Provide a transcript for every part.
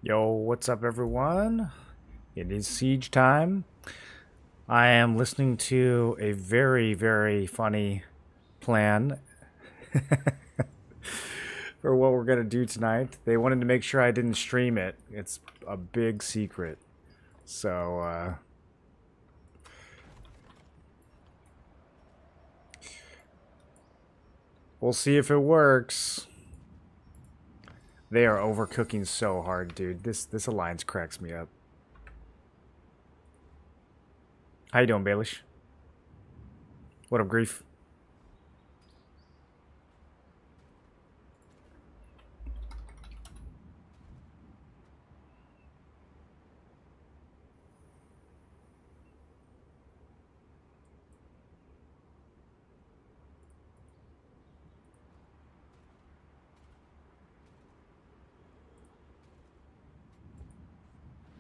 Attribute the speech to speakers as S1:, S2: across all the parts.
S1: Yo, what's up, everyone? It is siege time. I am listening to a very, very funny plan for what we're going to do tonight. They wanted to make sure I didn't stream it. It's a big secret. So, we'll see if it works. They are overcooking so hard, dude. This alliance cracks me up. How you doing, Baelish? What up, Grief?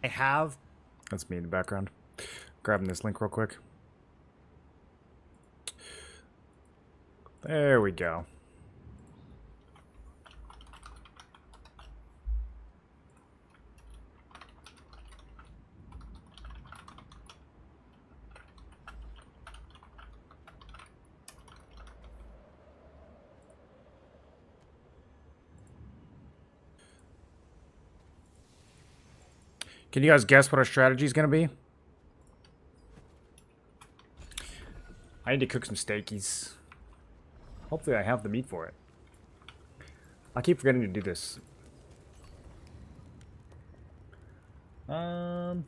S1: I have. That's me in the background. Grabbing this link real quick. There we go. Can you guys guess what our strategy is going to be? I need to cook some steakies. Hopefully I have the meat for it. I keep forgetting to do this. Uh-oh.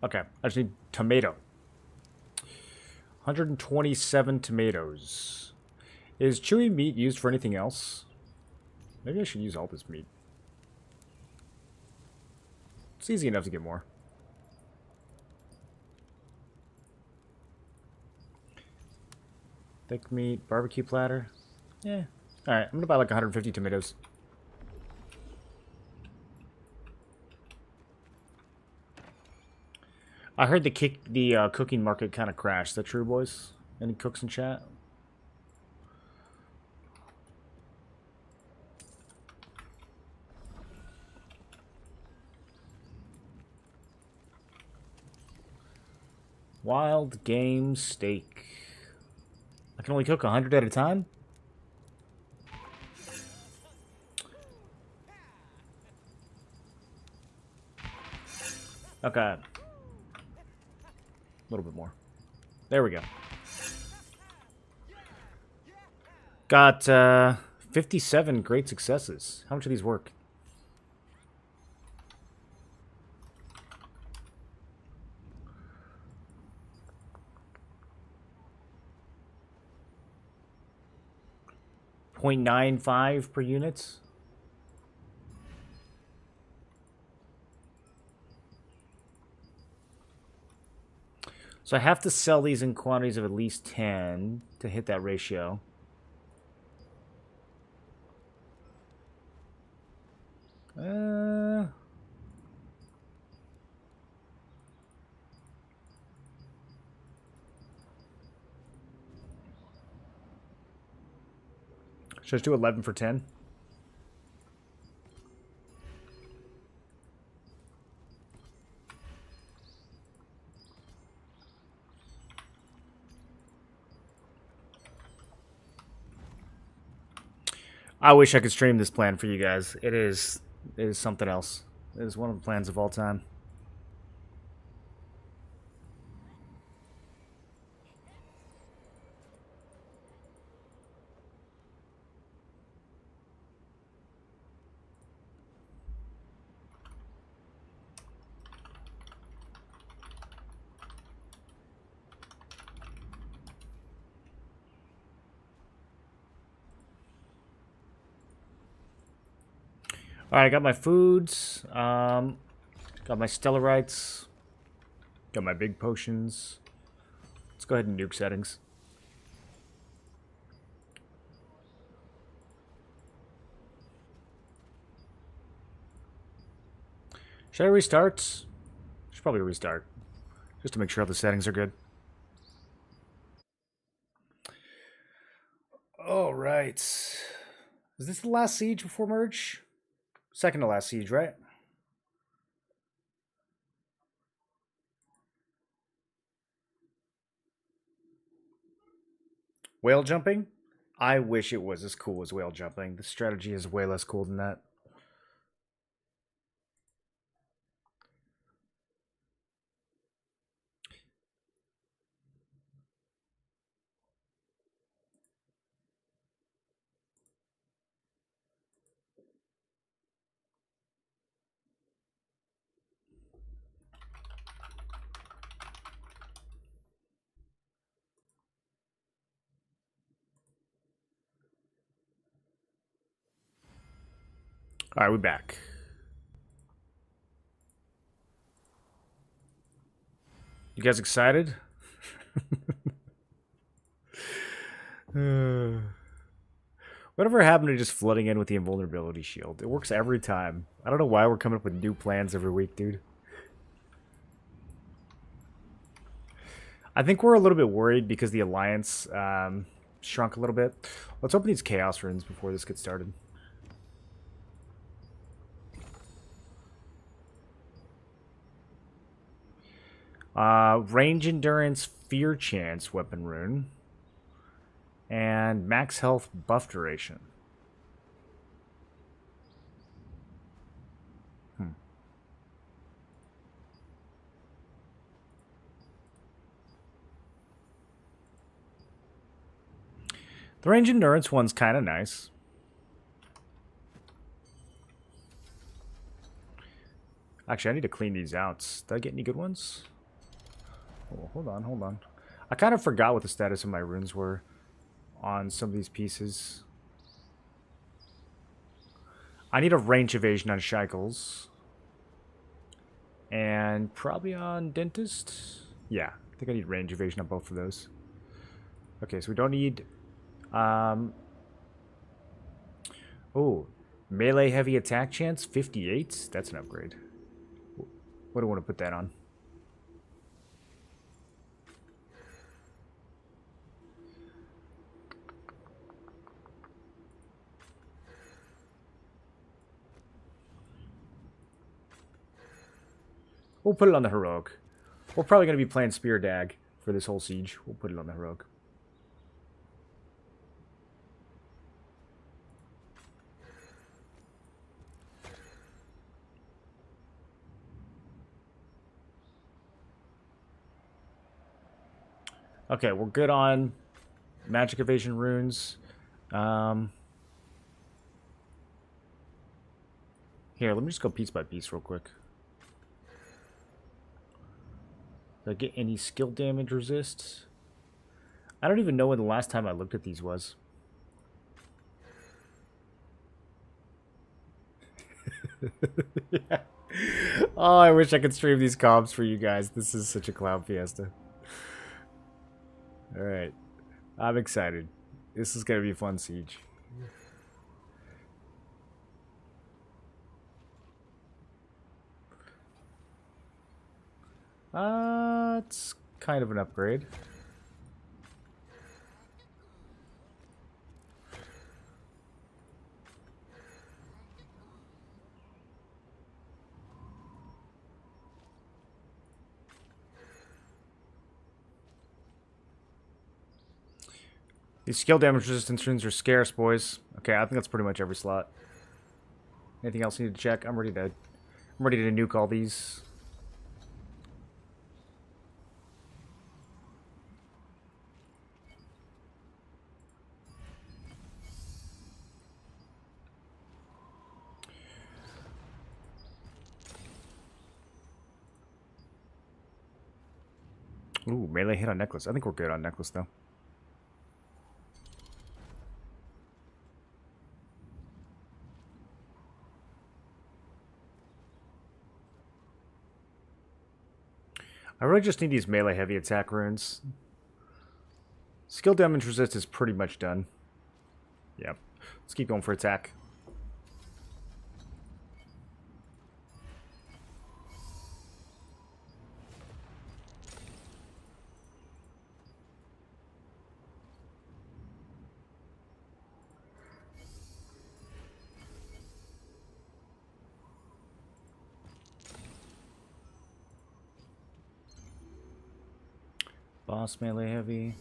S1: Okay, I just need tomato. 127 tomatoes. Is chewy meat used for anything else? Maybe I should use all this meat. It's easy enough to get more. Thick meat, barbecue platter. Yeah. Alright, I'm gonna buy like 150 tomatoes. I heard the cooking market kind of crashed. Is that true, boys? Any cooks in chat? Wild game steak. I can only cook 100 at a time? Okay. A little bit more. There we go. Got 57 great successes. How much of these work? .95 per unit. So I have to sell these in quantities of at least 10 to hit that ratio. Should I just do 11 for 10? I wish I could stream this plan for you guys. It is something else. It is one of the plans of all time. Alright, I got my foods. Got my stellarites. Got my big potions. Let's go ahead and nuke settings. Should I restart? Should probably restart. Just to make sure all the settings are good. Alright. This Is this the last siege before merge? Second to last siege, right? Whale jumping? I wish it was as cool as whale jumping. The strategy is way less cool than that. All right, we're back. You guys excited? Whatever happened to just flooding in with the invulnerability shield? It works every time. I don't know why we're coming up with new plans every week, dude. I think we're a little bit worried because the alliance shrunk a little bit. Let's open these chaos runes before this gets started. Range endurance, fear chance weapon rune, and max health buff duration. The range endurance one's kind of nice. Actually, I need to clean these out. Did I get any good ones? Oh, hold on, hold on. I kind of forgot what the status of my runes were on some of these pieces. I need a range evasion on Shackles. And probably on Dentist. Yeah, I think I need range evasion on both of those. Okay, so we don't need... Oh, melee heavy attack chance, 58? That's an upgrade. What do I want to put that on? We'll put it on the heroic. We're probably going to be playing Spear Dag for this whole siege. We'll put it on the heroic. Okay, we're good on magic evasion runes. Here, let me just go piece by piece real quick. Did I get any skill damage resists? I don't even know when the last time I looked at these was. Yeah. Oh, I wish I could stream these comps for you guys. This is such a clown fiesta. Alright. I'm excited. This is going to be a fun siege. It's kind of an upgrade. These skill damage resistance runes are scarce, boys. Okay, I think that's pretty much every slot. Anything else you need to check? I'm ready to nuke all these. Ooh, melee hit on necklace. I think we're good on necklace, though. I really just need these melee heavy attack runes. Skill damage resist is pretty much done. Yep. Let's keep going for attack. Boss melee heavy.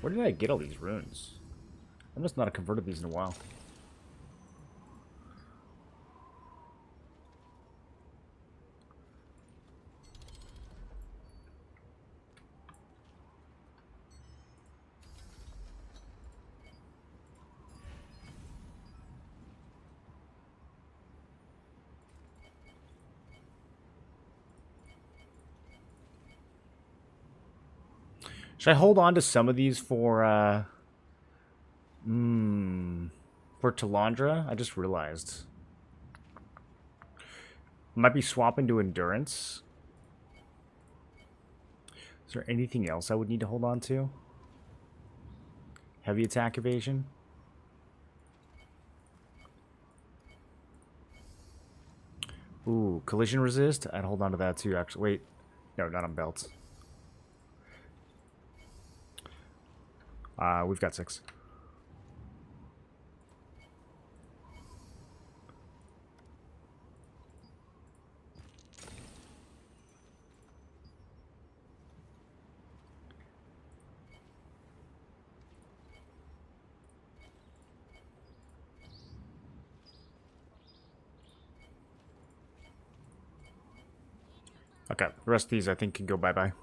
S1: Where did I get all these runes? I must not have converted these in a while. Should I hold on to some of these for Talandra? I just realized. Might be swapping to endurance. Is there anything else I would need to hold on to? Heavy attack evasion. Ooh, collision resist. I'd hold on to that too, actually. Wait. No, not on belts. We've got 6. Okay, the rest of these I think can go bye-bye.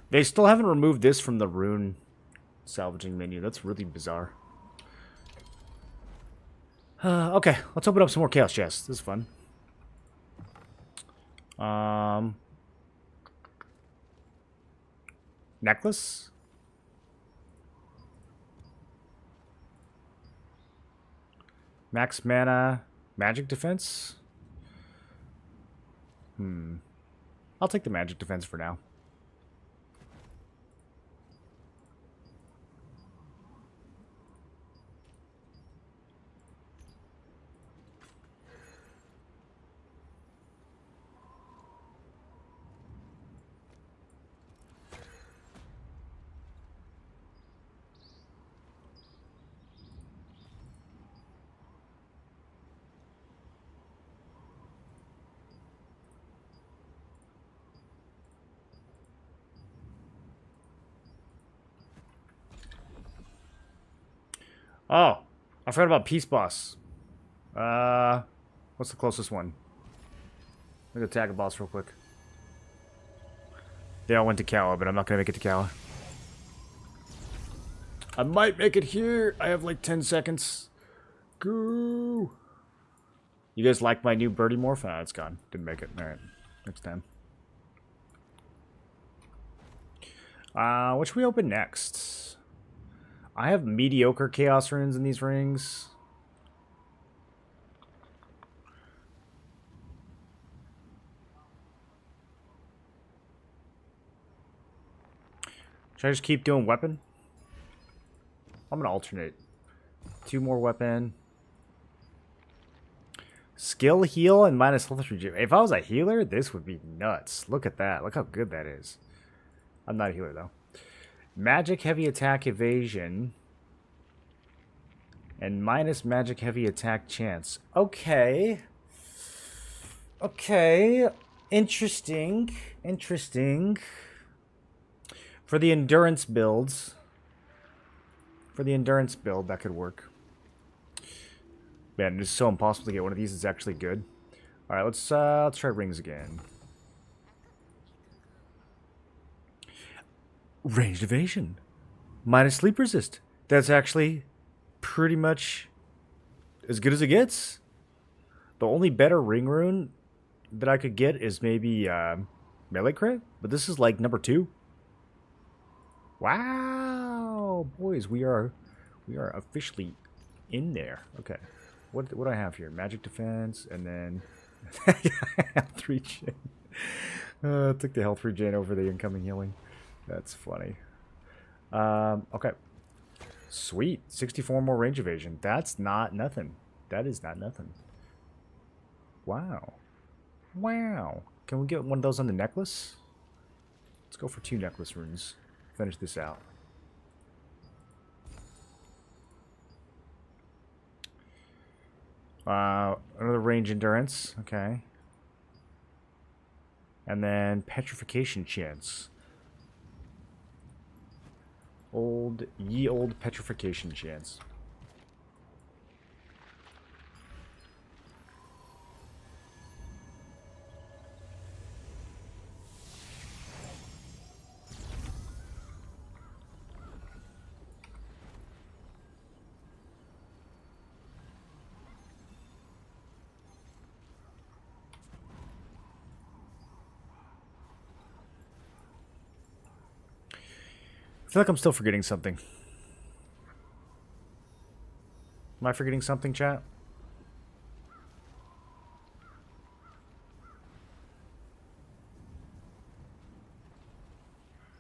S1: They still haven't removed this from the rune salvaging menu. That's really bizarre. Okay, let's open up some more chaos chests. This is fun. Necklace? Max mana, magic defense? I'll take the magic defense for now. Oh, I forgot about Peace Boss. What's the closest one? I'm gonna tag a boss real quick. They all went to Kawa, but I'm not gonna make it to Kawa. I might make it here. I have like 10 seconds. Go. You guys like my new birdie morph? Ah, it's gone. Didn't make it. Alright. Next time. What should we open next? I have mediocre chaos runes in these rings. Should I just keep doing weapon? I'm gonna alternate. 2 more weapon. Skill heal and minus health regen. If I was a healer, this would be nuts. Look at that. Look how good that is. I'm not a healer though. Magic heavy attack evasion. And minus magic heavy attack chance. Okay. Okay. Interesting. Interesting. For the endurance builds. For the endurance build, that could work. Man, it's so impossible to get one of these. It's actually good. Alright, let's try rings again. Ranged evasion. Minus sleep resist. That's actually pretty much as good as it gets. The only better ring rune that I could get is maybe melee crit, but this is like number 2. Wow, boys, we are officially in there. Okay, what do I have here? Magic defense, and then health regen. Took the health regen over the incoming healing. That's funny. Okay. Sweet. 64 more range evasion. That's not nothing. That is not nothing. Wow. Wow. Can we get one of those on the necklace? Let's go for 2 necklace runes. Finish this out. Another range endurance. Okay. And then petrification chance. Old petrification chance. I feel like I'm still forgetting something. Am I forgetting something, chat?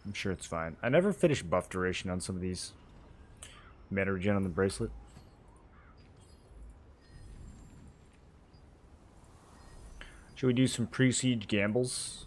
S1: I'm sure it's fine. I never finished buff duration on some of these. Mana regen on the bracelet. Should we do some pre-siege gambles?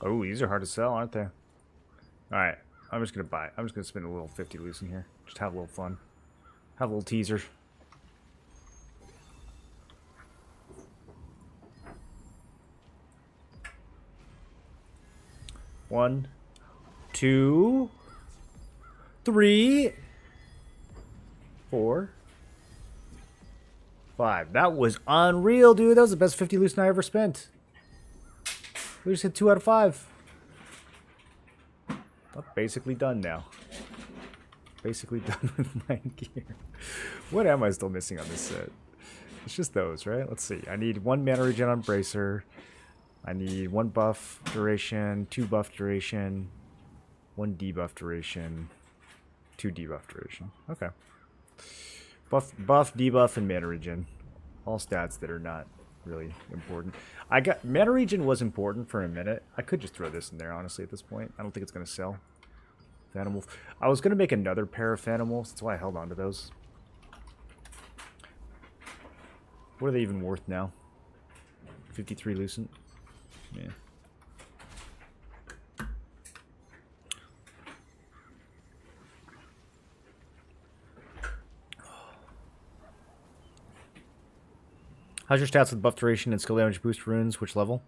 S1: Oh, these are hard to sell, aren't they? Alright, I'm just going to buy it. I'm just going to spend a little 50 loose in here. Just have a little fun. Have a little teaser. One, 2, 3, 4, 5. That was unreal, dude. That was the best 50 loose I ever spent. We just hit 2 out of 5. I'm basically done now. Basically done with my gear. What am I still missing on this set? It's just those, right? Let's see. I need 1 mana regen on Bracer. I need 1 buff duration, 2 buff duration, 1 debuff duration, 2 debuff duration. Okay. Buff, debuff, and mana regen. All stats that are not really important. I got mana regen was important for a minute. I could just throw this in there, honestly, at this point. I don't think it's going to sell. Phantom Wolf. I was going to make another pair of Phantom Wolves. That's why I held on to those. What are they even worth now? 53 Lucent? Yeah. How's your stats with buff duration and skill damage boost runes? Which level?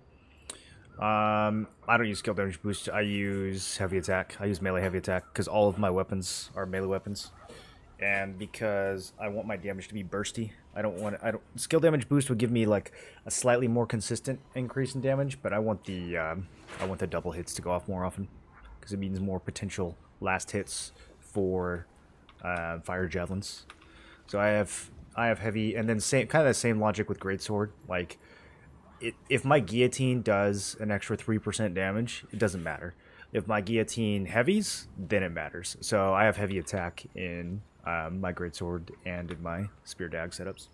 S1: I don't use skill damage boost. I use heavy attack. I use melee heavy attack because all of my weapons are melee weapons, and because I want my damage to be bursty. Skill damage boost would give me like a slightly more consistent increase in damage, but I want the double hits to go off more often because it means more potential last hits for fire javelins. So I have heavy, and then kind of the same logic with greatsword. Like, if my guillotine does an extra 3% damage, it doesn't matter. If my guillotine heavies, then it matters. So I have heavy attack in my greatsword and in my spear dag setups.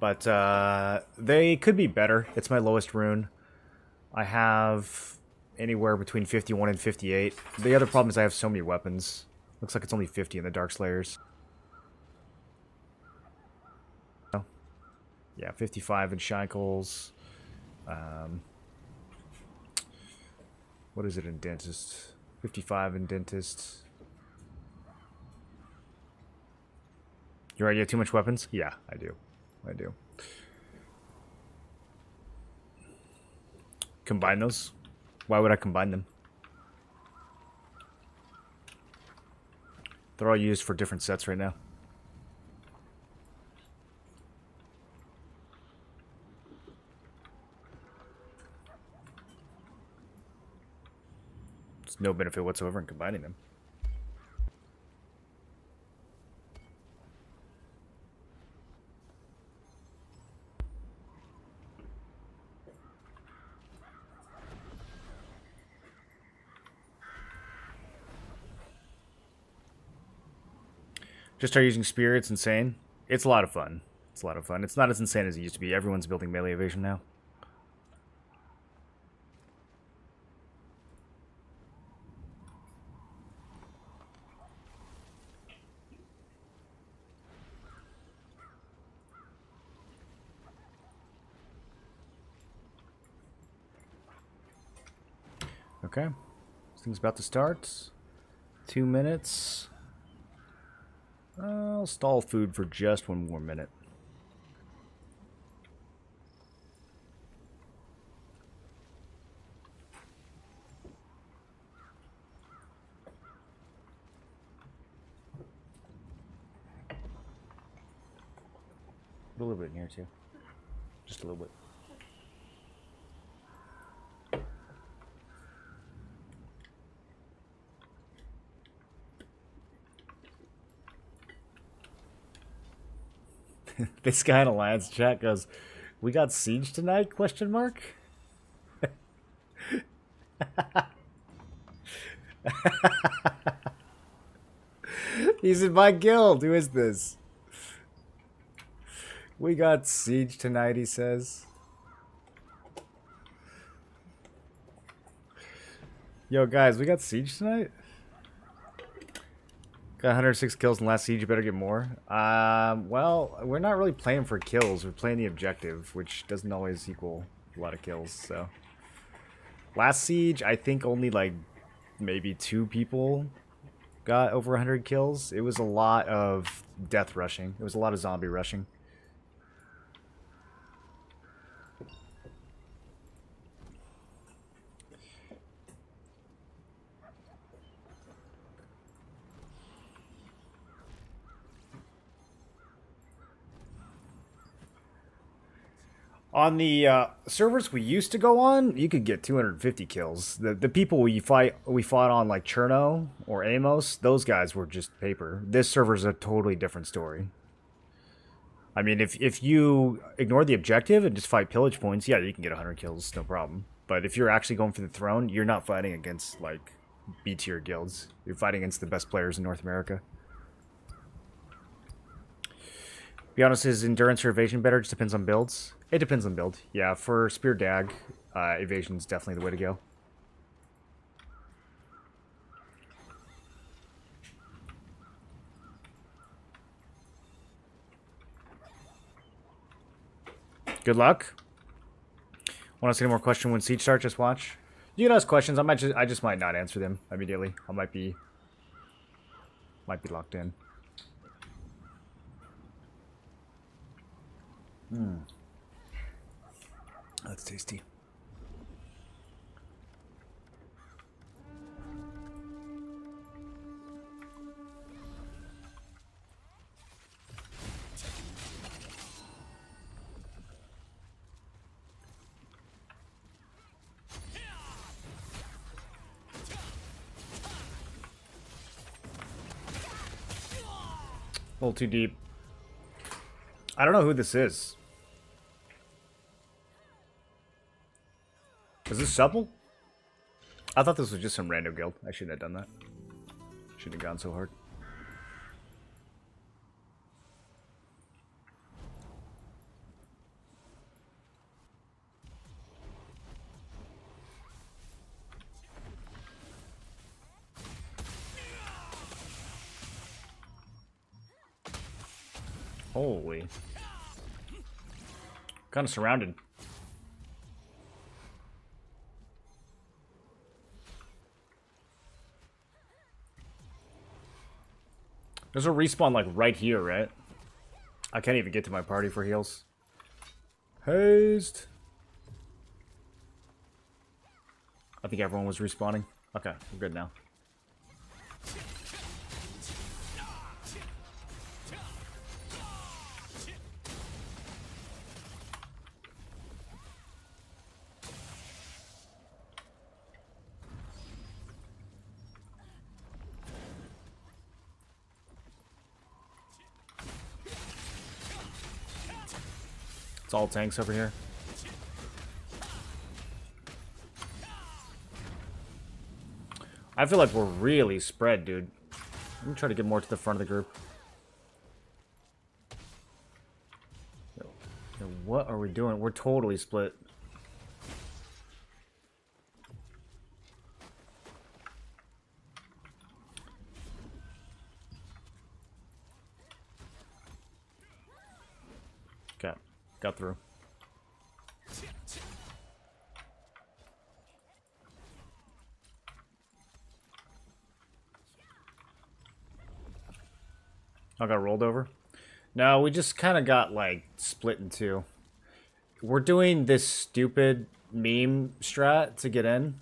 S1: But they could be better. It's my lowest rune. I have anywhere between 51 and 58. The other problem is I have so many weapons. Looks like it's only 50 in the Dark Slayers. Yeah, 55 in Shackles. What is it in Dentist? 55 in Dentist. You're right, you have too much weapons? Yeah, I do. I do. Combine those? Why would I combine them? They're all used for different sets right now. There's no benefit whatsoever in combining them. Just start using spear. It's insane. It's a lot of fun. It's a lot of fun. It's not as insane as it used to be. Everyone's building melee evasion now. Okay. This thing's about to start. 2 minutes. I'll stall food for just 1 more minute. Put a little bit in here too. Just a little bit. This guy in Alliance chat goes, "We got siege tonight?" Question mark. He's in my guild. Who is this? We got siege tonight, he says. Yo, guys, we got siege tonight? Got 106 kills in last siege, you better get more. Well, we're not really playing for kills. We're playing the objective, which doesn't always equal a lot of kills, so. Last siege, I think only, like, maybe 2 people got over 100 kills. It was a lot of death rushing. It was a lot of zombie rushing. On the servers we used to go on, you could get 250 kills. The people we fought on, like Cherno or Amos, those guys were just paper. This server's a totally different story. I mean, if you ignore the objective and just fight pillage points, yeah, you can get 100 kills, no problem. But if you're actually going for the throne, you're not fighting against, like, B-tier guilds. You're fighting against the best players in North America. Be honest, is endurance or evasion better? Just depends on builds. It depends on build. Yeah, for Spear Dag, evasion's definitely the way to go. Good luck. Want to see any more question when siege starts? Just watch. You can ask questions. I just might not answer them immediately. I might be locked in. That's tasty. A little too deep. I don't know who this is. Is this supple? I thought this was just some random guild. I shouldn't have done that. Shouldn't have gone so hard. Holy. Kind of surrounded. There's a respawn like right here, right? I can't even get to my party for heals. Hazed. I think everyone was respawning. Okay, we're good now. It's all tanks over here. I feel like we're really spread, dude. Let me try to get more to the front of the group. What are we doing? We're totally split. Okay, got through. I got rolled over. No, we just kind of got like split in two. We're doing this stupid meme strat to get in.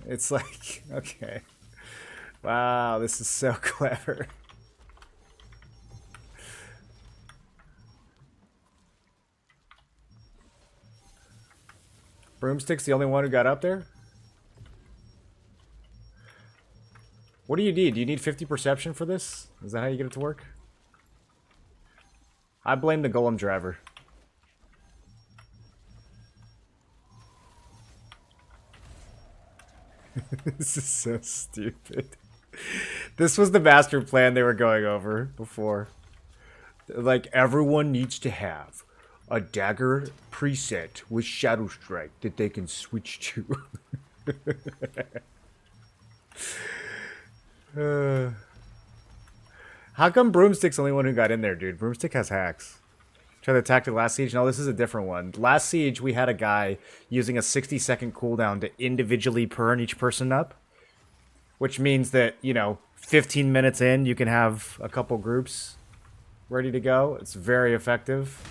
S1: It's like, okay. Wow, this is so clever. Broomstick's the only one who got up there? What do you need? Do you need 50 perception for this? Is that how you get it to work? I blame the golem driver. This is so stupid. This was the master plan they were going over before. Like, everyone needs to have a dagger preset with Shadow Strike that they can switch to. How come Broomstick's the only one who got in there, dude? Broomstick has hacks. Try the tactic last siege. No, this is a different one. Last siege, we had a guy using a 60-second cooldown to individually burn each person up. Which means that, you know, 15 minutes in, you can have a couple groups ready to go. It's very effective.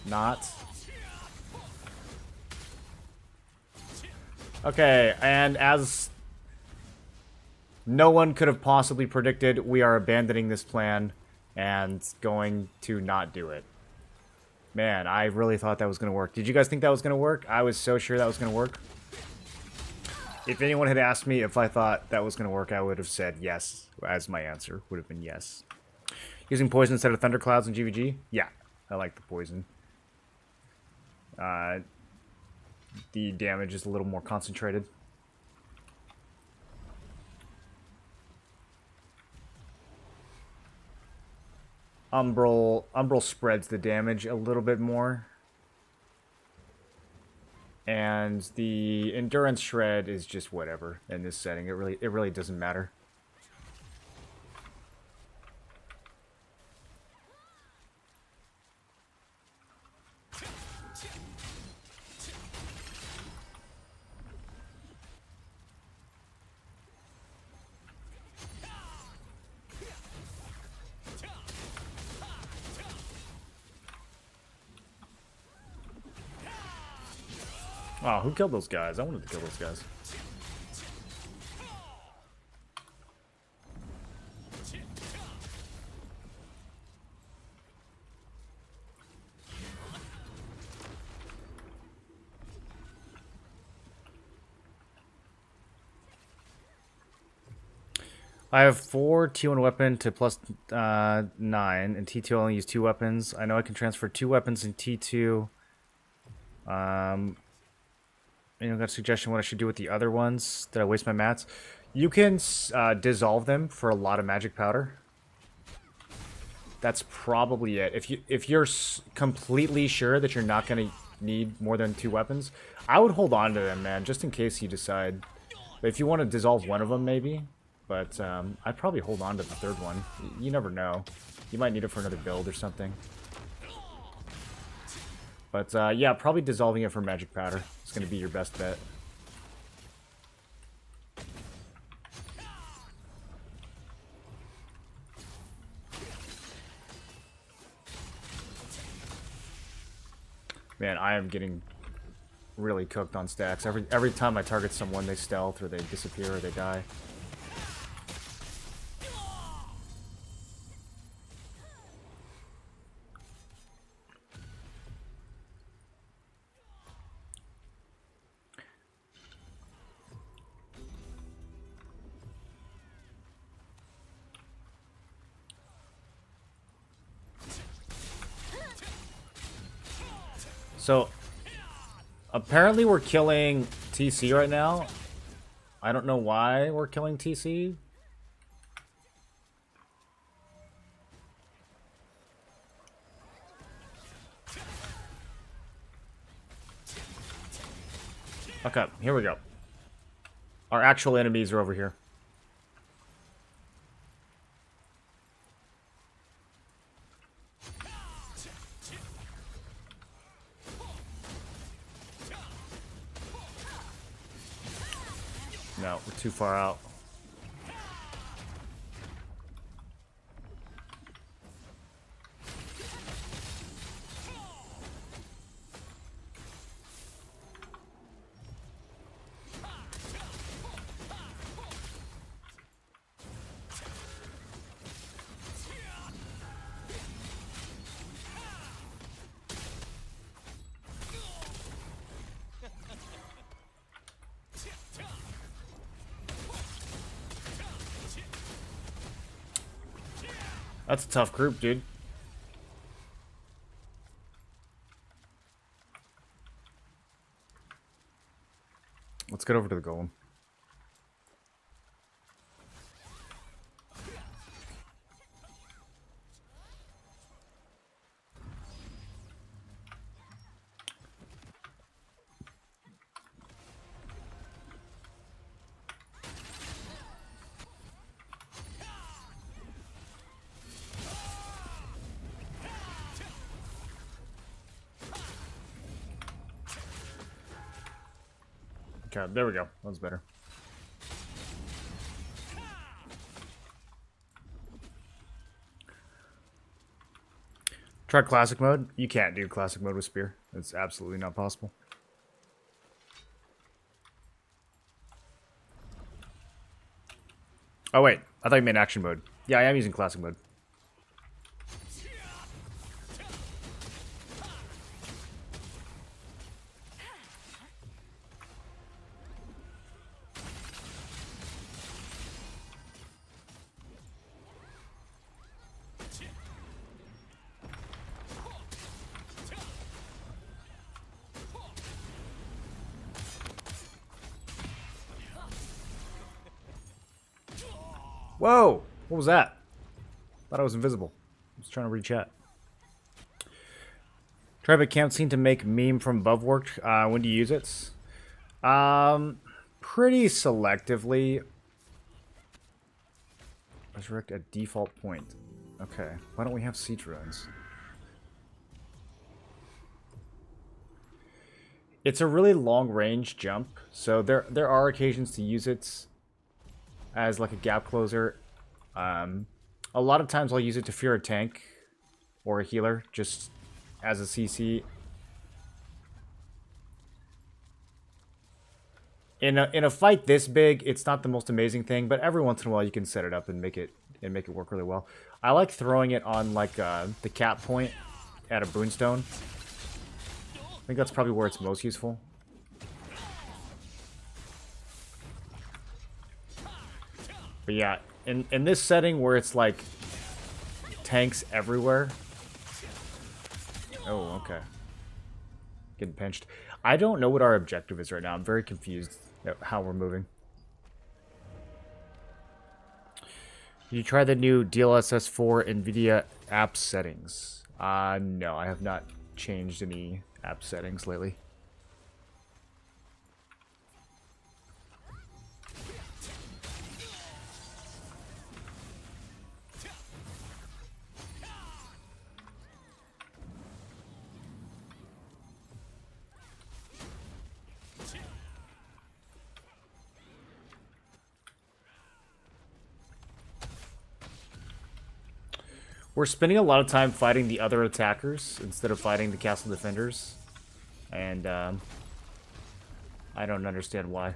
S1: Not. Okay, and as no one could have possibly predicted, we are abandoning this plan and going to not do it. Man, I really thought that was going to work. Did you guys think that was going to work? I was so sure that was going to work. If anyone had asked me if I thought that was going to work, I would have said yes, as my answer would have been yes. Using poison instead of thunderclouds in GVG? Yeah, I like the poison. The damage is a little more concentrated. Umbral spreads the damage a little bit more. And the endurance shred is just whatever in this setting. It really doesn't matter. Oh, who killed those guys? I wanted to kill those guys. I have 4 T1 weapon to plus 9, and T2 only use 2 weapons. I know I can transfer 2 weapons in T2. Anyone got a suggestion what I should do with the other ones? Did I waste my mats? You can dissolve them for a lot of magic powder. That's probably it. If you're completely sure that you're not going to need more than 2 weapons, I would hold on to them, man, just in case you decide. But if you want to dissolve one of them, maybe. But I'd probably hold on to the third one. You never know. You might need it for another build or something. But yeah, probably dissolving it for magic powder is going to be your best bet. Man, I am getting really cooked on stacks. Every time I target someone, they stealth or they disappear or they die. So, apparently we're killing TC right now. I don't know why we're killing TC. Okay, here we go. Our actual enemies are over here. No, we're too far out. That's a tough group, dude. Let's get over to the golem. Okay, there we go. That was better. Try classic mode. You can't do classic mode with spear. It's absolutely not possible. Oh wait, I thought you meant action mode. Yeah, I am using classic mode. Whoa! What was that? Thought I was invisible. I was trying to read chat. Private camp scene to make meme from above worked. When do you use it? Pretty selectively. Resurrect at default point. Okay. Why don't we have siege runes? It's a really long range jump, so there are occasions to use it as like a gap closer. A lot of times I'll use it to fear a tank or a healer, just as a CC. In a fight this big, it's not the most amazing thing, but every once in a while you can set it up and make it work really well. I like throwing it on like the cap point at a boonstone. I think that's probably where it's most useful. But yeah, in this setting where it's like tanks everywhere. Oh, okay. Getting pinched. I don't know what our objective is right now. I'm very confused at how we're moving. Did you try the new DLSS 4 NVIDIA app settings? No, I have not changed any app settings lately. We're spending a lot of time fighting the other attackers instead of fighting the castle defenders. And, I don't understand why.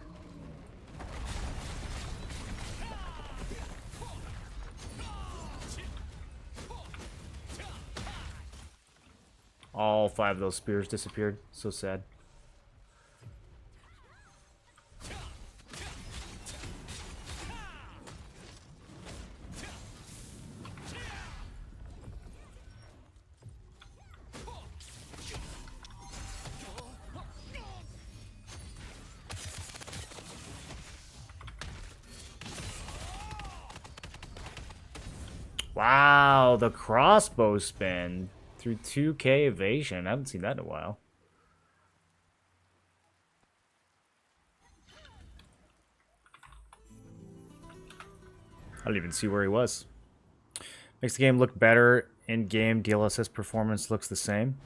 S1: All 5 of those spears disappeared. So sad. Wow, the crossbow spin through 2k evasion. I haven't seen that in a while. don't even see where he was. Makes the game look better. In-game DLSS performance looks the same.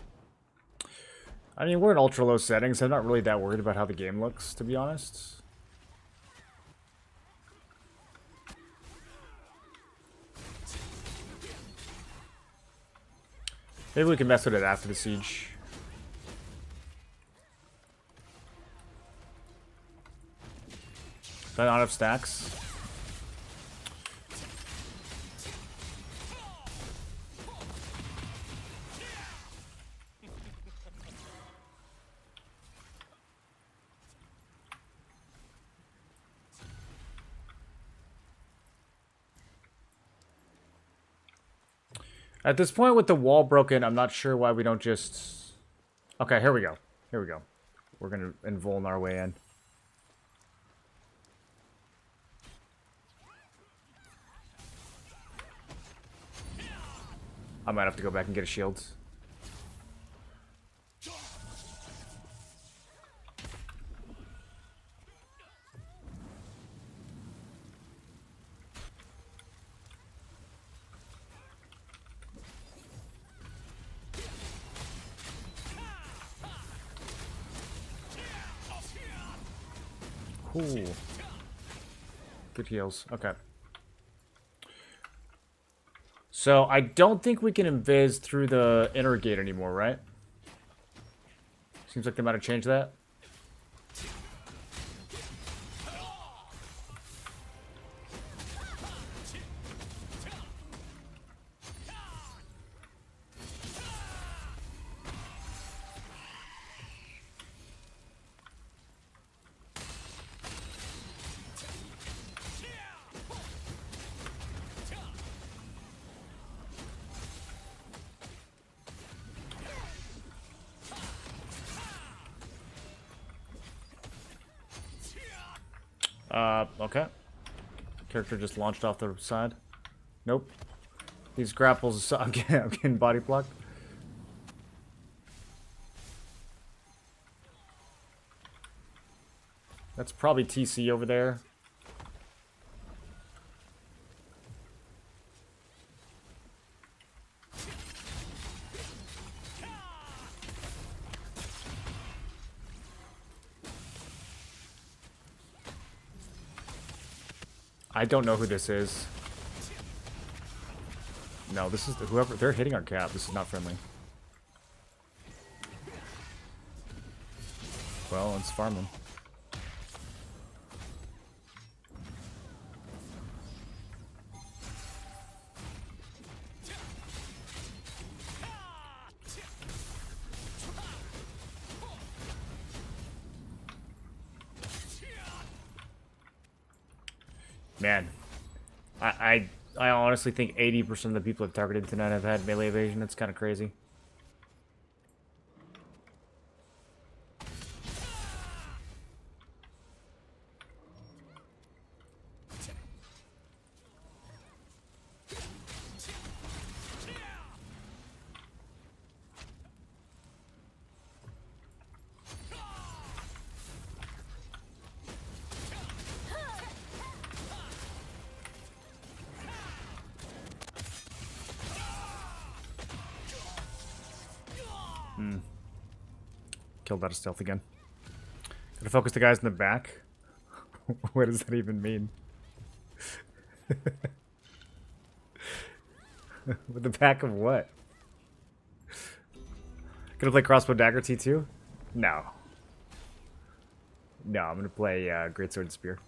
S1: I mean, we're in ultra-low settings. I'm not really that worried about how the game looks, to be honest. Maybe we can mess with it after the siege. Do I not have stacks? At this point with the wall broken, I'm not sure why we don't just... Okay, here we go. Here we go. We're going to invuln our way in. I might have to go back and get a shield. Cool. Good heals. Okay. So, I don't think we can invis through the inner gate anymore, right? Seems like they might have changed that. Okay. Character just launched off the side. Nope. These grapples, I'm getting body blocked. That's probably TC over there. I don't know who this is. No, this is whoever. They're hitting our cap. This is not friendly. Well, let's farm them. Man, I honestly think 80% of the people I've targeted tonight have had melee evasion. That's kind of crazy. Killed out of stealth again. Gotta focus the guys in the back. What does that even mean? With the back of what? Gonna play crossbow dagger T2? No. No, I'm gonna play greatsword and spear.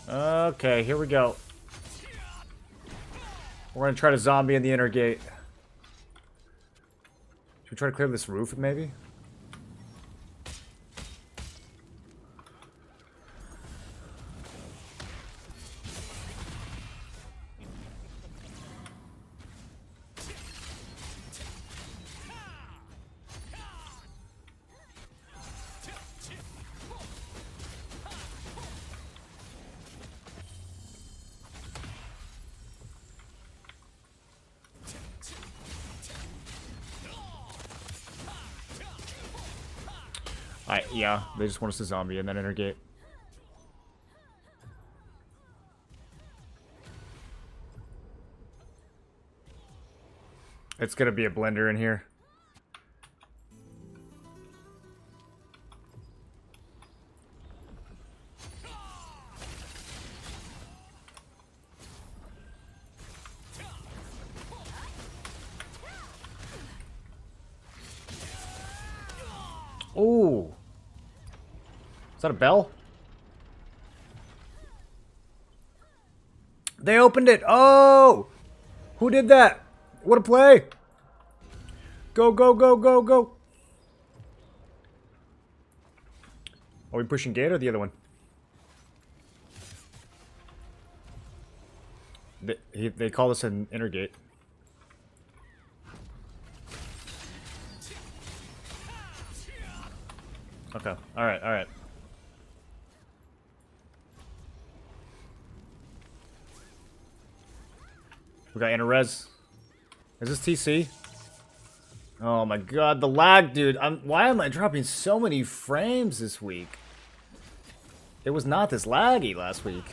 S1: Okay, here we go. We're gonna try to zombie in the inner gate. Should we try to clear this roof, maybe? Yeah, they just want us to zombie and then intergate. It's gonna be a blender in here. Oh, is that a bell? They opened it. Oh, who did that? What a play! Go, go, go, go, go! Are we pushing gate or the other one? They call this an inner gate. Okay, alright, alright. We got inner res. Is this TC? Oh my god, the lag, dude. Why am I dropping so many frames this week? It was not this laggy last week.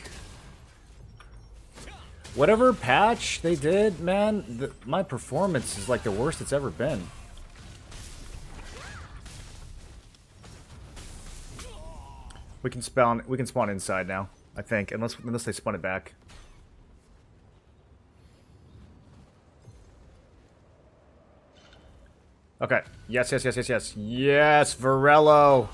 S1: Whatever patch they did, man, my performance is like the worst it's ever been. We can spawn inside now, I think, unless they spawn it back. Okay. Yes, yes, yes, yes, yes. Yes, Varello.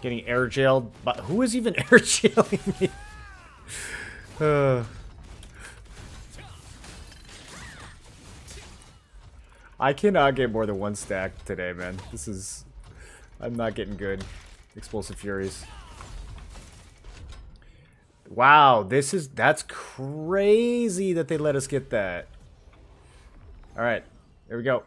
S1: Getting air jailed. But who is even air jailing me? I cannot get more than one stack today, man. This is... I'm not getting good. Explosive Furies. Wow, that's crazy that they let us get that. Alright, here we go.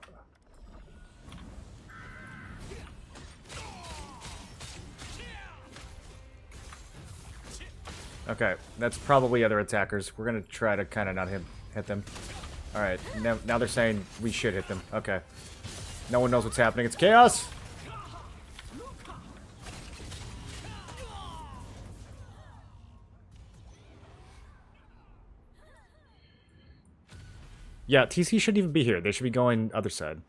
S1: Okay, that's probably other attackers. We're gonna try to kind of not hit them. Alright, now they're saying we should hit them. Okay. No one knows what's happening. It's chaos! Yeah, TC shouldn't even be here. They should be going other side.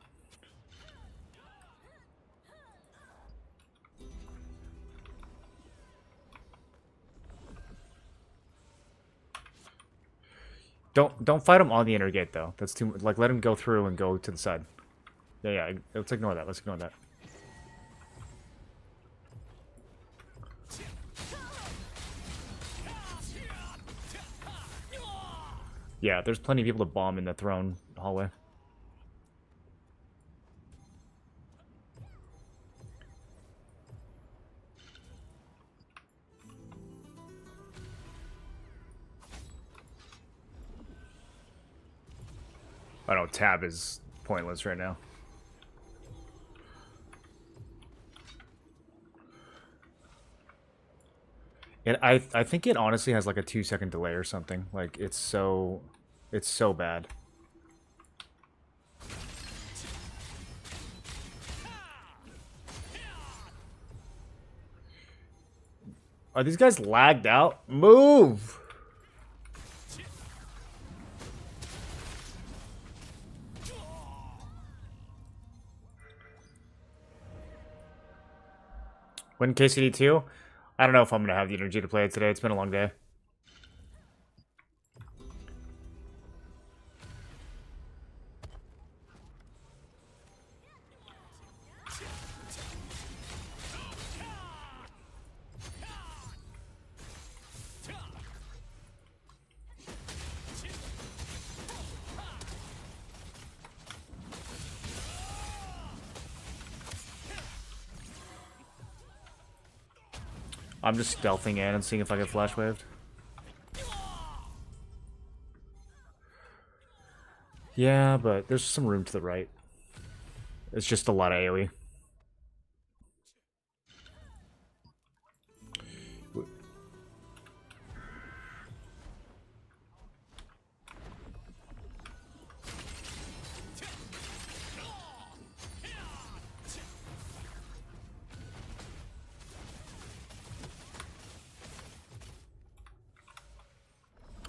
S1: Don't fight him on the inner gate though. That's too like let him go through and go to the side. Yeah, let's ignore that. Let's ignore that. Yeah, there's plenty of people to bomb in the throne hallway. I don't know, tab is pointless right now. I think it honestly has like a 2-second delay or something. Like it's so bad. Are these guys lagged out? Move! When KCD2? I don't know if I'm going to have the energy to play it today. It's been a long day. I'm just stealthing in and seeing if I get flash waved. Yeah, but there's some room to the right. It's just a lot of AoE.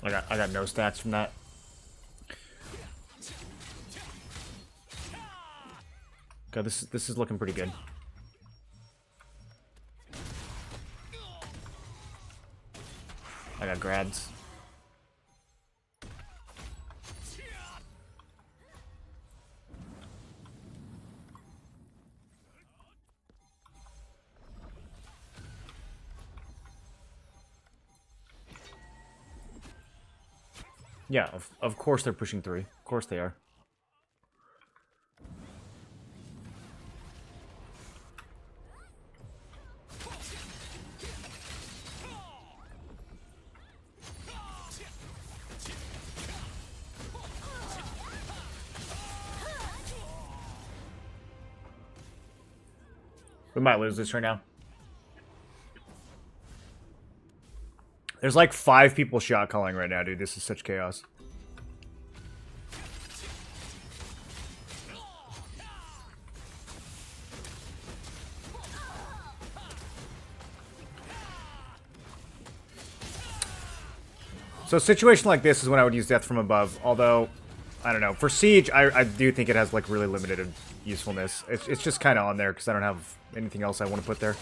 S1: I got no stats from that. Okay, this is looking pretty good. I got grabs. Yeah, of course they're pushing 3. Of course they are. We might lose this right now. There's like 5 people shot calling right now, dude. This is such chaos. So a situation like this is when I would use Death from Above, although, I don't know. For Siege, I do think it has like really limited usefulness. It's just kind of on there because I don't have anything else I want to put there.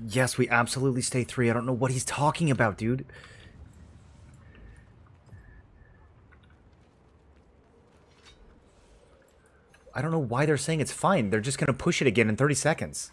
S1: Yes, we absolutely stay 3. I don't know what he's talking about, dude. I don't know why they're saying it's fine. They're just going to push it again in 30 seconds.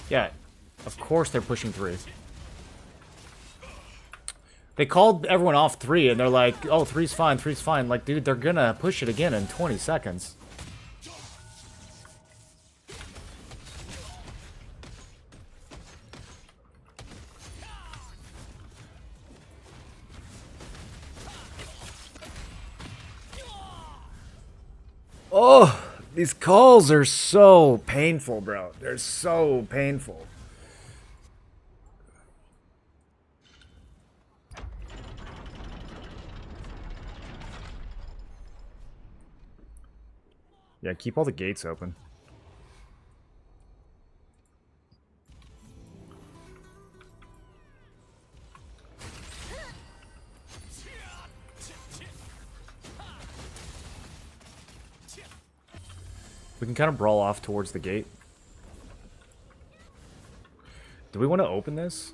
S1: Yeah, of course they're pushing 3. They called everyone off 3, and they're like, oh, 3's fine, 3's fine. Like, dude, they're gonna push it again in 20 seconds. Oh, these calls are so painful, bro. They're so painful. Yeah, keep all the gates open. We can kind of brawl off towards the gate. Do we want to open this?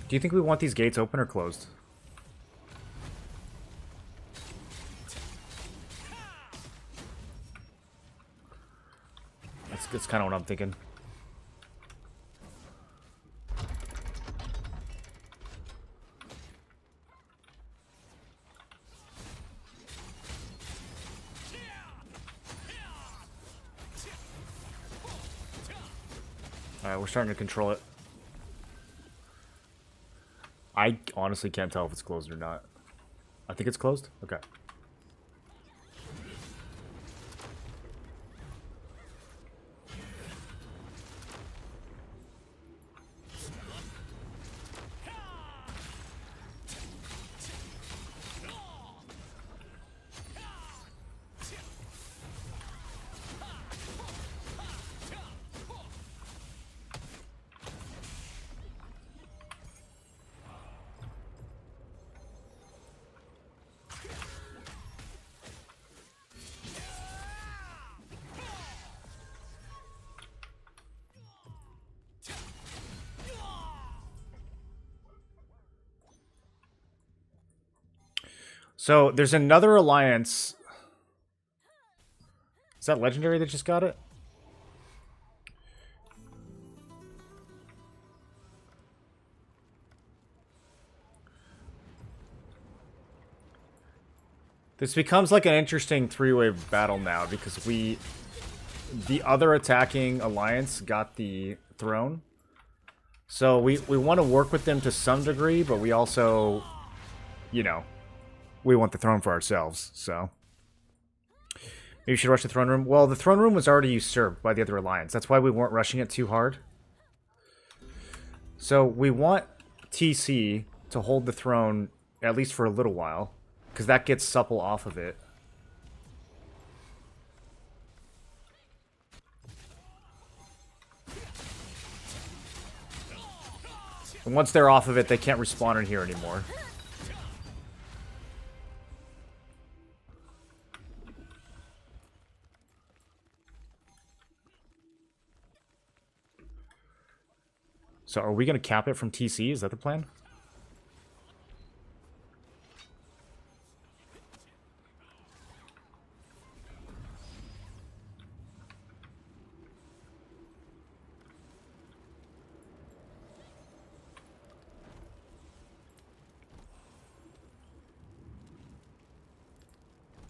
S1: Do you think we want these gates open or closed? That's kind of what I'm thinking. Alright, we're starting to control it. I honestly can't tell if it's closed or not. I think it's closed? Okay. So there's another alliance. Is that legendary that just got it? This becomes like an interesting three-way battle now because the other attacking alliance got the throne. So we want to work with them to some degree, but we also, you know, we want the throne for ourselves, so. Maybe we should rush the throne room. Well, the throne room was already usurped by the other alliance. That's why we weren't rushing it too hard. So we want TC to hold the throne at least for a little while, because that gets supple off of it. And once they're off of it, they can't respawn in here anymore. So are we going to cap it from TC? Is that the plan?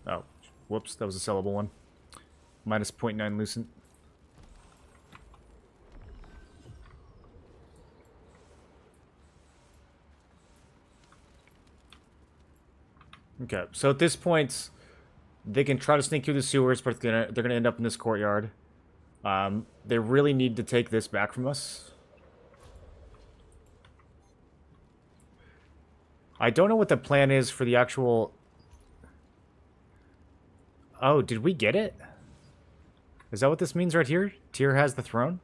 S1: Oh, whoops, that was a sellable one. Minus 0.9 Lucent. Okay, so at this point, they can try to sneak through the sewers, but they're gonna end up in this courtyard. They really need to take this back from us. I don't know what the plan is for the actual... Oh, did we get it? Is that what this means right here? Tyr has the throne?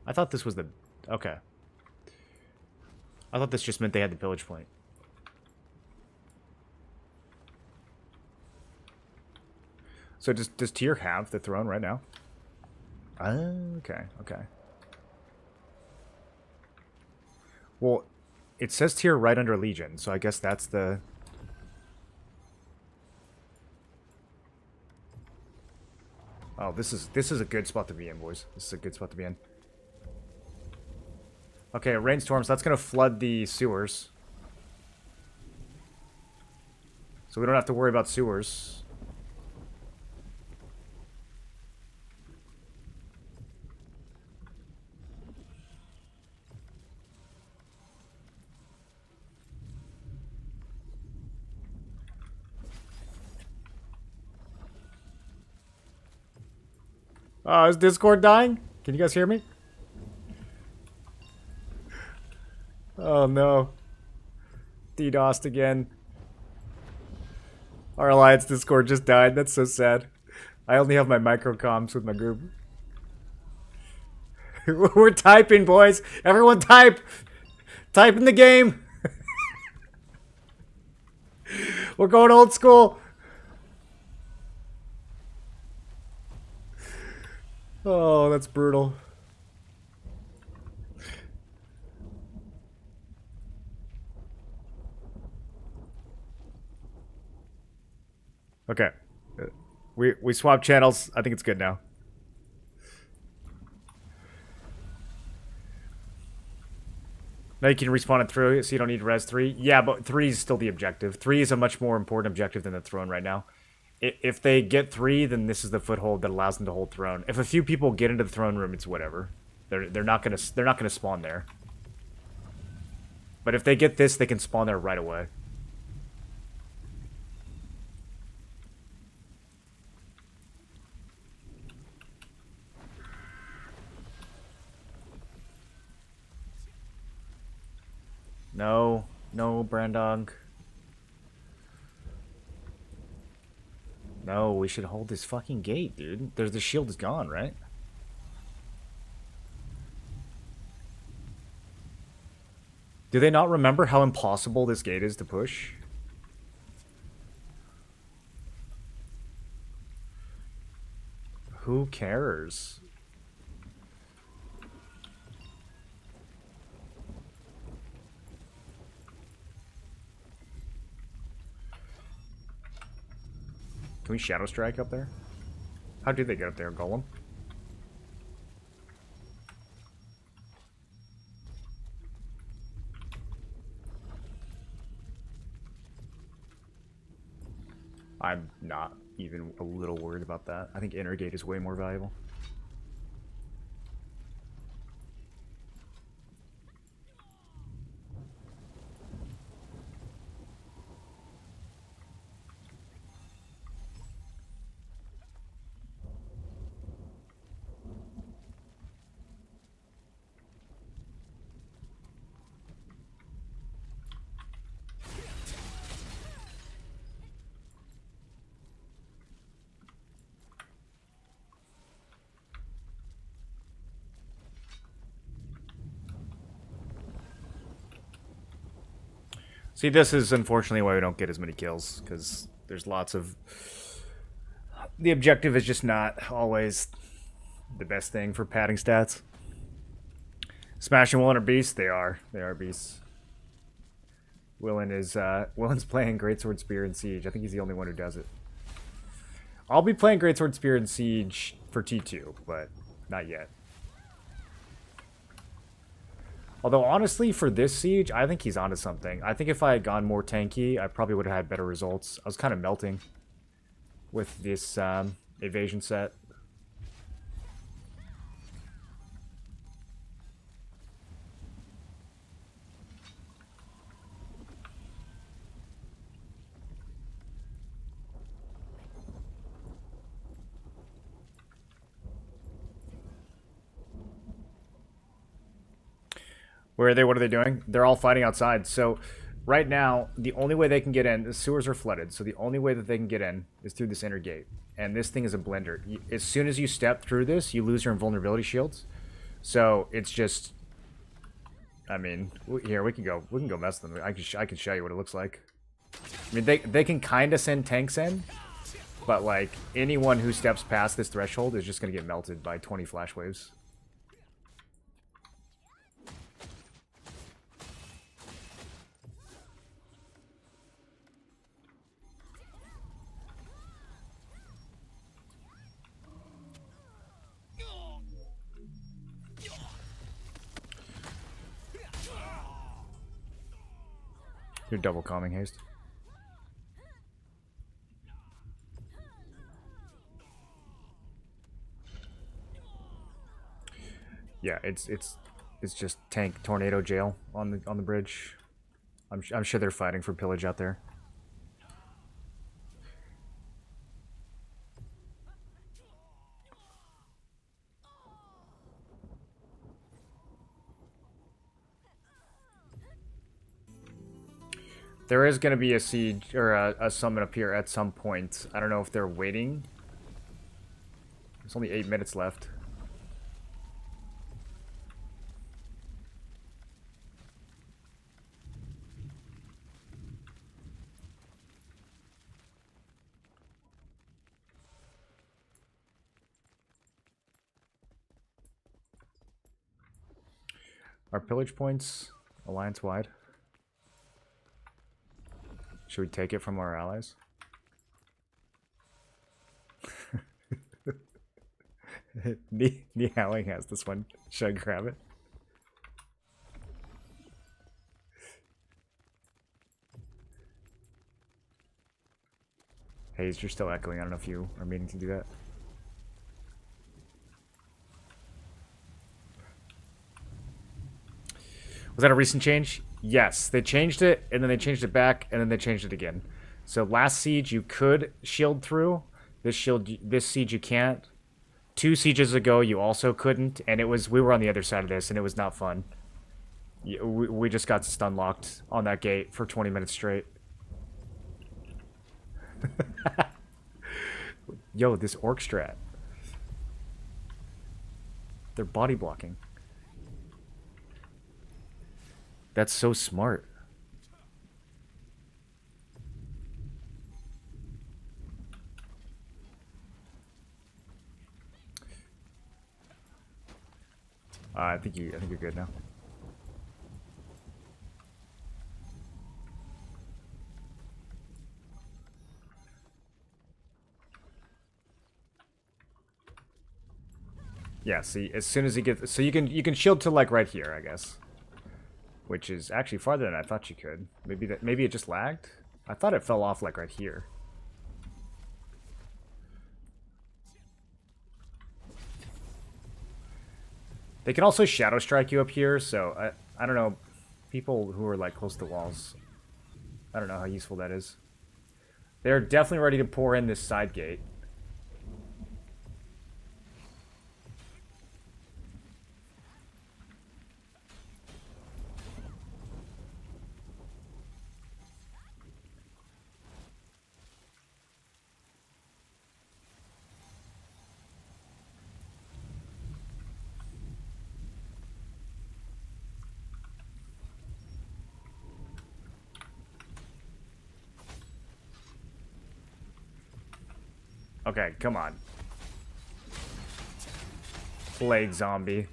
S1: I thought this was the... Okay. I thought this just meant they had the pillage point. So does Tyr have the throne right now? Okay, okay. Well, it says Tyr right under Legion, so I guess that's the... Oh, this is a good spot to be in, boys. This is a good spot to be in. Okay, rainstorms. That's gonna flood the sewers, so we don't have to worry about sewers. Oh, is Discord dying? Can you guys hear me? Oh no. DDoSed again. Our Alliance Discord just died. That's so sad. I only have my micro comms with my group. We're typing, boys. Everyone type. Type in the game. We're going old school. Oh, that's brutal. Okay. We swapped channels. I think it's good now. Now you can respawn it through, so you don't need res 3. Yeah, but 3 is still the objective. 3 is a much more important objective than the throne right now. If they get 3, then this is the foothold that allows them to hold throne. If a few people get into the throne room, it's whatever. They're not gonna spawn there. But if they get this, they can spawn there right away. No, no, Brandong. No, we should hold this fucking gate, dude. The shield is gone, right? Do they not remember how impossible this gate is to push? Who cares? Can we Shadow Strike up there? How do they get up there, Golem? I'm not even a little worried about that. I think Inner Gate is way more valuable. See, this is unfortunately why we don't get as many kills, because there's lots of... The objective is just not always the best thing for padding stats. Smashing Willen are beasts? They are. They are beasts. Willen's playing Greatsword Spear in Siege. I think he's the only one who does it. I'll be playing Greatsword Spear in Siege for T2, but not yet. Although, honestly, for this Siege, I think he's onto something. I think if I had gone more tanky, I probably would have had better results. I was kind of melting with this evasion set. Where are they? What are they doing? They're all fighting outside. So right now, the only way they can get in, the sewers are flooded. So the only way that they can get in is through this inner gate. And this thing is a blender. As soon as you step through this, you lose your invulnerability shields. So it's just, I mean, here we can go mess with them. I can show you what it looks like. I mean, they can kind of send tanks in, but like anyone who steps past this threshold is just gonna get melted by 20 flash waves. You're double calming haste. Yeah, it's just tank tornado jail on the bridge. I'm sure they're fighting for pillage out there. There is going to be a siege or a summon up here at some point. I don't know if they're waiting. There's only 8 minutes left. Are pillage points alliance-wide? Should we take it from our allies? Nihaling has this one. Should I grab it? Hayes, you're still echoing. I don't know if you are meaning to do that. Was that a recent change? Yes, they changed it, and then they changed it back, and then they changed it again. So last siege you could shield through. This siege you can't. 2 sieges ago you also couldn't, and we were on the other side of this, and it was not fun. We just got stun locked on that gate for 20 minutes straight. Yo, this orc strat. They're body blocking. That's so smart. I think you're good now. Yeah, see, as soon as he gets... So you can shield to, like, right here, I guess. Which is actually farther than I thought you could. Maybe it just lagged? I thought it fell off, like, right here. They can also Shadow Strike you up here, so I don't know. People who are, like, close to walls, I don't know how useful that is. They're definitely ready to pour in this side gate. Okay, come on. Plague zombie.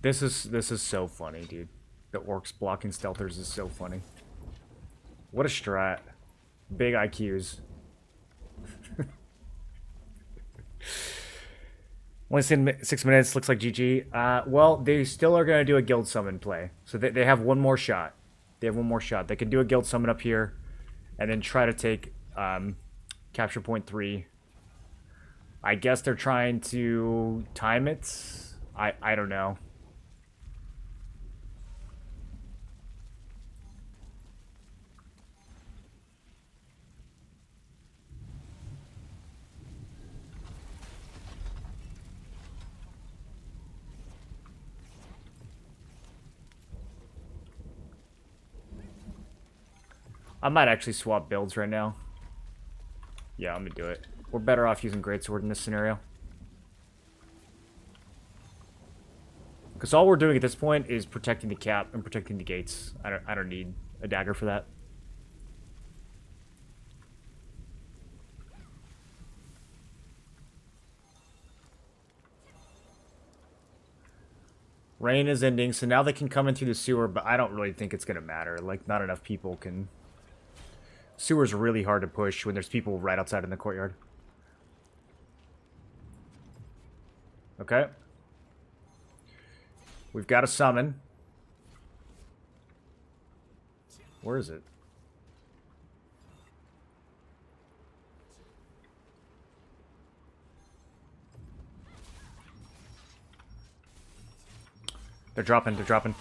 S1: This is so funny, dude. The orcs blocking stealthers is so funny. What a strat. Big IQs. Only 6 minutes, looks like GG. Well, they still are going to do a guild summon play. So they have one more shot. They have one more shot. They can do a guild summon up here and then try to take capture point 3. I guess they're trying to time it. I don't know. I might actually swap builds right now. Yeah, I'm gonna do it. We're better off using Greatsword in this scenario. Because all we're doing at this point is protecting the cap and protecting the gates. I don't need a dagger for that. Rain is ending, so now they can come in through the sewer, but I don't really think it's gonna matter. Like, not enough people can... Sewer's really hard to push when there's people right outside in the courtyard. Okay. We've got a summon. Where is it? They're dropping, they're dropping.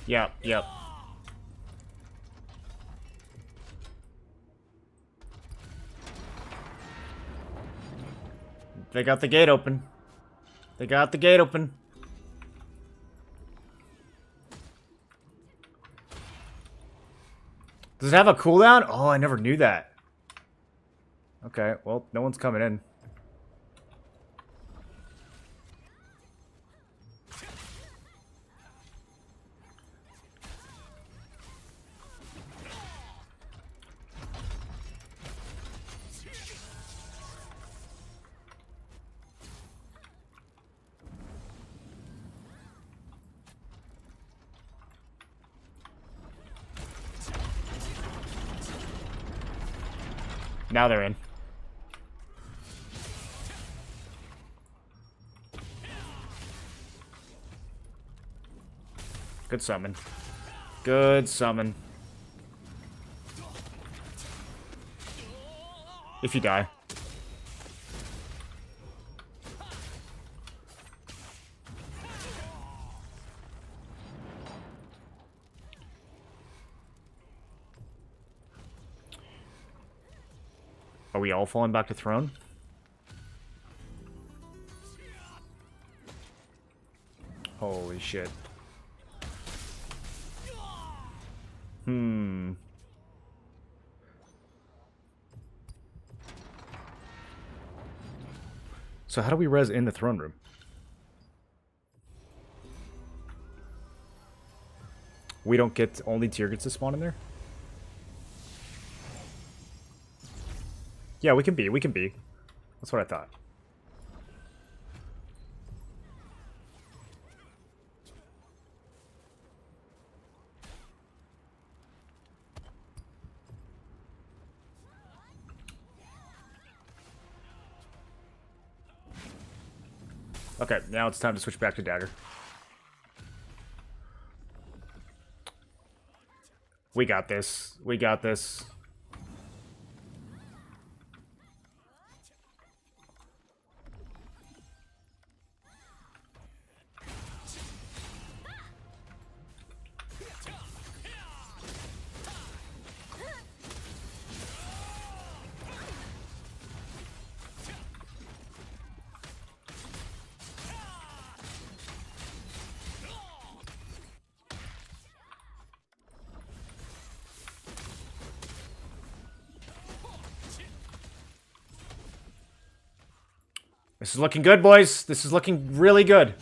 S1: Yep, yep. They got the gate open. They got the gate open. Does it have a cooldown? Oh, I never knew that. Okay, well, no one's coming in. Now they're in. Good summon. Good summon. If you die. Are we all falling back to throne? Holy shit. So how do we res in the throne room? We don't get... Only tier gets to spawn in there? Yeah, we can be. We can be. That's what I thought. Okay, now it's time to switch back to dagger. We got this. We got this. This is looking good, boys. This is looking really good.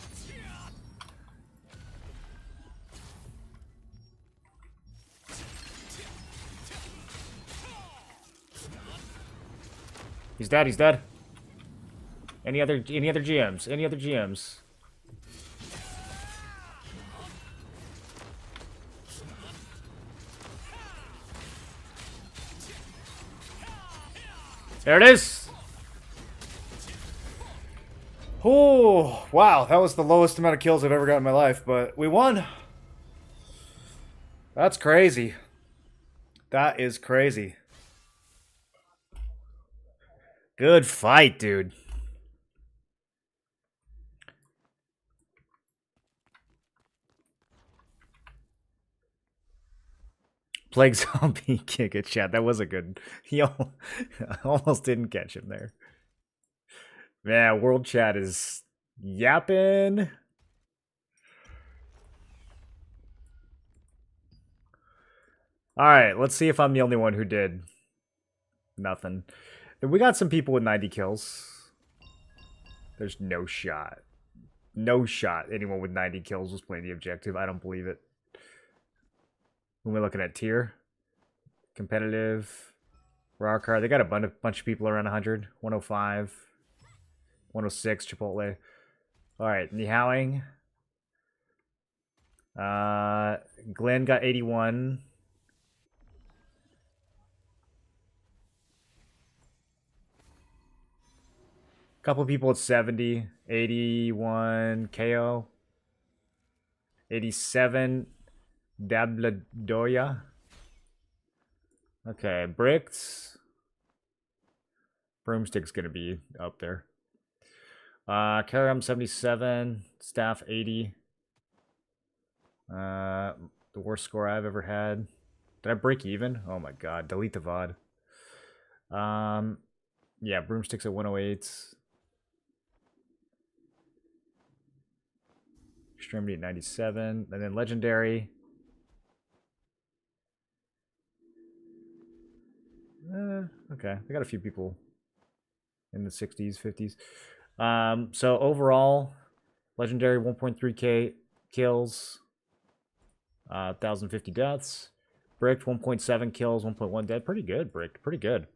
S1: He's dead. He's dead. Any other GMs? Any other GMs? There it is. Oh, wow. That was the lowest amount of kills I've ever got in my life, but we won. That's crazy. That is crazy. Good fight, dude. Plague Zombie kick it, chat. That was a good... He almost didn't catch him there. Man, World Chat is yapping. Alright, let's see if I'm the only one who did nothing. We got some people with 90 kills. There's no shot. No shot anyone with 90 kills was playing the objective. I don't believe it. When we're looking at tier. Competitive. Raw card. They got a bunch of people around 100. 105. 106. Chipotle. Alright, Nihowing. Glenn got 81. Couple people at 70, 81 KO, 87 Dabladoya. Okay, Bricks. Broomstick's gonna be up there. Karam 77, Staff 80. The worst score I've ever had. Did I break even? Oh my god, delete the VOD. Yeah, Broomstick's at 108. Extremity at 97. And then Legendary. Okay. I got a few people in the 60s, 50s. So overall, Legendary 1.3k kills. 1,050 deaths. Bricked 1.7 kills, 1.1 dead. Pretty good, Bricked. Pretty good.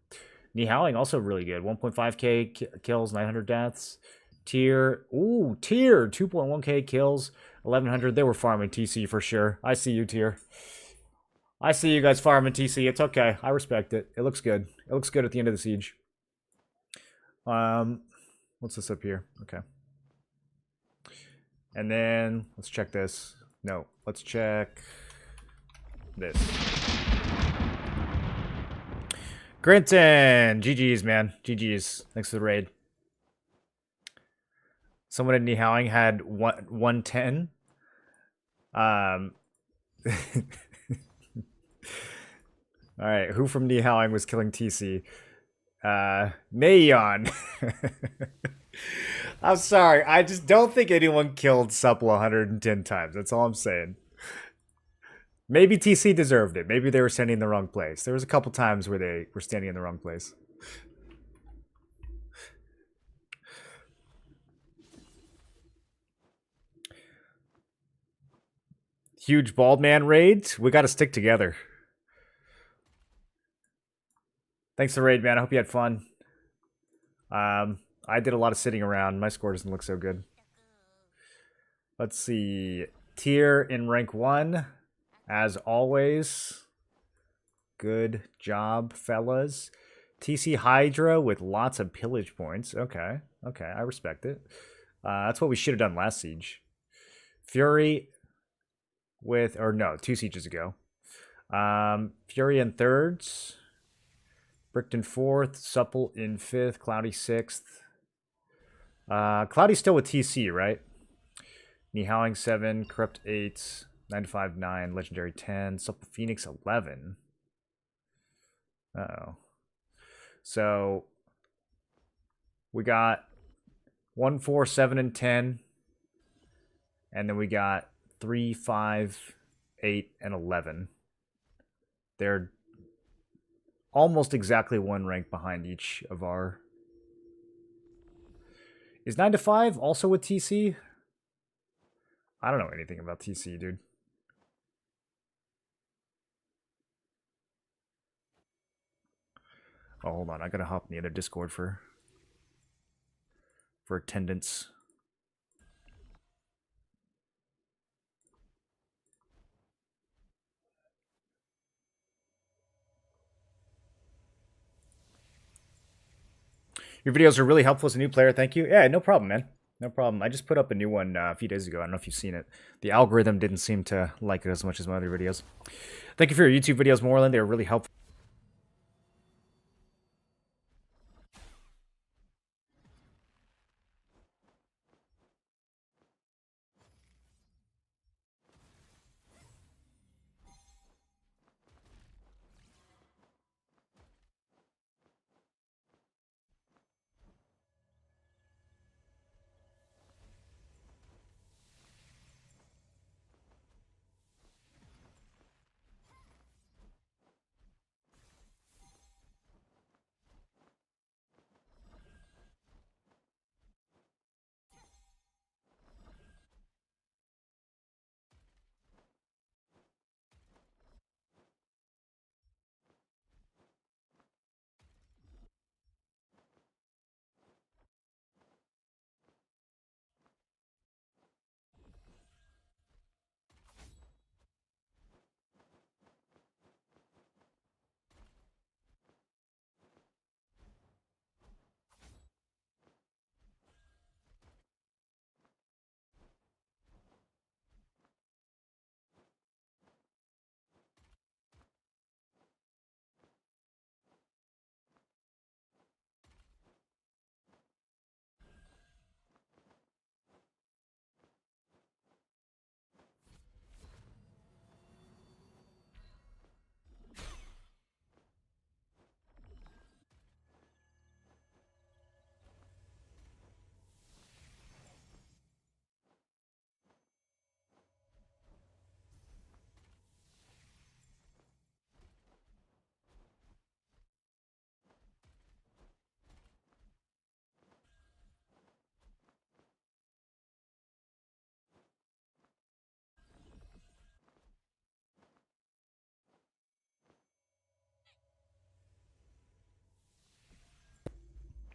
S1: Nihowing also really good. 1.5k kills, 900 deaths. Tier, 2.1k kills, 1100. They were farming TC for sure. I see you, Tier. I see you guys farming TC. It's okay. I respect it. It looks good. It looks good at the end of the siege. What's this up here? Okay. And then let's check this. No, let's check this. Grinton, GG's, man. GG's. Thanks for the raid. Someone in Nihowing had 110. All right, who from Nihowing was killing TC? Neon. I'm sorry. I just don't think anyone killed Supple 110 times. That's all I'm saying. Maybe TC deserved it. Maybe they were standing in the wrong place. There was a couple times where they were standing in the wrong place. Huge bald man raid. We got to stick together. Thanks for the raid, man. I hope you had fun. I did a lot of sitting around. My score doesn't look so good. Let's see. Tier in rank 1. As always. Good job, fellas. TC Hydra with lots of pillage points. Okay. Okay, I respect it. That's what we should have done last siege. Fury with... Or no, 2 sieges ago. Fury in 3rds. Bricked in 4th. Supple in 5th. Cloudy 6th. Cloudy's still with TC, right? Nihowing 7. Corrupt 8. 9-5, 9. Legendary 10. Supple Phoenix 11. Uh-oh. So, we got 1, 4, 7, and 10. And then we got 3, 5, 8, and 11. They're almost exactly 1 rank behind each of our... Is 9-5 also with TC? I don't know anything about TC, dude. Oh, hold on. I gotta hop in the other Discord for attendance. Your videos are really helpful as a new player. Thank you. Yeah, no problem, man. No problem. I just put up a new one a few days ago. I don't know if you've seen it. The algorithm didn't seem to like it as much as my other videos. Thank you for your YouTube videos, Moreland. They were really helpful.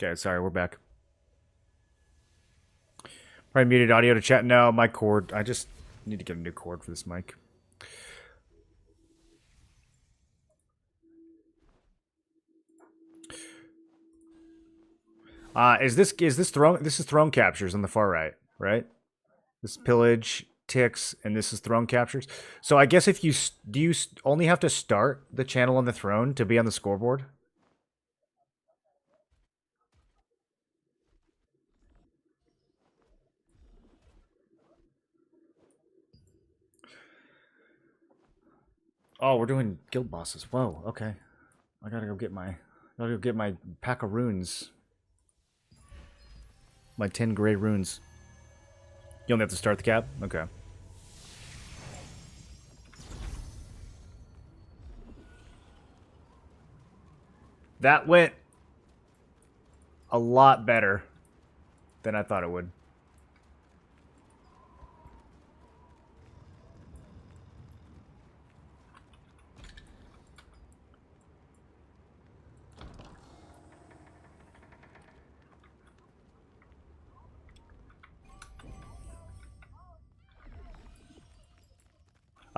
S1: Okay, sorry, we're back. Probably muted audio to chat. No, my cord. I just need to get a new cord for this mic. Is this throne? This is throne captures on the far right, right? This is pillage, ticks, and this is throne captures. So I guess if you do you only have to start the channel on the throne to be on the scoreboard? Oh, we're doing guild bosses. Whoa, okay. I gotta go get my pack of runes. My 10 gray runes. You only have to start the cap? Okay. That went a lot better than I thought it would.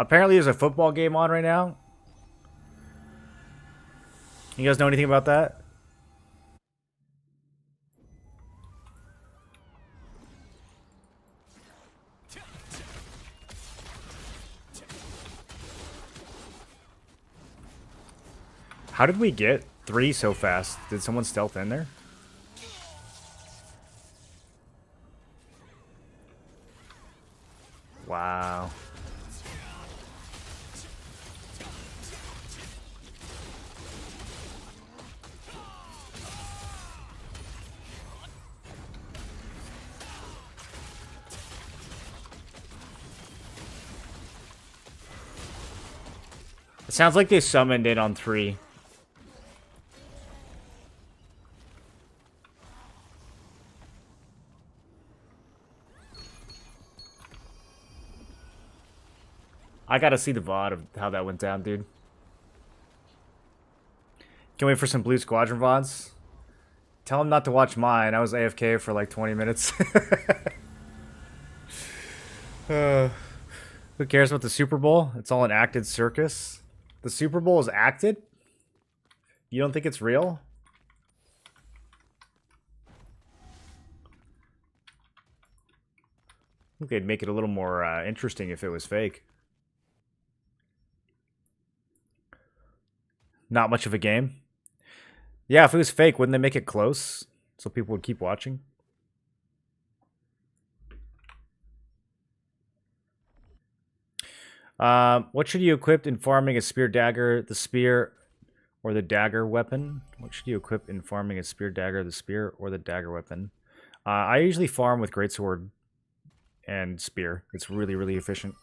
S1: Apparently there's a football game on right now. You guys know anything about that? How did we get 3 so fast? Did someone stealth in there? Wow. It sounds like they summoned in on 3. I gotta see the VOD of how that went down, dude. Can we wait for some Blue Squadron VODs? Tell them not to watch mine. I was AFK for like 20 minutes. Who cares about the Super Bowl? It's all an acted circus. The Super Bowl is acted? You don't think it's real? I think they'd make it a little more interesting if it was fake. Not much of a game. Yeah, if it was fake, wouldn't they make it close so people would keep watching? What should you equip in farming a spear dagger, the spear, or the dagger weapon? What should you equip in farming a spear dagger, the spear, or the dagger weapon? I usually farm with greatsword and spear. It's really, really efficient.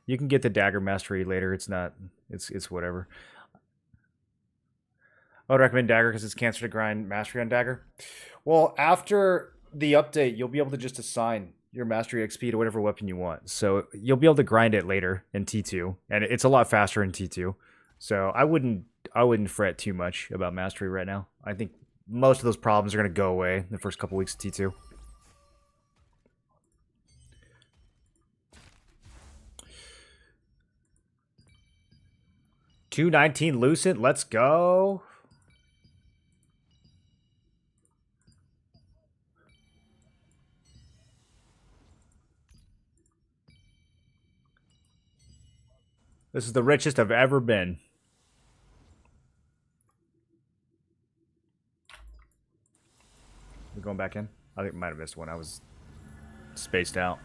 S1: You can get the dagger mastery later. It's not. It's whatever. I would recommend dagger because it's cancer to grind mastery on dagger. Well, after the update, you'll be able to just assign your mastery XP to whatever weapon you want. So you'll be able to grind it later in T2, and it's a lot faster in T2. So I wouldn't fret too much about mastery right now. I think most of those problems are going to go away in the first couple weeks of T2. $219 Lucent, let's go. This is the richest I've ever been. We're going back in? I think I might have missed one. I was spaced out.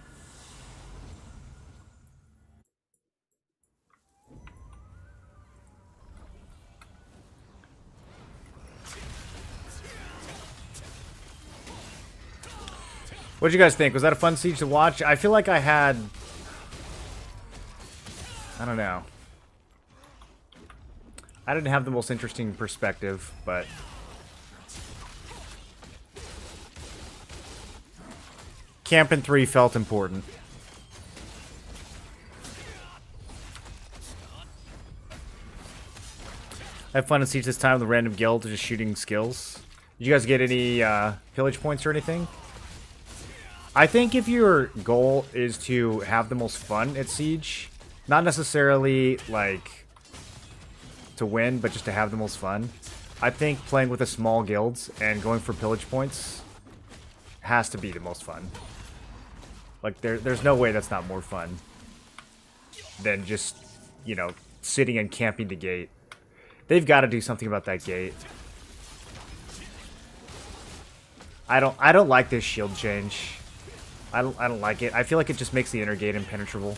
S1: What did you guys think? Was that a fun siege to watch? I feel like I had... I don't know. I didn't have the most interesting perspective, but... Camping 3 felt important. I had fun in Siege this time with the random guild just shooting skills. Did you guys get any pillage points or anything? I think if your goal is to have the most fun at Siege, not necessarily like to win, but just to have the most fun, I think playing with the small guilds and going for pillage points has to be the most fun. Like there's no way that's not more fun than just, you know, sitting and camping the gate. They've got to do something about that gate. I don't like this shield change. I don't like it. I feel like it just makes the inner gate impenetrable.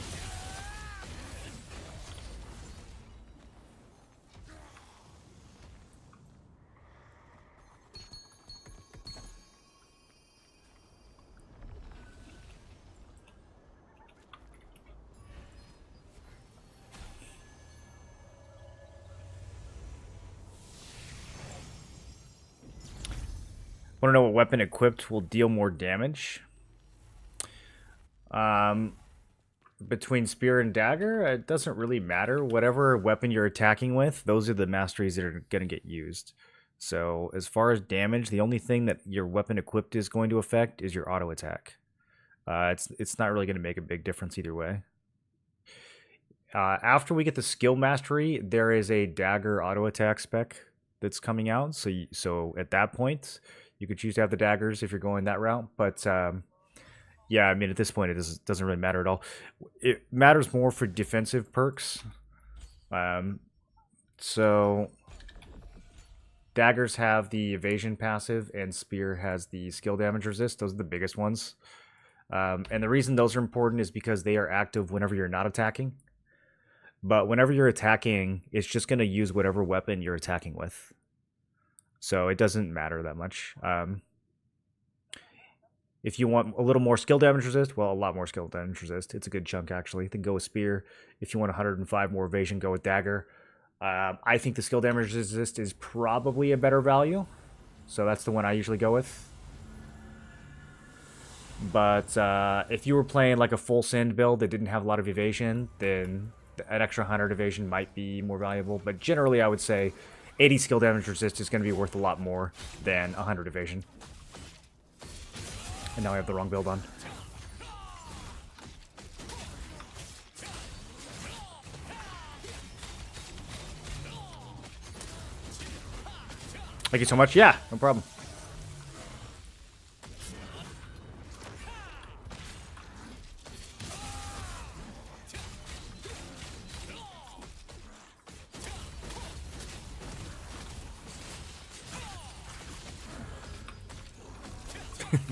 S1: Want to know what weapon equipped will deal more damage? Between spear and dagger, it doesn't really matter. Whatever weapon you're attacking with, those are the masteries that are going to get used. So as far as damage, the only thing that your weapon equipped is going to affect is your auto attack. It's not really going to make a big difference either way. After we get the skill mastery, there is a dagger auto attack spec that's coming out. So at that point, you could choose to have the daggers if you're going that route. But yeah, I mean, at this point, it doesn't really matter at all. It matters more for defensive perks. So daggers have the evasion passive, and spear has the skill damage resist. Those are the biggest ones. And the reason those are important is because they are active whenever you're not attacking. But whenever you're attacking, it's just going to use whatever weapon you're attacking with. So it doesn't matter that much. If you want a little more skill damage resist, well, a lot more skill damage resist. It's a good chunk, actually. Then go with spear. If you want 105 more evasion, go with dagger. I think the skill damage resist is probably a better value. So that's the one I usually go with. But if you were playing like a full send build that didn't have a lot of evasion, then an extra 100 evasion might be more valuable. But generally, I would say 80 skill damage resist is going to be worth a lot more than 100 evasion. And now I have the wrong build on. Thank you so much. Yeah, no problem.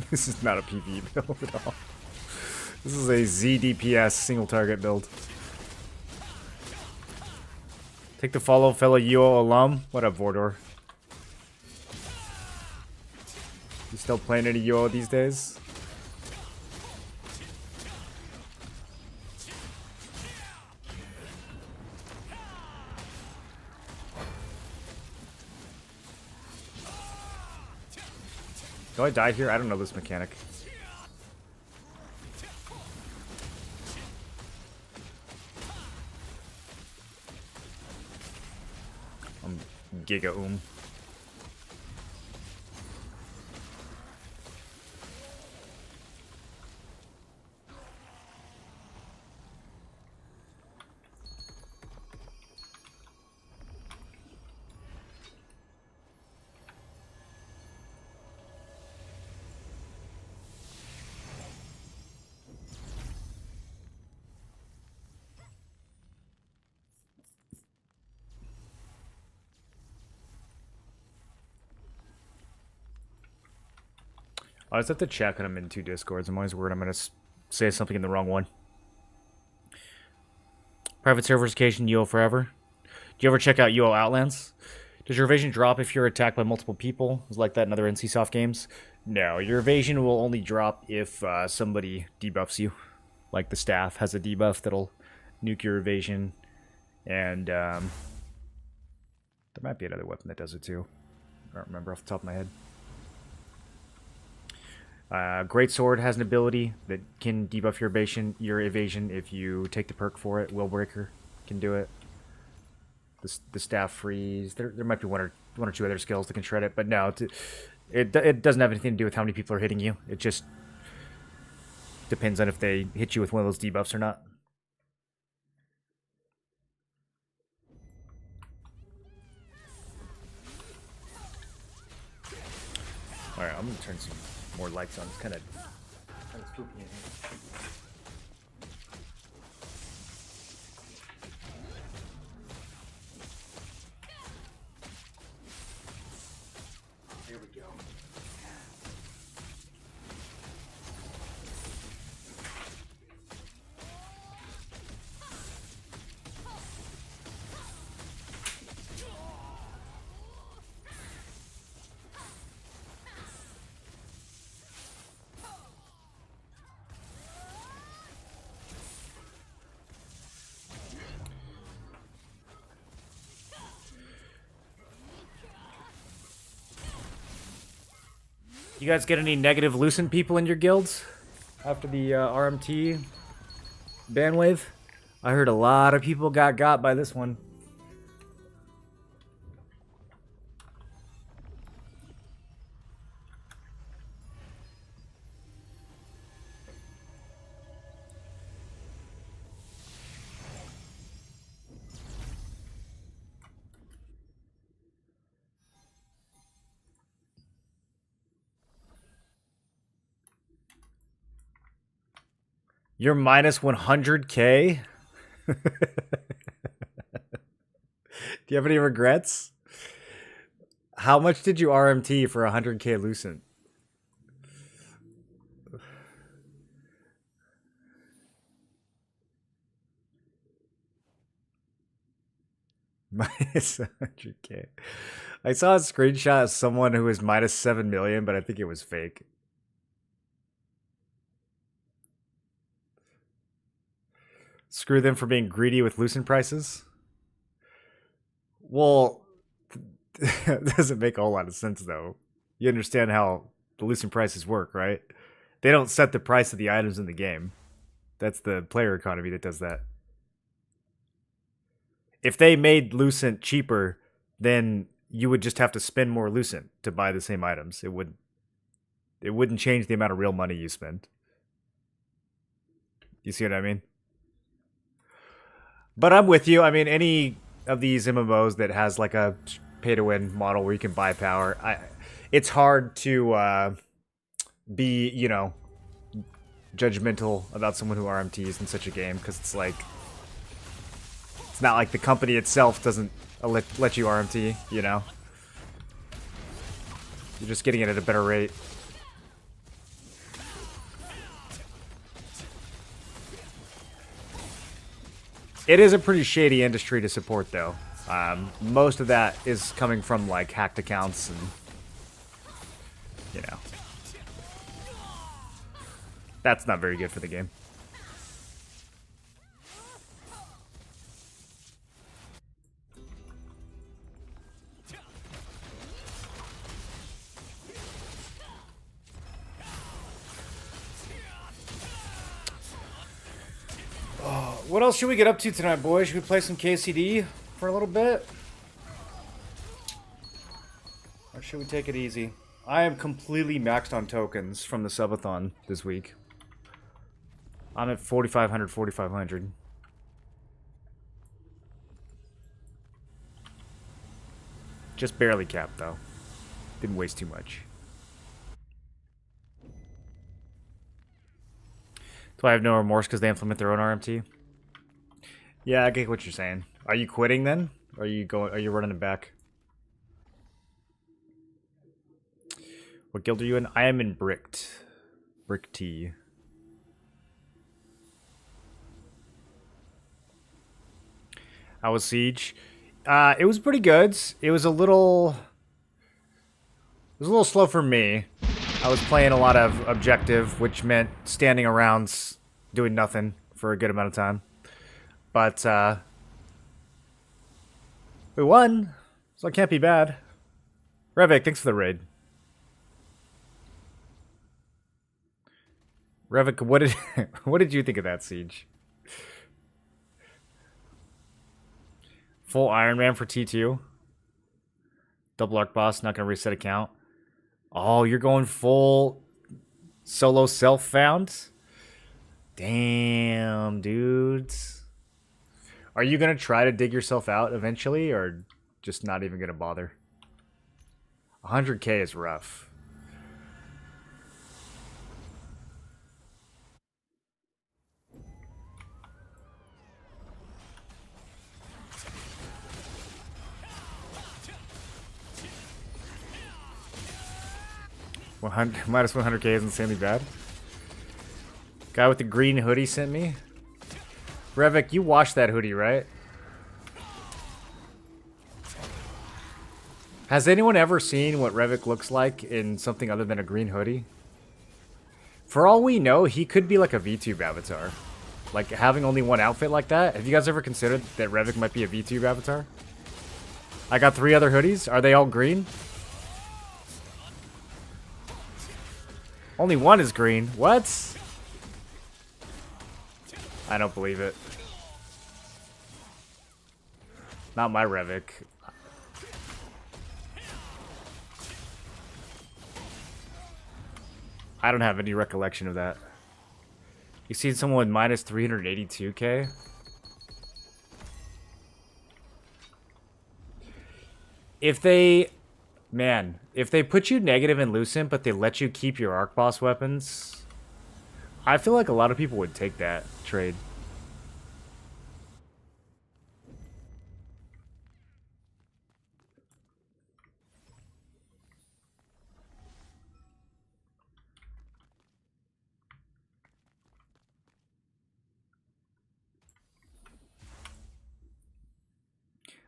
S1: This is not a PvE build at all. This is a ZDPS single target build. Take the follow, fellow UO alum. What up, Vordor? You still playing any UO these days? Do I die here? I don't know this mechanic. I'm Giga. I just have to check when I'm in two Discords. I'm always worried I'm going to say something in the wrong one. Private serverification, UO forever. Do you ever check out UO Outlands? Does your evasion drop if you're attacked by multiple people? It's like that in other NCSoft games. No, your evasion will only drop if somebody debuffs you. Like the staff has a debuff that'll nuke your evasion. And there might be another weapon that does it too. I don't remember off the top of my head. Greatsword has an ability that can debuff your evasion if you take the perk for it. Willbreaker can do it. The staff freeze. There might be one or two other skills that can shred it, but no, it doesn't have anything to do with how many people are hitting you. It just depends on if they hit you with one of those debuffs or not. All right, I'm gonna turn some more lights on. It's kind of spooky in here. There we go. You guys get any negative Lucent people in your guilds after the RMT ban wave? I heard a lot of people got by this one. You're minus 100K? Do you have any regrets? How much did you RMT for 100K Lucent? Minus 100K. I saw a screenshot of someone who was minus 7 million, but I think it was fake. Screw them for being greedy with Lucent prices? Well, that doesn't make a whole lot of sense, though. You understand how the Lucent prices work, right? They don't set the price of the items in the game. That's the player economy that does that. If they made Lucent cheaper, then you would just have to spend more Lucent to buy the same items. It wouldn't change the amount of real money you spend. You see what I mean? But I'm with you. I mean, any of these MMOs that has like a pay-to-win model where you can buy power, it's hard to be, you know, judgmental about someone who RMTs in such a game, because it's like, it's not like the company itself doesn't let you RMT, you know? You're just getting it at a better rate. It is a pretty shady industry to support, though. Most of that is coming from, like, hacked accounts and, you know. That's not very good for the game. What else should we get up to tonight, boys? Should we play some KCD for a little bit? Or should we take it easy? I am completely maxed on tokens from the subathon this week. I'm at 4,500, 4,500. Just barely capped, though. Didn't waste too much. Do I have no remorse because they implement their own RMT? Yeah, I get what you're saying. Are you quitting then? Are you running it back? What guild are you in? I am in Bricked. Brick T. How was Siege? It was pretty good. It was a little slow for me. I was playing a lot of objective, which meant standing around doing nothing for a good amount of time. But, we won, so it can't be bad. Revik, thanks for the raid. Revik, what did you think of that Siege? Full Iron Man for T2. Double Arc Boss, not gonna reset account. Oh, you're going full solo self-found? Damn, dudes. Are you going to try to dig yourself out eventually, or just not even going to bother? 100K is rough. Minus 100K is insanely bad. Guy with the green hoodie sent me. Revik, you washed that hoodie, right? Has anyone ever seen what Revik looks like in something other than a green hoodie? For all we know, he could be like a VTube avatar. Like, having only one outfit like that. Have you guys ever considered that Revik might be a VTube avatar? I got 3 other hoodies. Are they all green? Only one is green. What? I don't believe it. Not my Revik. I don't have any recollection of that. You seen someone minus 382K? If they... Man, if they put you negative in Lucent, but they let you keep your Arc Boss weapons... I feel like a lot of people would take that trade.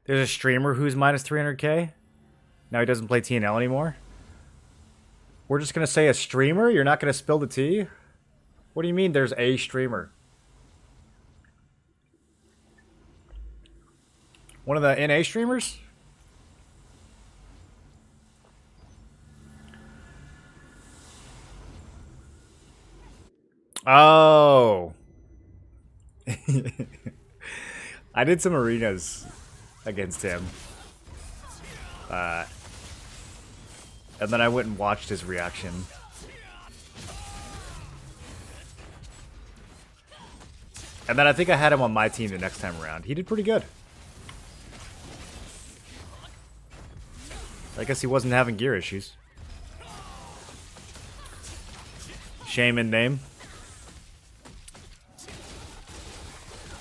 S1: There's a streamer who's minus 300k. Now he doesn't play TNL anymore. We're just going to say a streamer? You're not going to spill the tea? What do you mean there's a streamer? One of the NA streamers? Oh. I did some arenas against him. And then I went and watched his reaction. And then I think I had him on my team the next time around. He did pretty good. I guess he wasn't having gear issues. Shame in name.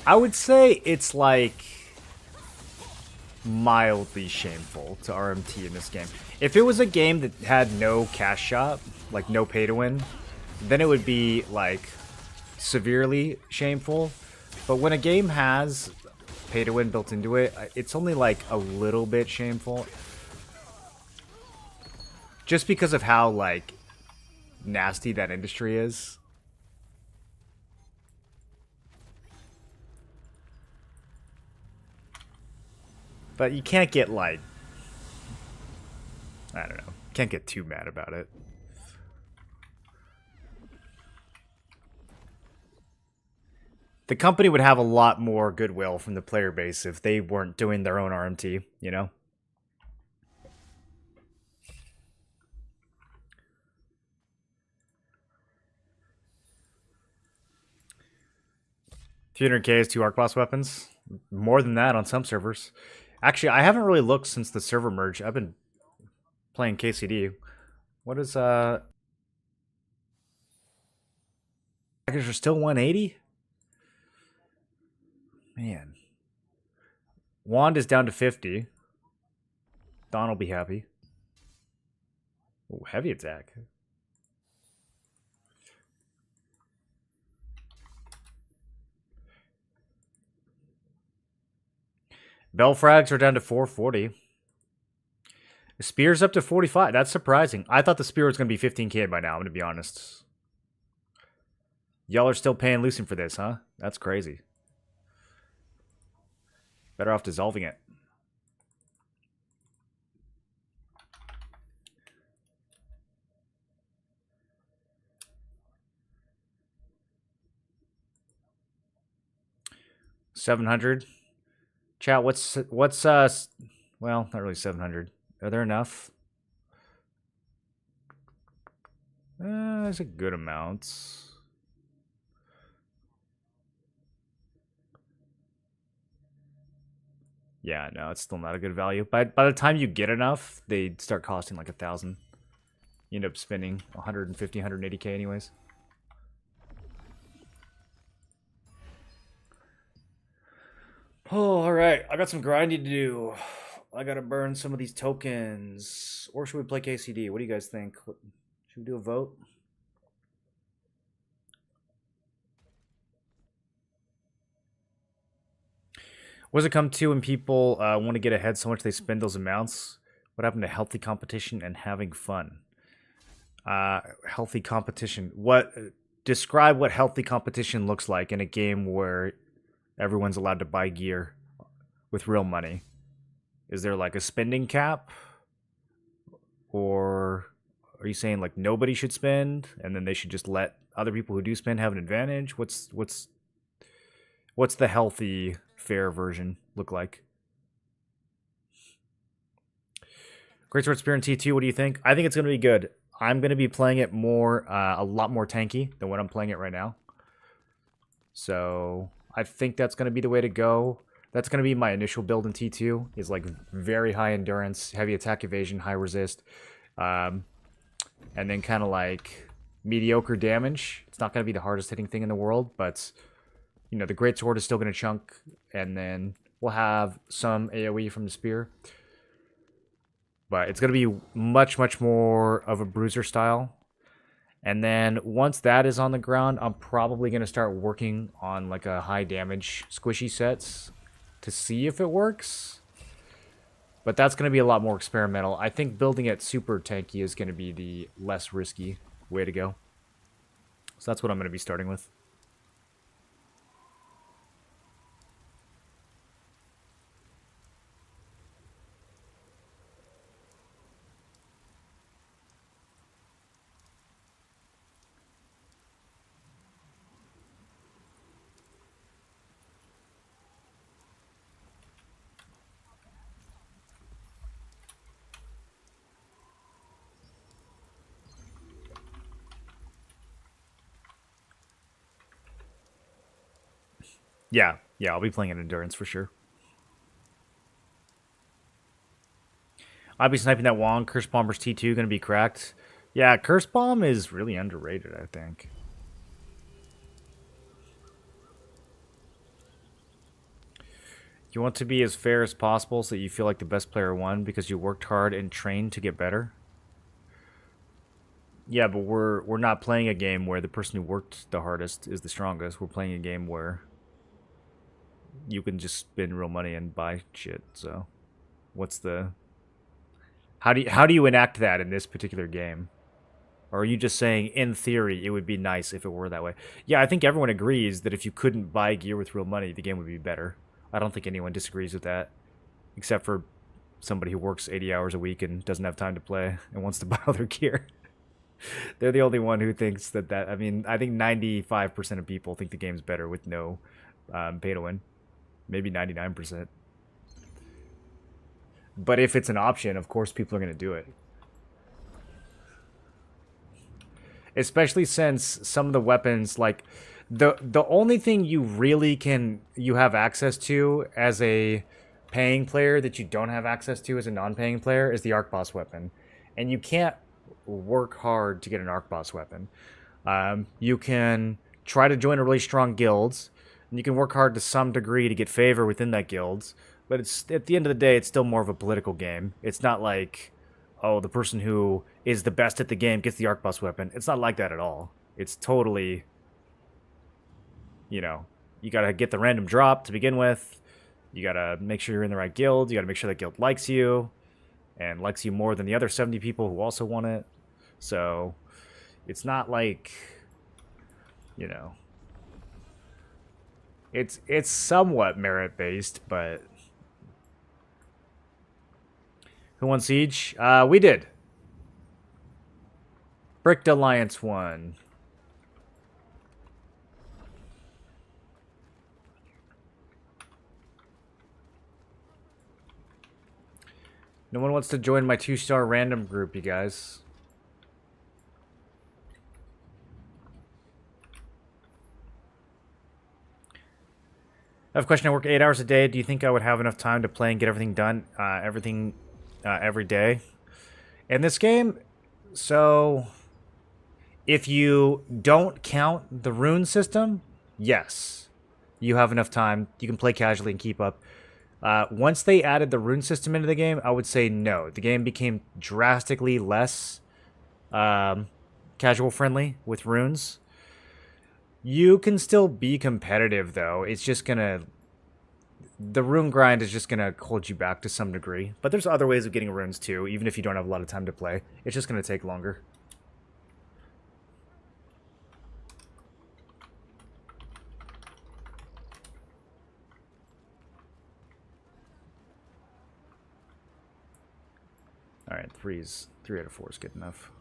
S1: I would say it's like mildly shameful to RMT in this game. If it was a game that had no cash shop, like no pay to win, then it would be like severely shameful. But when a game has pay to win built into it, it's only like a little bit shameful. Just because of how like nasty that industry is. But you can't get like, I don't know, can't get too mad about it. The company would have a lot more goodwill from the player base if they weren't doing their own RMT, you know? $300k is 2 arc boss weapons. More than that on some servers. Actually, I haven't really looked since the server merge. I've been playing KCD. What is package are still 180? Man. Wand is down to 50. Don will be happy. Ooh, heavy attack. Bell frags are down to 440. The spear's up to 45. That's surprising. I thought the spear was going to be 15k by now, I'm going to be honest. Y'all are still paying Lucien for this, huh? That's crazy. Better off dissolving it. $700. Chat, what's well, not really 700. Are there enough? That's a good amount. Yeah, no, it's still not a good value. By the time you get enough, they start costing like 1,000. You end up spending 150, 180k anyways. Oh, all right. I got some grinding to do. I gotta burn some of these tokens. Or should we play KCD? What do you guys think? Should we do a vote? What does it come to when people want to get ahead so much they spend those amounts? What happened to healthy competition and having fun? Healthy competition. Describe what healthy competition looks like in a game where everyone's allowed to buy gear with real money. Is there like a spending cap? Or are you saying like nobody should spend and then they should just let other people who do spend have an advantage? What's the healthy, fair version look like? Great Sword Spear in T2, what do you think? I think it's going to be good. I'm going to be playing it more, a lot more tanky than what I'm playing it right now. So I think that's going to be the way to go. That's going to be my initial build in T2, is like very high endurance, heavy attack evasion, high resist. And then kind of like mediocre damage. It's not going to be the hardest hitting thing in the world, but you know, the great sword is still going to chunk, and then we'll have some AoE from the spear. But it's going to be much, much more of a bruiser style. And then once that is on the ground, I'm probably going to start working on like a high damage squishy sets to see if it works. But that's going to be a lot more experimental. I think building it super tanky is going to be the less risky way to go. So that's what I'm going to be starting with. Yeah, I'll be playing an endurance for sure. I'll be sniping that Wong. Curse Bomber's T2 going to be cracked. Yeah, Curse Bomb is really underrated, I think. You want to be as fair as possible so that you feel like the best player won because you worked hard and trained to get better. Yeah, but we're not playing a game where the person who worked the hardest is the strongest. We're playing a game where you can just spend real money and buy shit. So, what's the how do you enact that in this particular game? Or are you just saying in theory it would be nice if it were that way? Yeah, I think everyone agrees that if you couldn't buy gear with real money, the game would be better. I don't think anyone disagrees with that, except for somebody who works 80 hours a week and doesn't have time to play and wants to buy all their gear. They're the only one who thinks that. I mean, I think 95% of people think the game's better with no pay to win. Maybe 99%. But if it's an option, of course people are going to do it. Especially since some of the weapons, like the only thing you have access to as a paying player that you don't have access to as a non-paying player is the arc boss weapon, and you can't work hard to get an arc boss weapon. You can try to join a really strong guild, and you can work hard to some degree to get favor within that guild. But it's at the end of the day, it's still more of a political game. It's not like, oh, the person who is the best at the game gets the arc boss weapon. It's not like that at all. It's totally, you know, you gotta get the random drop to begin with. You gotta make sure you're in the right guild. You gotta make sure that guild likes you, and likes you more than the other 70 people who also want it. So it's not like, you know, it's somewhat merit based, but who won Siege? We did. Bricked Alliance won. No one wants to join my 2-star random group, you guys. I have a question. I work 8 hours a day. Do you think I would have enough time to play and get everything done? Every day in this game? So, if you don't count the rune system, yes, you have enough time. You can play casually and keep up. Once they added the rune system into the game, I would say no. The game became drastically less casual friendly with runes. You can still be competitive, though. It's just gonna... The rune grind is just gonna hold you back to some degree. But there's other ways of getting runes, too, even if you don't have a lot of time to play. It's just gonna take longer. Alright, 3 out of 4 is good enough.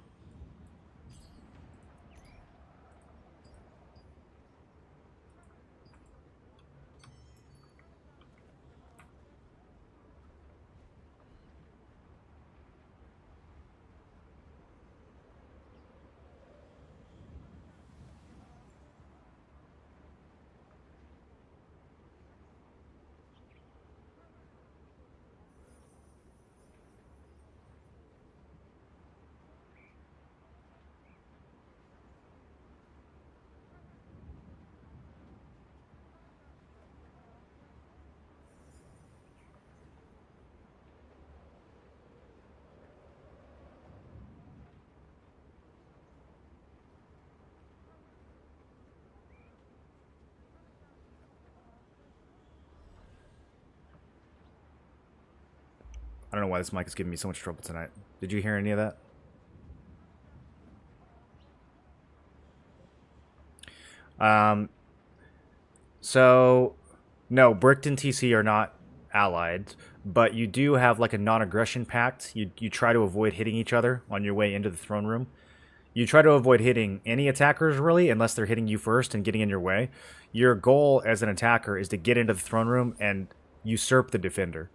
S1: don't know why this mic is giving me so much trouble tonight. Did you hear any of that? So, no, Bricked and TC are not allied, but you do have like a non-aggression pact. You try to avoid hitting each other on your way into the throne room. You try to avoid hitting any attackers, really, unless they're hitting you first and getting in your way. Your goal as an attacker is to get into the throne room and usurp the defender.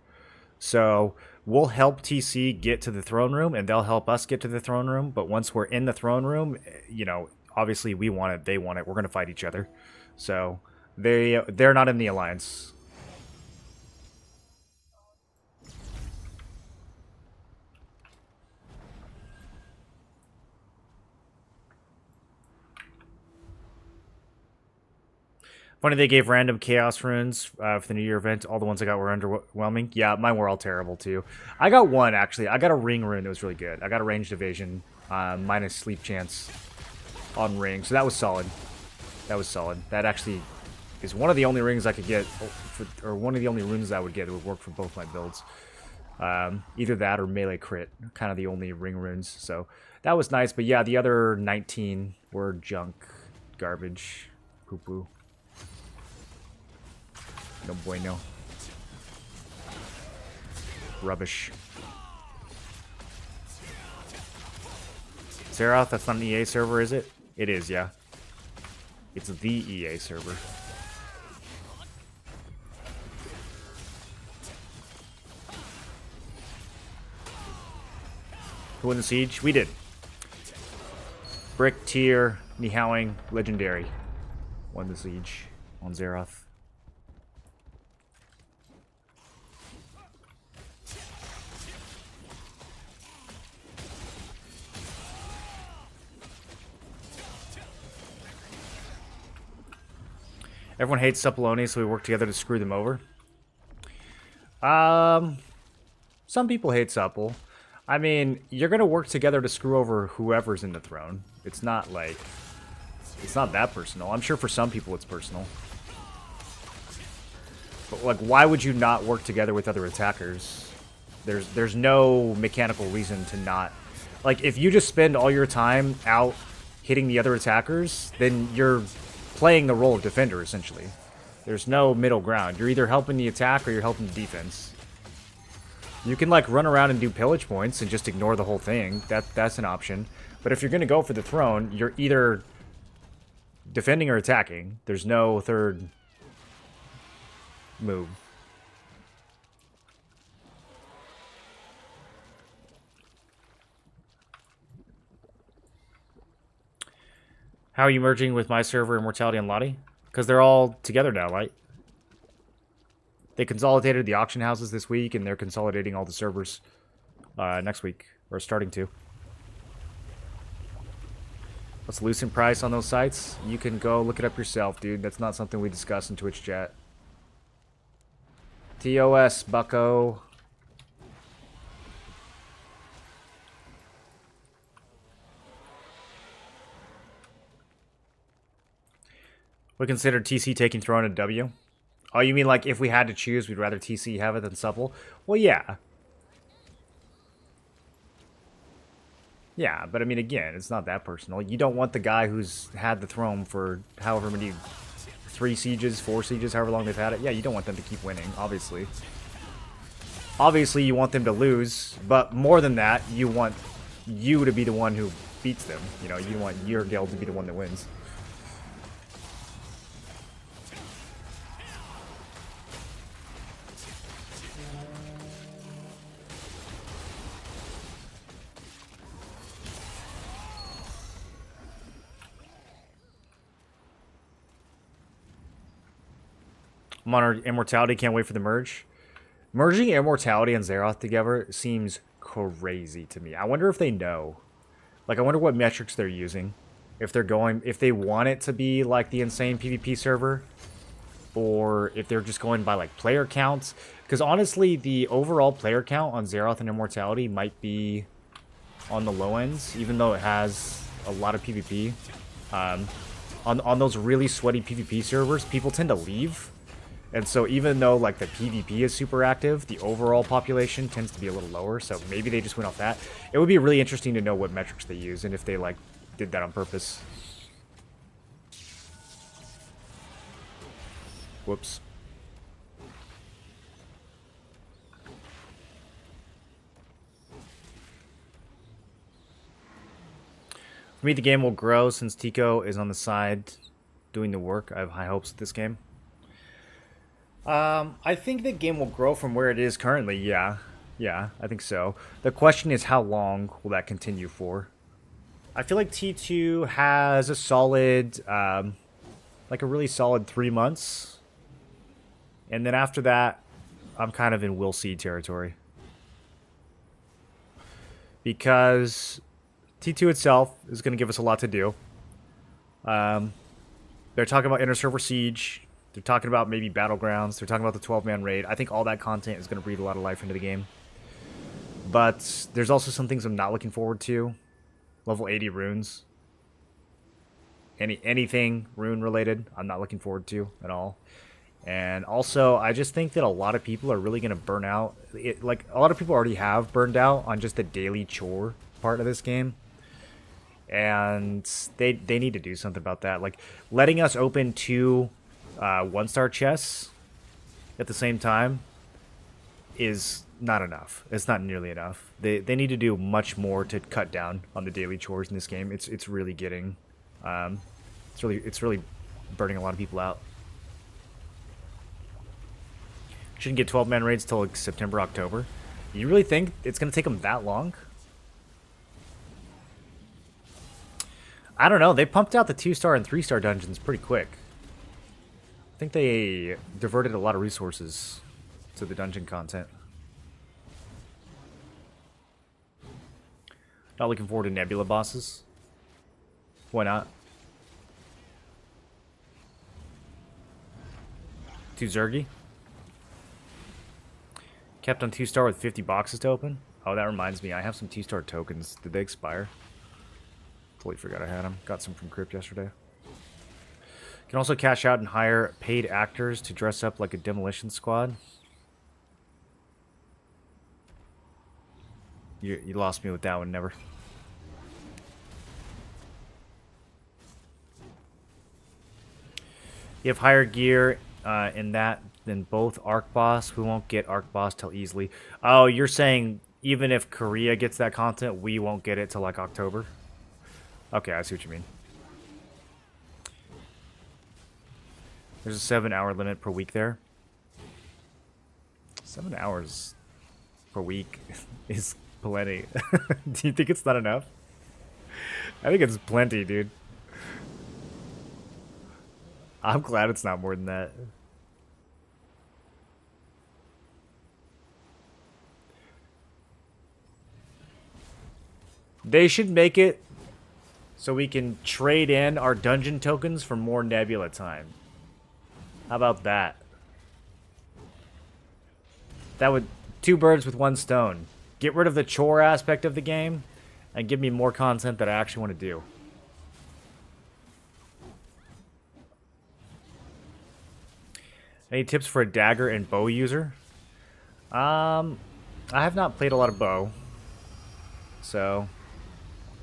S1: So we'll help TC get to the throne room, and they'll help us get to the throne room. But once we're in the throne room, you know, obviously we want it, they want it. We're going to fight each other. So they're not in the alliance. Funny they gave random chaos runes for the New Year event. All the ones I got were underwhelming. Yeah, mine were all terrible too. I got one actually. I got a ring rune that was really good. I got a ranged evasion minus sleep chance on ring, so that was solid. That was solid. That actually is one of the only rings I could get, or one of the only runes I would get that would work for both my builds. Either that or melee crit, kind of the only ring runes. So that was nice. But yeah, the other 19 were junk, garbage, poo poo. No bueno. Rubbish. XEROTH, that's not an EA server, is it? It is, yeah. It's the EA server. Who won the siege? We did. Brick, Tier, Nihowing, Legendary. Won the siege on XEROTH. Everyone hates Suppaloni, so we work together to screw them over. Some people hate Supple. I mean, you're gonna work together to screw over whoever's in the throne. It's not like... It's not that personal. I'm sure for some people it's personal. But, like, why would you not work together with other attackers? There's no mechanical reason to not... Like, if you just spend all your time out hitting the other attackers, then you're playing the role of defender, essentially. There's no middle ground. You're either helping the attack or you're helping the defense. You can, like, run around and do pillage points and just ignore the whole thing. That's an option. But if you're going to go for the throne, you're either defending or attacking. There's no third move. How are you merging with my server, Immortality, and Lottie? Because they're all together now, right? They consolidated the auction houses this week, and they're consolidating all the servers next week, or starting to. What's Lucent price on those sites? You can go look it up yourself, dude. That's not something we discuss in Twitch chat. TOS, bucko. We consider TC taking throne at W. Oh, you mean like if we had to choose, we'd rather TC have it than Supple? Well, yeah. Yeah, but I mean, again, it's not that personal. You don't want the guy who's had the throne for however many... 3 sieges, 4 sieges, however long they've had it. Yeah, you don't want them to keep winning, obviously. Obviously, you want them to lose, but more than that, you want you to be the one who beats them. You know, you want your guild to be the one that wins. I'm on our Immortality, can't wait for the merge. Merging Immortality and XEROTH together seems crazy to me. I wonder if they know. Like, I wonder what metrics they're using. If they're going, if they want it to be like the insane PvP server, or if they're just going by like player counts. Because honestly, the overall player count on XEROTH and Immortality might be on the low ends, even though it has a lot of PvP. On those really sweaty PvP servers, people tend to leave. And so even though like the PvP is super active, the overall population tends to be a little lower. So maybe they just went off that. It would be really interesting to know what metrics they use and if they like did that on purpose. Whoops. For me, the game will grow since Tico is on the side doing the work. I have high hopes with this game. I think the game will grow from where it is currently, yeah. Yeah, I think so. The question is, how long will that continue for? I feel like T2 has a solid, like a really solid 3 months. And then after that, I'm kind of in we'll see territory. Because T2 itself is going to give us a lot to do. They're talking about Inter-Server Siege. They're talking about maybe Battlegrounds. They're talking about the 12-man raid. I think all that content is going to breathe a lot of life into the game. But there's also some things I'm not looking forward to. Level 80 runes. Anything rune related, I'm not looking forward to at all. And also, I just think that a lot of people are really going to burn out. Like, a lot of people already have burned out on just the daily chore part of this game. And they need to do something about that. Like, letting us open 2 one-star chests at the same time is not enough. It's not nearly enough. They need to do much more to cut down on the daily chores in this game. It's really getting it's really burning a lot of people out. Shouldn't get 12-man raids till like September, October. You really think it's gonna take them that long? I don't know. They pumped out the 2-star and 3-star dungeons pretty quick. I think they diverted a lot of resources to the dungeon content. Not looking forward to Nebula bosses. Why not? 2 Zergy. Kept on 2-star with 50 boxes to open. Oh, that reminds me. I have some 2-star tokens. Did they expire? Totally forgot I had them. Got some from Crypt yesterday. Can also cash out and hire paid actors to dress up like a demolition squad. You lost me with that one, never. You have higher gear in that than both Arc Boss. We won't get Arc Boss till easily. Oh, you're saying even if Korea gets that content, we won't get it till like October? Okay, I see what you mean. There's a 7-hour limit per week there. 7 hours per week is plenty. Do you think it's not enough? I think it's plenty, dude. I'm glad it's not more than that. They should make it so we can trade in our dungeon tokens for more Nebula time. How about that? That would... 2 birds with 1 stone. Get rid of the chore aspect of the game and give me more content that I actually want to do. Any tips for a dagger and bow user? I have not played a lot of bow, so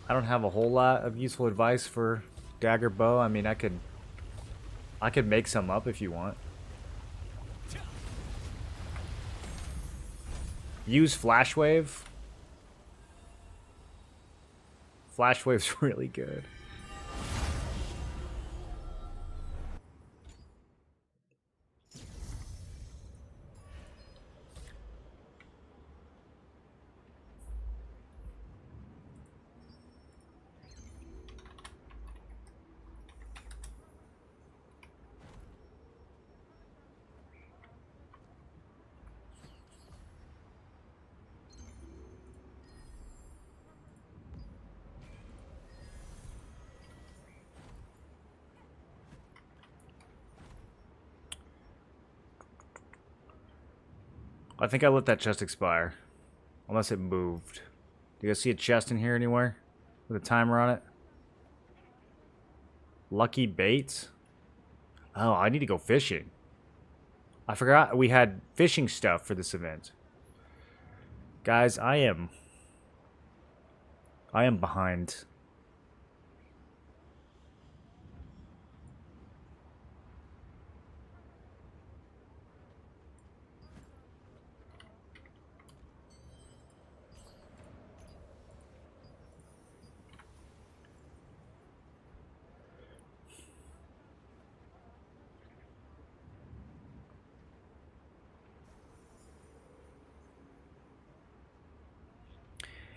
S1: I don't have a whole lot of useful advice for dagger bow. I mean, I could make some up if you want. Use Flash Wave. Flash Wave's really good. I think I let that chest expire. Unless it moved. Do you guys see a chest in here anywhere? With a timer on it? Lucky bait? Oh, I need to go fishing. I forgot we had fishing stuff for this event. Guys, I am behind.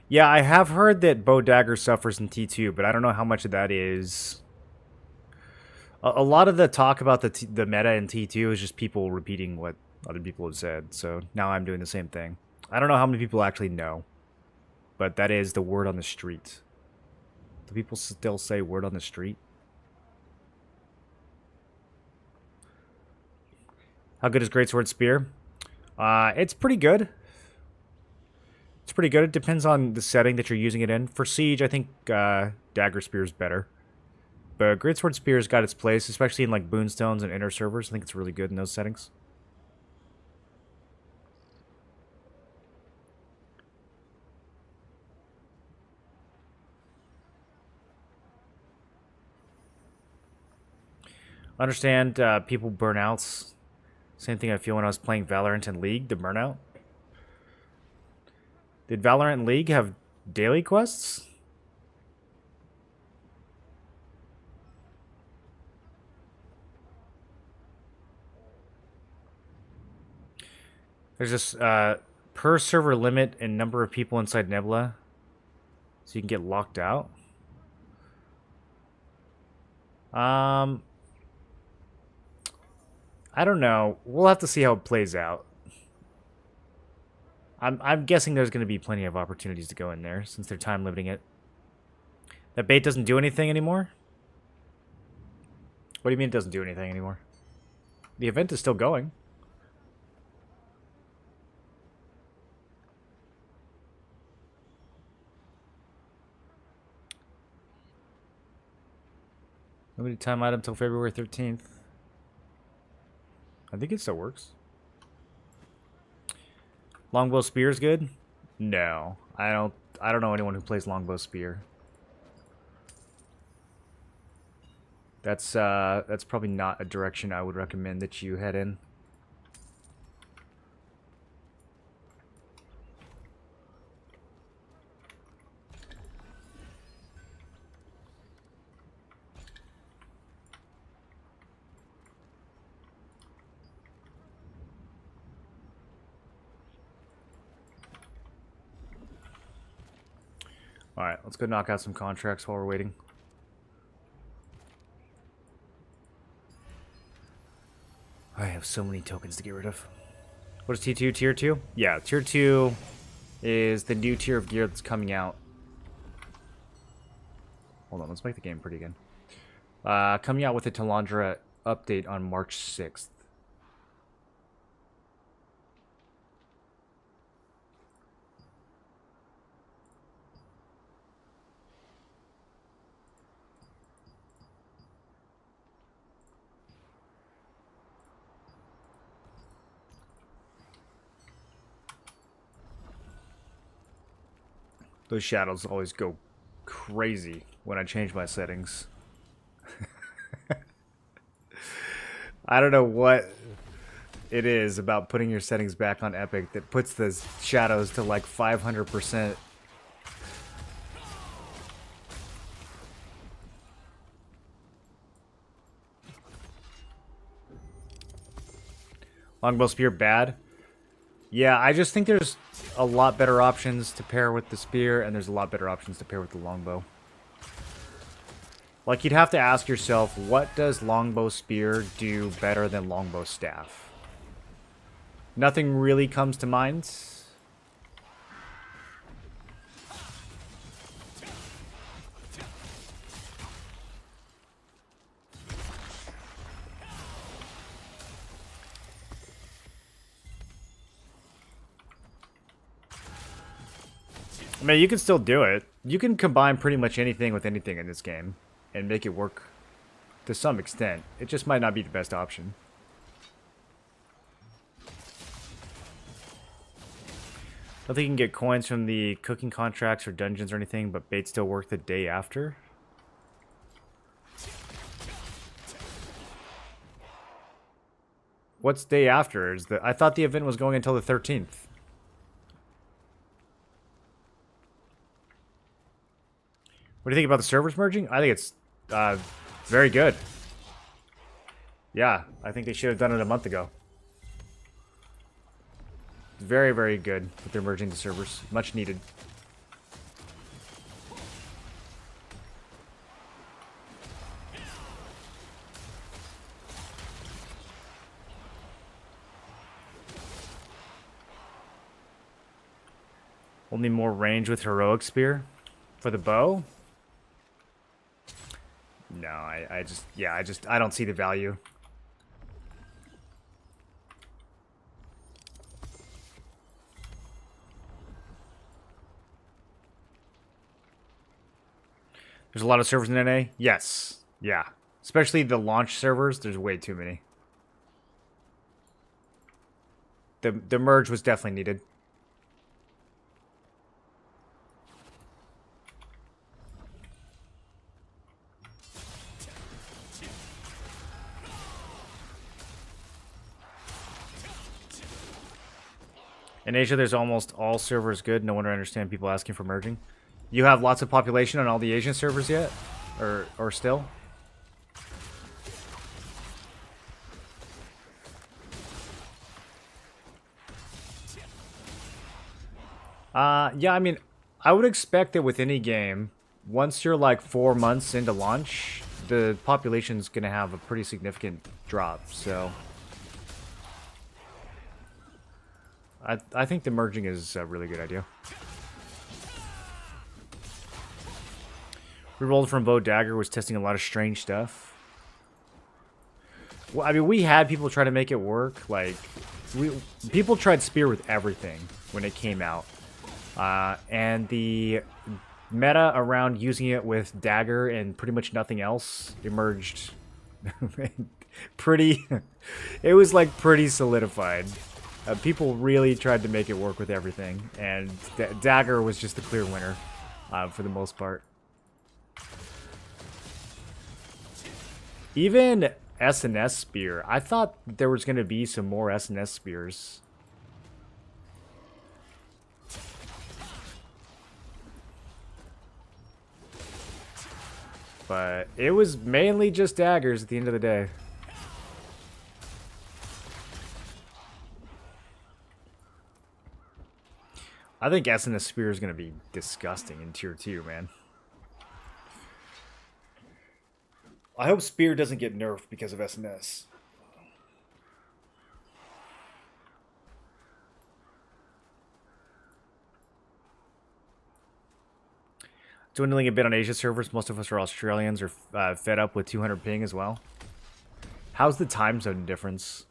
S1: Yeah, I have heard that Bow Dagger suffers in T2, but I don't know how much of that is. A lot of the talk about the meta in T2 is just people repeating what other people have said, so now I'm doing the same thing. I don't know how many people actually know, but that is the word on the street. Do people still say word on the street? How good is Greatsword Spear? It's pretty good. It's pretty good. It depends on the setting that you're using it in. For Siege, I think Dagger Spear is better. But Greatsword Spear's got its place, especially in like Boonstones and inner servers. I think it's really good in those settings. Understand people burnouts. Same thing I feel when I was playing Valorant and League, the burnout. Did Valorant and League have daily quests? There's this per server limit and number of people inside Nebula, so you can get locked out. I don't know. We'll have to see how it plays out. I'm guessing there's going to be plenty of opportunities to go in there since they're time limiting it. That bait doesn't do anything anymore? What do you mean it doesn't do anything anymore? The event is still going. Limited time item until February 13th. I think it still works. Longbow Spear is good? No. I don't know anyone who plays Longbow Spear. That's probably not a direction I would recommend that you head in. Alright, let's go knock out some contracts while we're waiting. I have so many tokens to get rid of. What is T2? Tier 2? Yeah, Tier 2 is the new tier of gear that's coming out. Hold on, let's make the game pretty again. Coming out with a Talandra update on March 6th. Those shadows always go crazy when I change my settings. I don't know what it is about putting your settings back on Epic that puts the shadows to like 500%. Longbow Spear bad? Yeah, I just think there's a lot better options to pair with the spear, and there's a lot better options to pair with the longbow. Like, you'd have to ask yourself, what does longbow spear do better than longbow staff? Nothing really comes to mind. I mean, you can still do it. You can combine pretty much anything with anything in this game and make it work to some extent. It just might not be the best option. don't think you can get coins from the cooking contracts or dungeons or anything, but baits still work the day after. What's day after? I thought the event was going until the 13th. What do you think about the servers merging? I think it's very good. Yeah, I think they should have done it a month ago. Very, very good that they're merging the servers. Much needed. Only more range with heroic spear for the bow. No, I don't see the value. There's a lot of servers in NA? Yes. Yeah. Especially the launch servers, there's way too many. The merge was definitely needed. In Asia, there's almost all servers good. No wonder I understand people asking for merging. You have lots of population on all the Asian servers yet? Or still? Yeah, I mean, I would expect that with any game, once you're like 4 months into launch, the population's gonna have a pretty significant drop, so... I think the merging is a really good idea. Rerolled from Bow Dagger was testing a lot of strange stuff. Well, I mean, we had people try to make it work. Like, people tried Spear with everything when it came out. And the meta around using it with Dagger and pretty much nothing else emerged pretty... It was, like, pretty solidified. People really tried to make it work with everything, and Dagger was just the clear winner for the most part. Even S&S Spear. I thought there was going to be some more S&S Spears. But it was mainly just daggers at the end of the day. I think S&S Spear is going to be disgusting in Tier 2, man. I hope Spear doesn't get nerfed because of S&S. Dwindling a bit on Asia servers. Most of us are Australians or fed up with 200 ping as well. How's the time zone difference?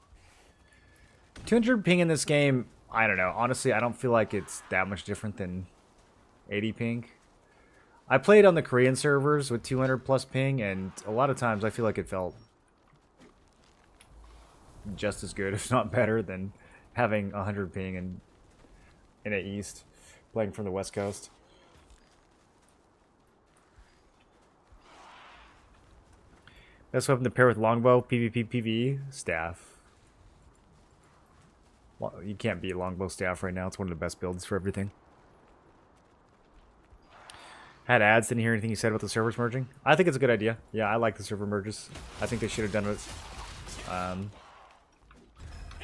S1: 200 ping in this game, I don't know. Honestly, I don't feel like it's that much different than 80 ping. I played on the Korean servers with 200 plus ping, and a lot of times I feel like it felt just as good, if not better, than having 100 ping in the East, playing from the West Coast. Best weapon to pair with longbow, PvP, PvE, staff. Well, you can't beat longbow staff right now. It's one of the best builds for everything. Had ads, didn't hear anything you said about the servers merging. I think it's a good idea. Yeah, I like the server merges. I think they should have done it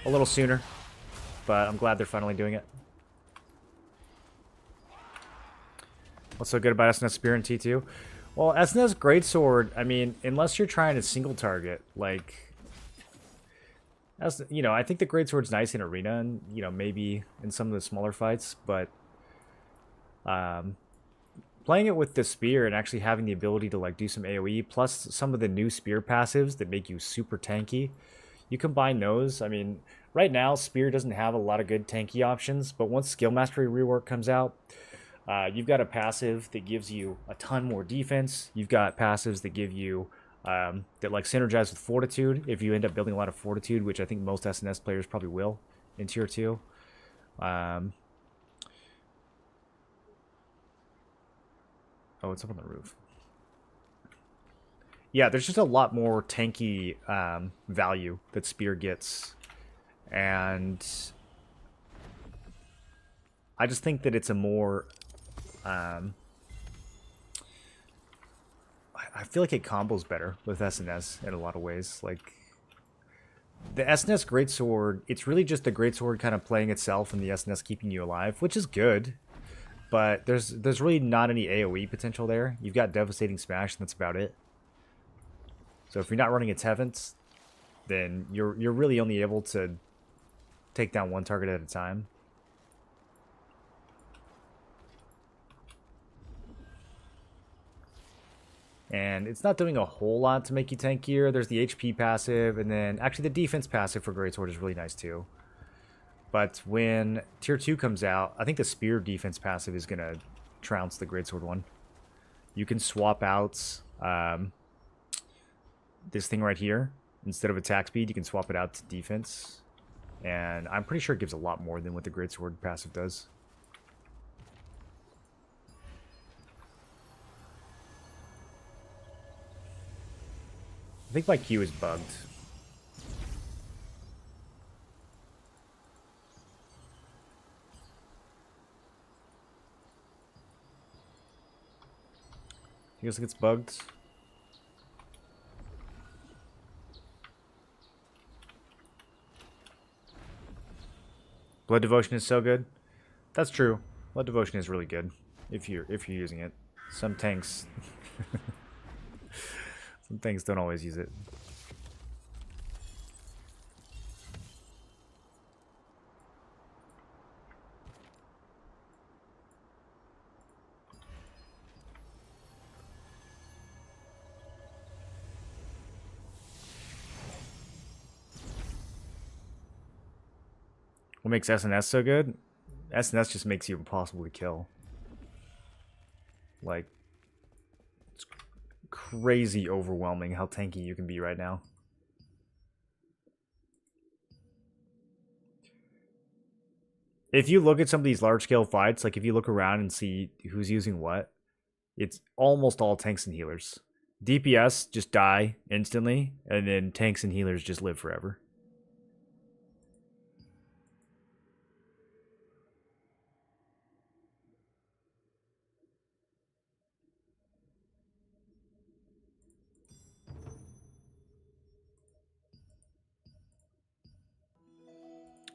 S1: a little sooner, but I'm glad they're finally doing it. What's so good about S&S Spear and T2? Well, S&S Greatsword, I mean, unless you're trying to single target, like... you know, I think the Greatsword's nice in Arena and, you know, maybe in some of the smaller fights, but... playing it with the Spear and actually having the ability to, like, do some AoE, plus some of the new Spear passives that make you super tanky, you combine those. I mean, right now, Spear doesn't have a lot of good tanky options, but once Skill Mastery Rework comes out, you've got a passive that gives you a ton more defense. You've got passives that give you, that like synergize with Fortitude, if you end up building a lot of Fortitude, which I think most S&S players probably will in Tier 2. Oh, it's up on the roof. Yeah, there's just a lot more tanky value that Spear gets. And I just think that it's a more... I feel like it combos better with SNS in a lot of ways. Like, the SNS Greatsword, it's really just the Greatsword kind of playing itself and the SNS keeping you alive, which is good. But there's really not any AoE potential there. You've got Devastating Smash, and that's about it. So if you're not running its heavens, then you're really only able to take down one target at a time. And it's not doing a whole lot to make you tankier. There's the HP passive, and then actually the defense passive for Greatsword is really nice too. But when Tier 2 comes out, I think the Spear defense passive is going to trounce the Greatsword one. You can swap out this thing right here. Instead of attack speed, you can swap it out to defense. And I'm pretty sure it gives a lot more than what the Greatsword passive does. I think my Q is bugged. You guys think it's bugged? Blood Devotion is so good. That's true. Blood Devotion is really good if you're using it. Some tanks some tanks don't always use it. What makes SNS so good? SNS just makes you impossible to kill. Like, it's crazy overwhelming how tanky you can be right now. If you look at some of these large-scale fights, like if you look around and see who's using what, it's almost all tanks and healers. DPS just die instantly, and then tanks and healers just live forever.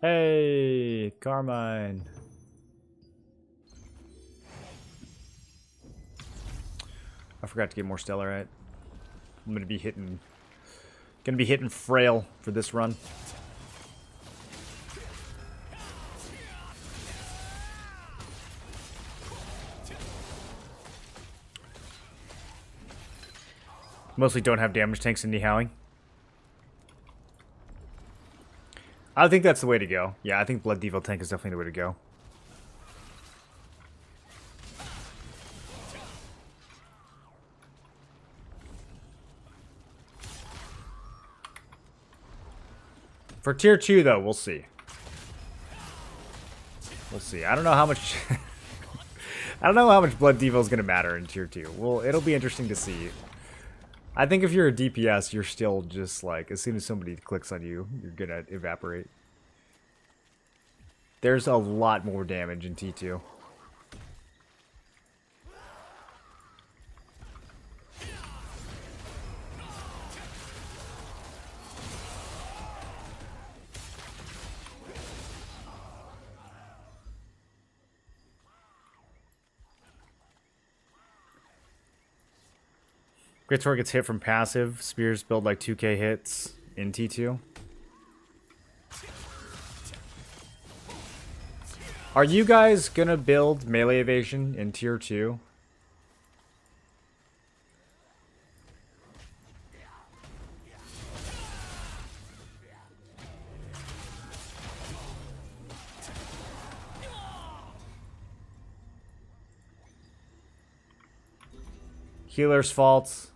S1: Hey, Carmine. I forgot to get more Stellarite. I'm gonna be hitting frail for this run. Mostly don't have damage tanks in Nihowing. I think that's the way to go. Yeah, I think Blood Devo tank is definitely the way to go. For tier 2 though, we'll see. We'll see. I don't know how much I don't know how much Blood Devo is going to matter in tier 2. Well, it'll be interesting to see. I think if you're a DPS, you're still just like, as soon as somebody clicks on you, you're gonna evaporate. There's a lot more damage in T2. Greatsword gets hit from passive. Spears build like 2k hits in T2. Are you guys gonna build melee evasion in tier 2? Healer's fault.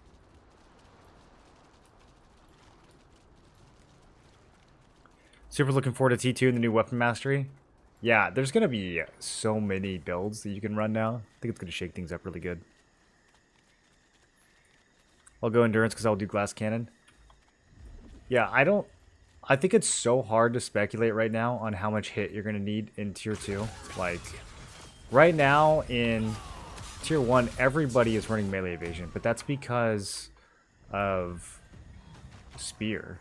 S1: Super looking forward to T2 and the new weapon mastery. Yeah, there's going to be so many builds that you can run now. I think it's going to shake things up really good. I'll go endurance because I'll do glass cannon. Yeah, I think it's so hard to speculate right now on how much hit you're going to need in tier 2. Like, right now in tier 1, everybody is running melee evasion, but that's because of spear.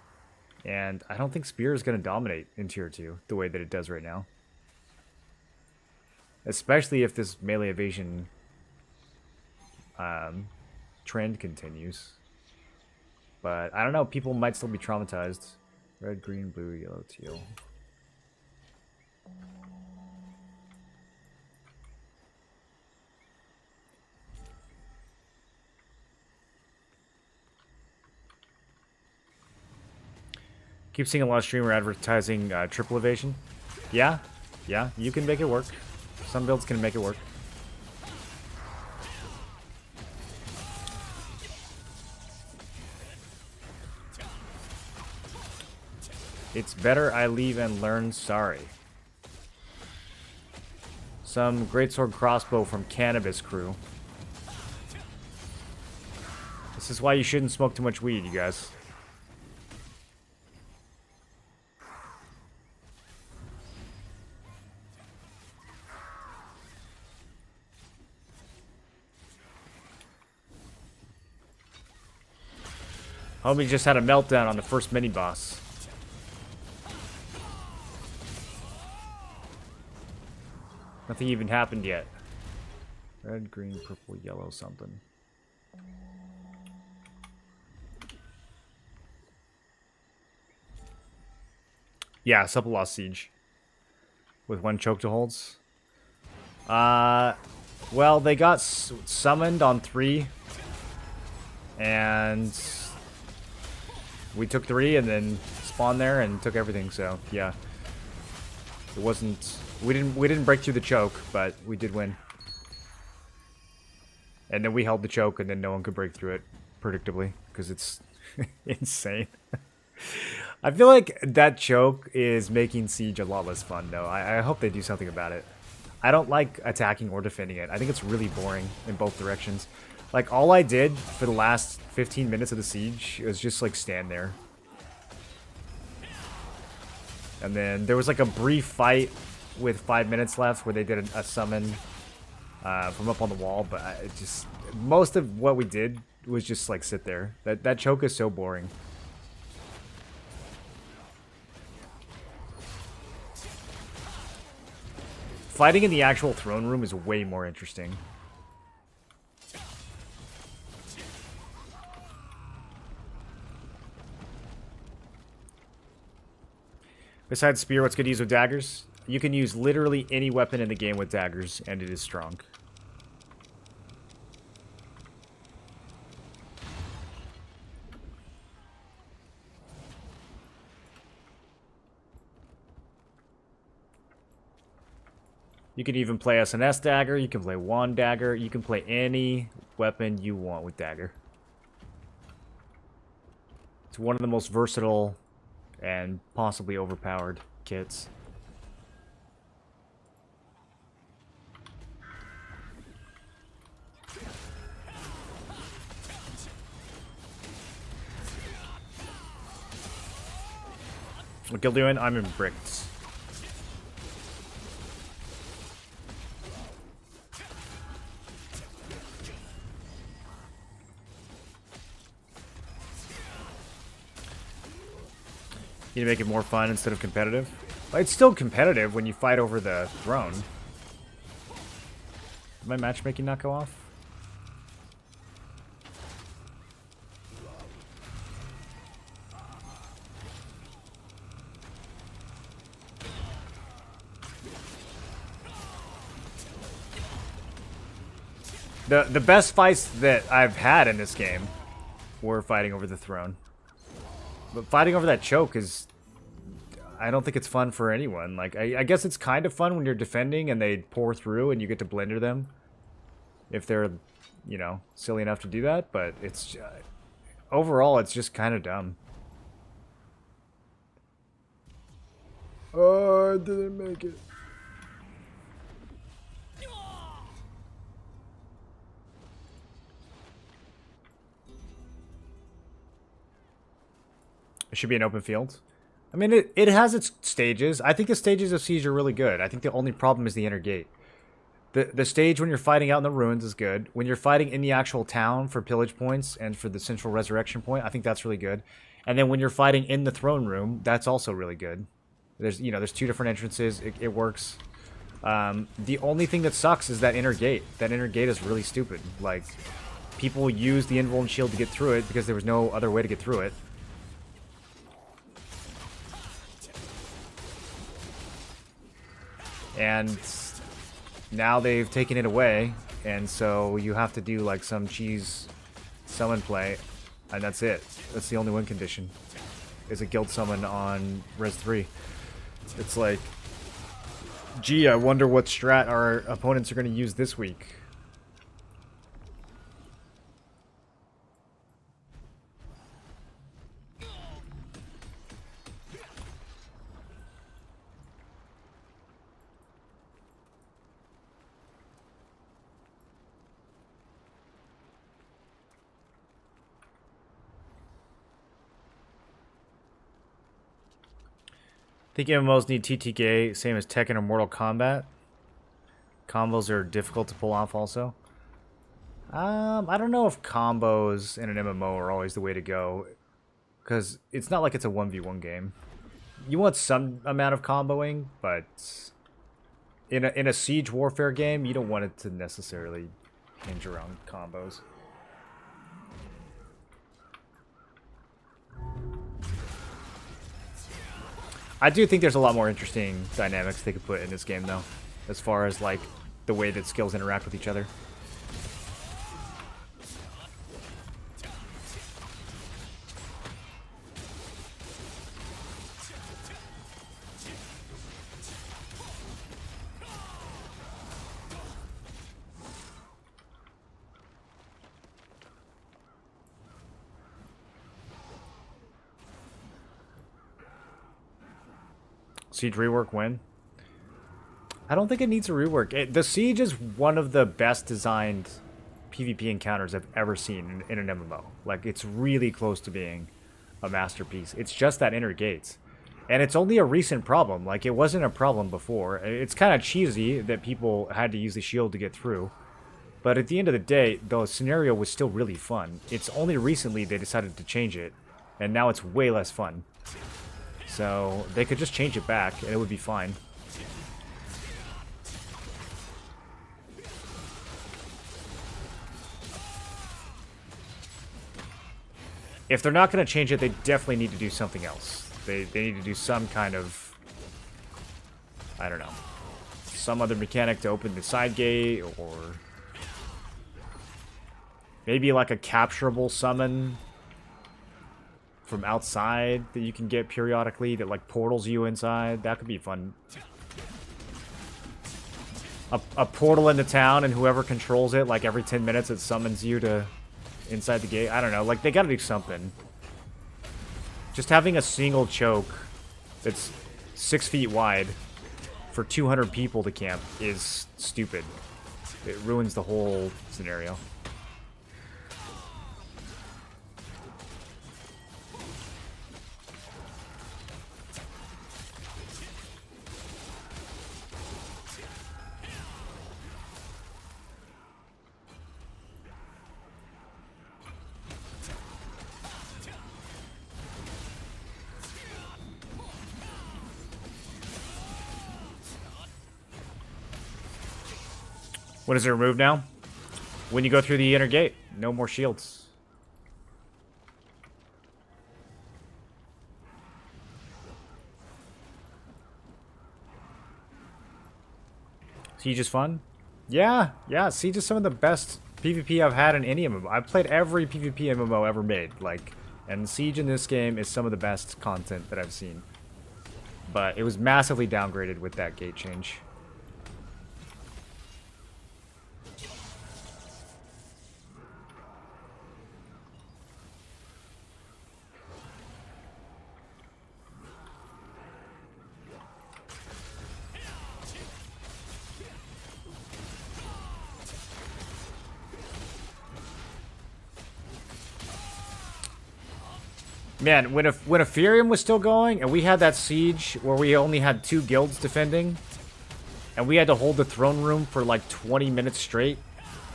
S1: And I don't think spear is going to dominate in tier 2 the way that it does right now. Especially if this melee evasion trend continues. But I don't know, people might still be traumatized. Red, green, blue, yellow, teal. Keep seeing a lot of streamer advertising triple evasion. Yeah, you can make it work. Some builds can make it work. It's better I leave and learn, sorry. Some greatsword crossbow from Cannabis Crew. This is why you shouldn't smoke too much weed, you guys. Homie just had a meltdown on the first mini-boss. Nothing even happened yet. Red, green, purple, yellow, something. Yeah, Supple Lost Siege. With 1 choke to holds. Well, they got summoned on 3. And we took 3 and then spawned there and took everything, so yeah. It wasn't... We didn't break through the choke, but we did win. And then we held the choke, and then no one could break through it, predictably, because it's insane. I feel like that choke is making Siege a lot less fun, though. I hope they do something about it. I don't like attacking or defending it. I think it's really boring in both directions. Like, all I did for the last 15 minutes of the Siege was just, like, stand there. And then there was, like, a brief fight with 5 minutes left where they did a summon from up on the wall, but it just... Most of what we did was just, like, sit there. That choke is so boring. Fighting in the actual throne room is way more interesting. Besides spear, what's good to use with daggers? You can use literally any weapon in the game with daggers, and it is strong. You can even play SNS dagger, you can play wand dagger, you can play any weapon you want with dagger. It's one of the most versatile and possibly overpowered kits. What guild doing? I'm in bricks. You need to make it more fun instead of competitive. But it's still competitive when you fight over the throne. Did my matchmaking not go off? The best fights that I've had in this game were fighting over the throne. But fighting over that choke is... I don't think it's fun for anyone. Like, I guess it's kind of fun when you're defending and they pour through and you get to blender them. If they're, you know, silly enough to do that. But it's... overall, it's just kind of dumb. Oh, I didn't make it. It should be an open field. I mean, it has its stages. I think the stages of Siege are really good. I think the only problem is the inner gate. The stage when you're fighting out in the ruins is good. When you're fighting in the actual town for pillage points and for the central resurrection point, I think that's really good. And then when you're fighting in the throne room, that's also really good. There's there's 2 different entrances. It works. The only thing that sucks is that inner gate. That inner gate is really stupid. Like, people use the invuln shield to get through it because there was no other way to get through it. And now they've taken it away, and so you have to do like some cheese summon play, and that's it. That's the only win condition, is a guild summon on Res 3. It's like, gee, I wonder what strat our opponents are going to use this week. I think MMOs need TTK, same as Tekken or Mortal Kombat. Combos are difficult to pull off also. I don't know if combos in an MMO are always the way to go, because it's not like it's a 1v1 game. You want some amount of comboing, but in a siege warfare game, you don't want it to necessarily hinge around combos. I do think there's a lot more interesting dynamics they could put in this game, though, as far as, like, the way that skills interact with each other. Siege rework when? I don't think it needs a rework. The Siege is one of the best designed PvP encounters I've ever seen in an MMO. Like, it's really close to being a masterpiece. It's just that inner gates. And it's only a recent problem. Like, it wasn't a problem before. It's kind of cheesy that people had to use the shield to get through. But at the end of the day, the scenario was still really fun. It's only recently they decided to change it. And now it's way less fun. So they could just change it back and it would be fine. If they're not going to change it, they definitely need to do something else. They need to do some kind of, I don't know, some other mechanic to open the side gate, or maybe like a capturable summon from outside that you can get periodically that like portals you inside. That could be fun. A portal into town, and whoever controls it, like every 10 minutes it summons you to inside the gate. I don't know, like they gotta do something. Just having a single choke that's 6 feet wide for 200 people to camp is stupid. It ruins the whole scenario. What is it removed now? When you go through the inner gate, no more shields. Siege is fun? Yeah, Siege is some of the best PvP I've had in any MMO. I've played every PvP MMO ever made, like, and Siege in this game is some of the best content that I've seen. But it was massively downgraded with that gate change. Man, when Ethereum was still going, and we had that siege where we only had 2 guilds defending, and we had to hold the throne room for like 20 minutes straight,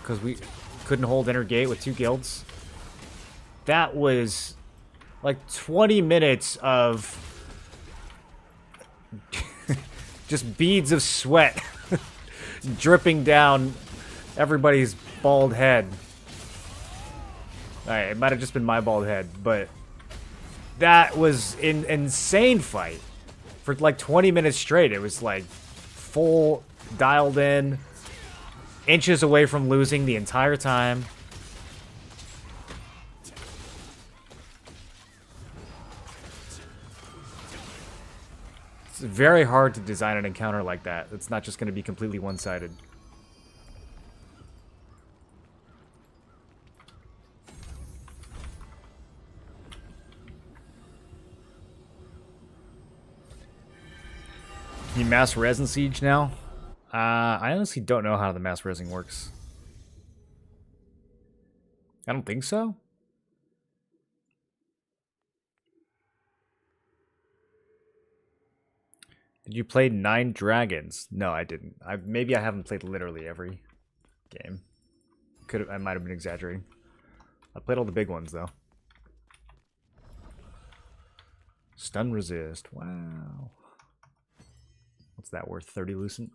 S1: because we couldn't hold inner gate with 2 guilds. That was like 20 minutes of just beads of sweat dripping down everybody's bald head. Alright, it might have just been my bald head, but that was an insane fight. For like 20 minutes straight, it was like full dialed in, inches away from losing the entire time. It's very hard to design an encounter like that. It's not just going to be completely one-sided. You mass resin siege now? I honestly don't know how the mass resin works. I don't think so. Did you play 9 Dragons? No, I didn't. Maybe I haven't played literally every game. I might have been exaggerating. I played all the big ones though. Stun resist. Wow. What's that worth? 30 Lucent?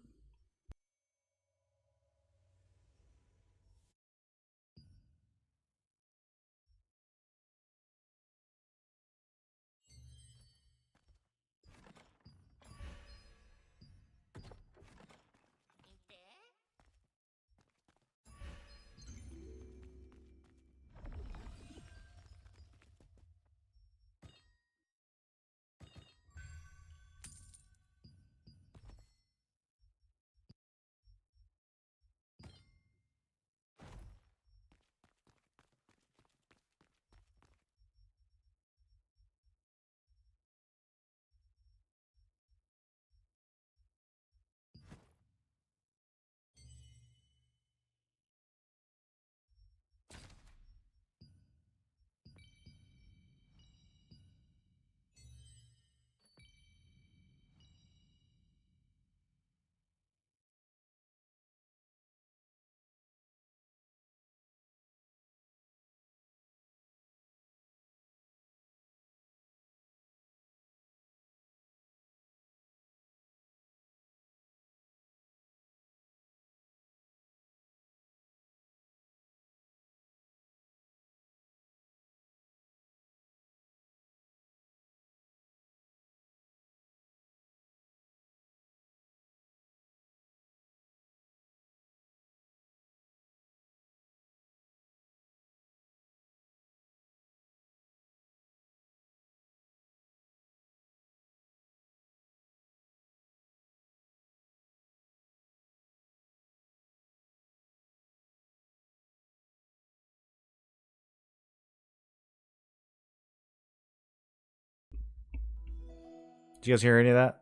S1: Did you guys hear any of that?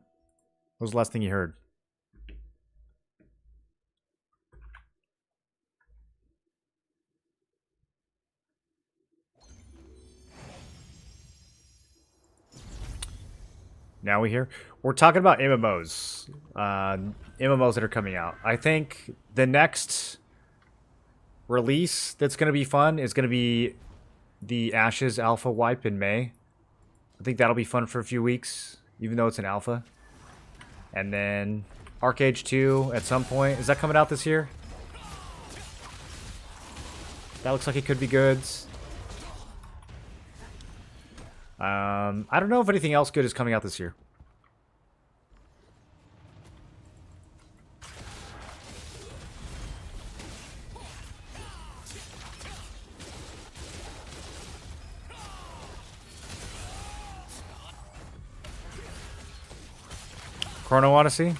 S1: What was the last thing you heard? Now we hear? We're talking about MMOs. MMOs that are coming out. I think the next release that's going to be fun is going to be the Ashes Alpha wipe in May. I think that'll be fun for a few weeks, even though it's an alpha. And then Arcade 2 at some point. Is that coming out this year? That looks like it could be good. I don't know if anything else good is coming out this year. Chrono Odyssey?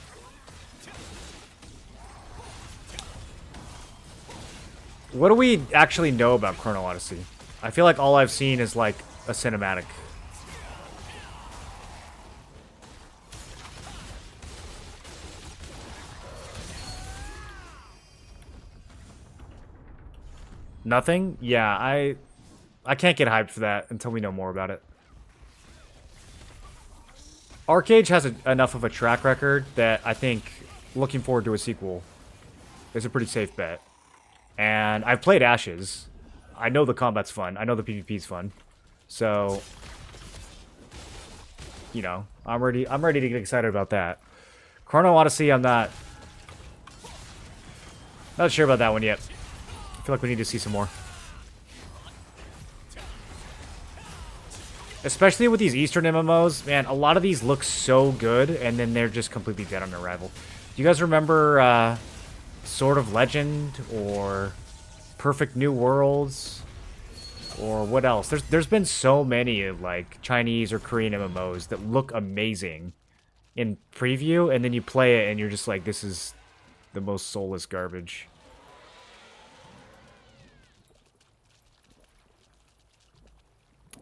S1: What do we actually know about Chrono Odyssey? I feel like all I've seen is like a cinematic. Nothing? Yeah, I can't get hyped for that until we know more about it. Arcade has enough of a track record that I think looking forward to a sequel is a pretty safe bet. And I've played Ashes. I know the combat's fun. I know the PvP's fun. So, you know, I'm ready to get excited about that. Chrono Odyssey, I'm not sure about that one yet. I feel like we need to see some more. Especially with these Eastern MMOs, man, a lot of these look so good, and then they're just completely dead on arrival. Do you guys remember Sword of Legend or Perfect New Worlds? Or what else? There's been so many like Chinese or Korean MMOs that look amazing in preview, and then you play it and you're just like, this is the most soulless garbage.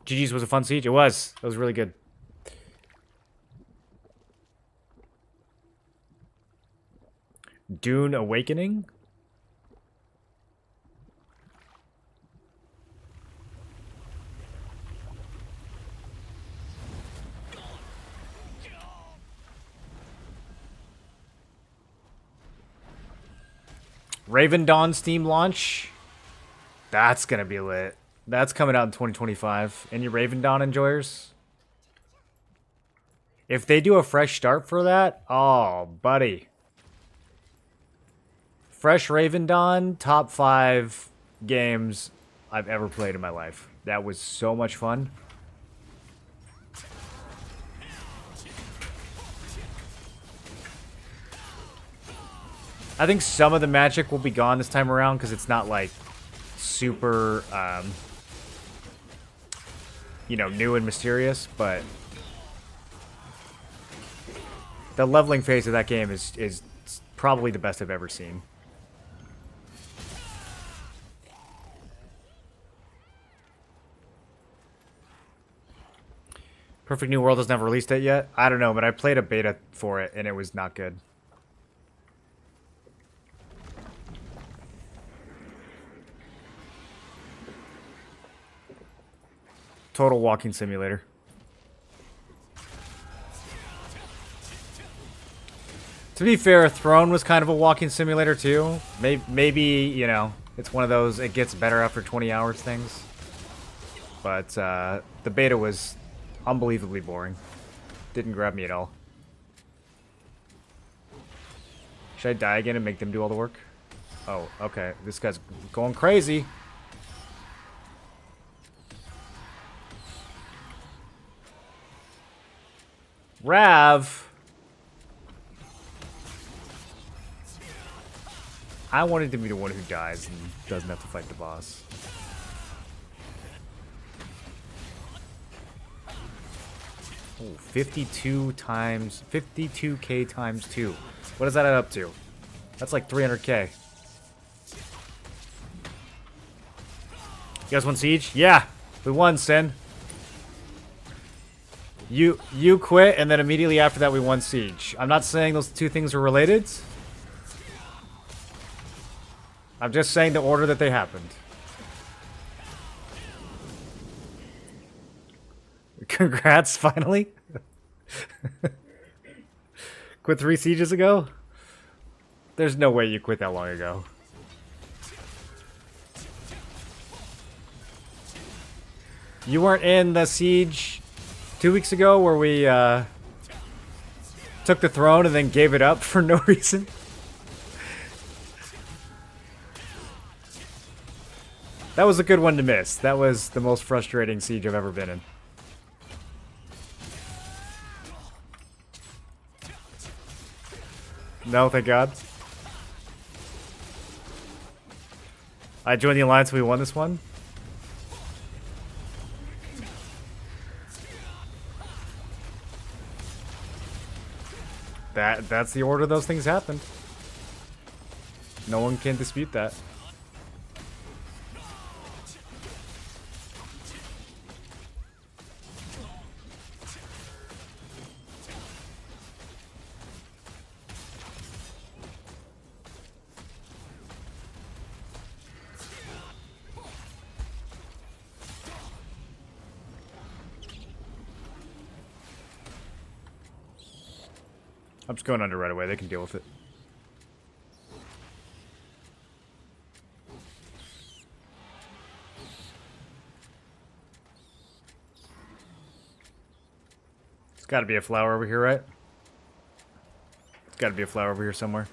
S1: GG's was a fun siege. It was. It was really good. Dune Awakening? Raven Dawn Steam launch? That's gonna be lit. That's coming out in 2025. Any Raven Dawn enjoyers? If they do a fresh start for that, oh, buddy. Fresh Raven Dawn, top 5 games I've ever played in my life. That was so much fun. I think some of the magic will be gone this time around because it's not like super, you know, new and mysterious, but the leveling phase of that game is probably the best I've ever seen. Perfect New World has never released it yet? I don't know, but I played a beta for it and it was not good. Total walking simulator. To be fair, Throne was kind of a walking simulator too. Maybe, you know, it's one of those it gets better after 20 hours things. But the beta was unbelievably boring. Didn't grab me at all. Should I die again and make them do all the work? Oh, okay. This guy's going crazy. Rav! I wanted to be the one who dies and doesn't have to fight the boss. Oh, 52 times... 52k times 2. What does that add up to? That's like 300k. You guys want Siege? Yeah! We won, Sin. You quit, and then immediately after that we won Siege. I'm not saying those two things are related. I'm just saying the order that they happened. Congrats, finally. Quit 3 sieges ago? There's no way you quit that long ago. You weren't in the siege 2 weeks ago where we took the throne and then gave it up for no reason? That was a good one to miss. That was the most frustrating siege I've ever been in. No, thank God. I joined the alliance, we won this one. That's the order those things happened. No one can dispute that. I'm just going under right away. They can deal with it. It's got to be a flower over here, right? It's got to be a flower over here somewhere.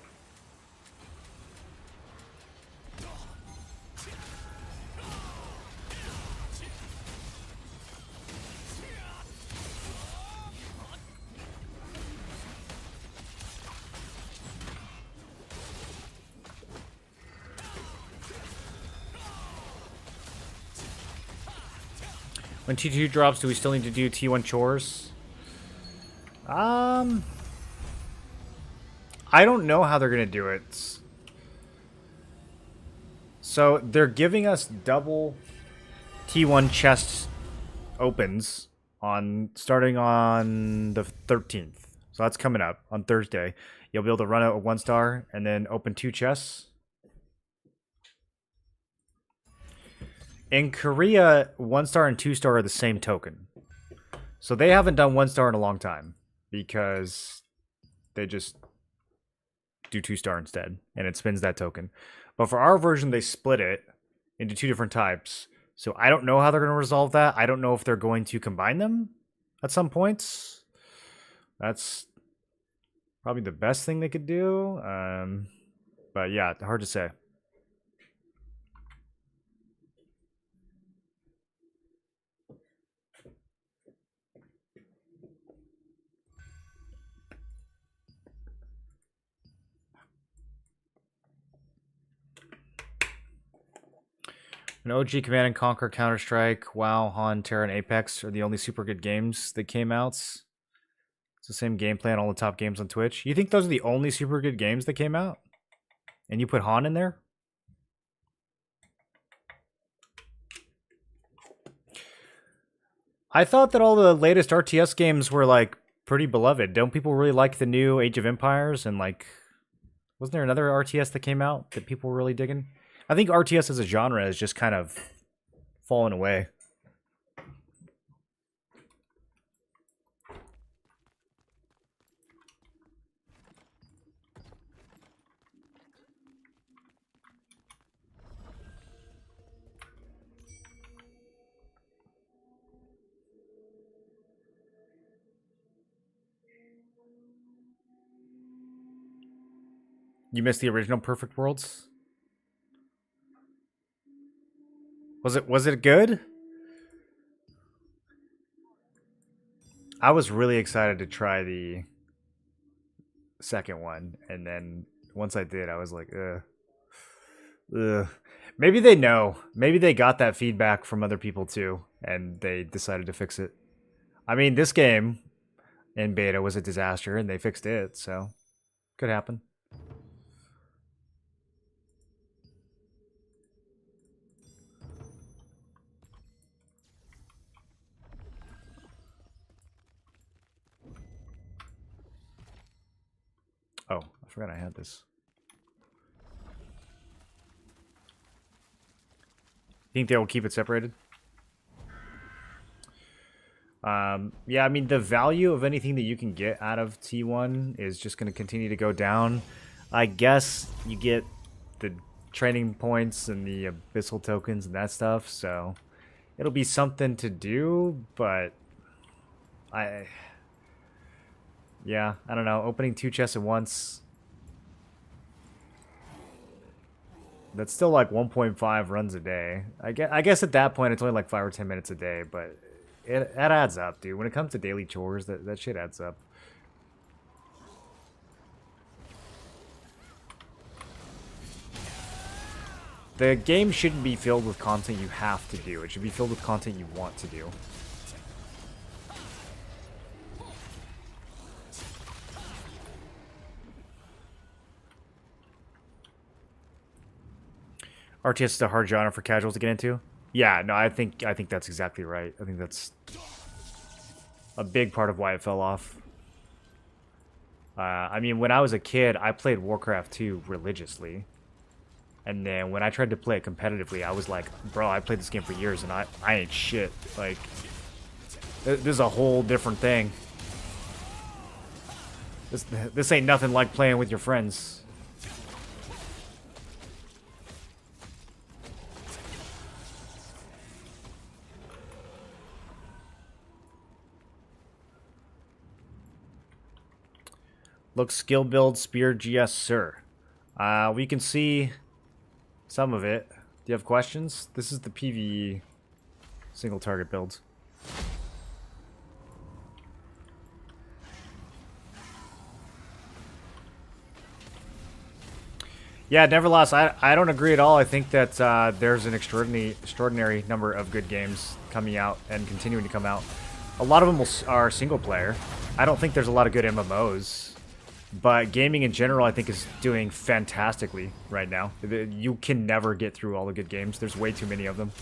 S1: When T2 drops, do we still need to do T1 chores? I don't know how they're going to do it. So they're giving us double T1 chest opens starting on the 13th. So that's coming up on Thursday. You'll be able to run out a 1-star and then open 2 chests. In Korea, 1-star and 2-star are the same token. So they haven't done 1-star in a long time because they just do 2-star instead, and it spins that token. But for our version, they split it into 2 different types. So I don't know how they're going to resolve that. I don't know if they're going to combine them at some points. That's probably the best thing they could do. But yeah, hard to say. An OG Command & Conquer, Counter-Strike, WoW, Han, Terra, and Apex are the only super good games that came out. It's the same gameplay on all the top games on Twitch. You think those are the only super good games that came out? And you put Han in there? I thought that all the latest RTS games were, like, pretty beloved. Don't people really like the new Age of Empires? And, like, wasn't there another RTS that came out that people were really digging? I think RTS as a genre has just kind of fallen away. You missed the original Perfect Worlds? Was it good? I was really excited to try the second one, and then once I did, I was like, ugh. Maybe they know. Maybe they got that feedback from other people too, and they decided to fix it. I mean, this game in beta was a disaster, and they fixed it, so could happen. Oh, I forgot I had this. Think they will keep it separated? Yeah, I mean, the value of anything that you can get out of T1 is just going to continue to go down. I guess you get the training points and the abyssal tokens and that stuff, so it'll be something to do, but yeah, I don't know. Opening 2 chests at once. That's still like 1.5 runs a day. I guess at that point it's only like 5 or 10 minutes a day, but that adds up, dude. When it comes to daily chores, that shit adds up. The game shouldn't be filled with content you have to do. It should be filled with content you want to do. RTS is a hard genre for casuals to get into. Yeah, no, I think that's exactly right. I think that's a big part of why it fell off. I mean, when I was a kid, I played Warcraft 2 religiously. And then when I tried to play it competitively, I was like, bro, I played this game for years and I ain't shit. Like, this is a whole different thing. This ain't nothing like playing with your friends. Look, skill build, spear, GS, sir. We can see some of it. Do you have questions? This is the PvE single target build. Yeah, never lost. I don't agree at all. I think that there's an extraordinary number of good games coming out and continuing to come out. A lot of them are single player. I don't think there's a lot of good MMOs. But gaming in general, I think, is doing fantastically right now. You can never get through all the good games. There's way too many of them.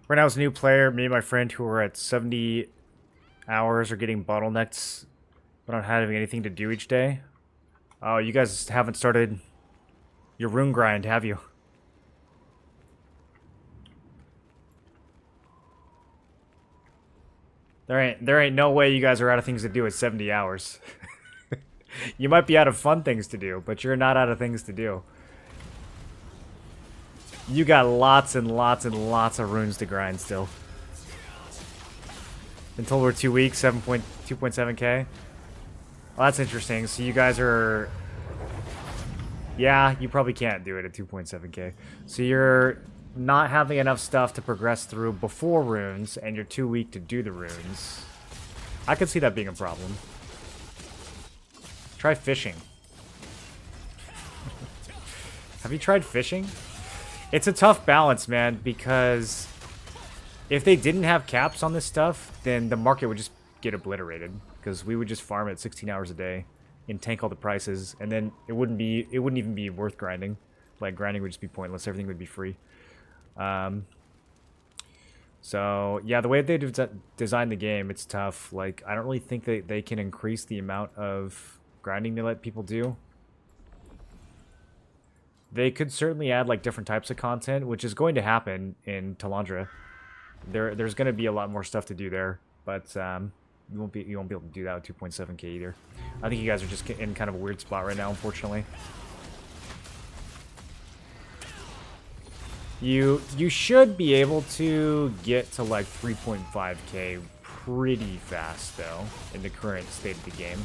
S1: When I was a new player, me and my friend who were at 70 hours are getting bottlenecked but not having anything to do each day. Oh, you guys haven't started your rune grind, have you? There ain't no way you guys are out of things to do at 70 hours. You might be out of fun things to do, but you're not out of things to do. You got lots and lots and lots of runes to grind still. Until we're 2 weeks, 2.7k. Well, that's interesting. So you guys are... Yeah, you probably can't do it at 2.7k. So you're not having enough stuff to progress through before runes, and you're too weak to do the runes. I could see that being a problem. Try fishing. Have you tried fishing? It's a tough balance, man, because if they didn't have caps on this stuff, then the market would just get obliterated, because we would just farm it 16 hours a day and tank all the prices, and then it wouldn't even be worth grinding. Like, grinding would just be pointless. Everything would be free. So yeah, the way they designed the game, it's tough. Like, I don't really think that they can increase the amount of grinding they let people do. They could certainly add like different types of content, which is going to happen in Talandra. There's going to be a lot more stuff to do there, but you won't be able to do that with 2.7k either. I think you guys are just in kind of a weird spot right now, unfortunately. You should be able to get to like 3.5k pretty fast though in the current state of the game.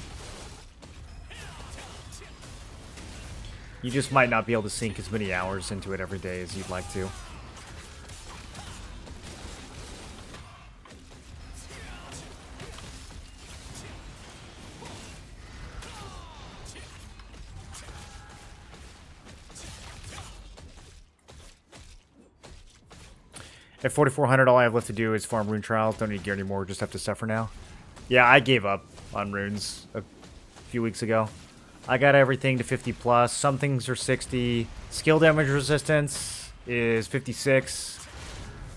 S1: You just might not be able to sink as many hours into it every day as you'd like to. At 4,400, all I have left to do is farm rune trials. Don't need gear anymore, just have to suffer now. Yeah, I gave up on runes a few weeks ago. I got everything to 50 plus. Some things are 60. Skill damage resistance is 56.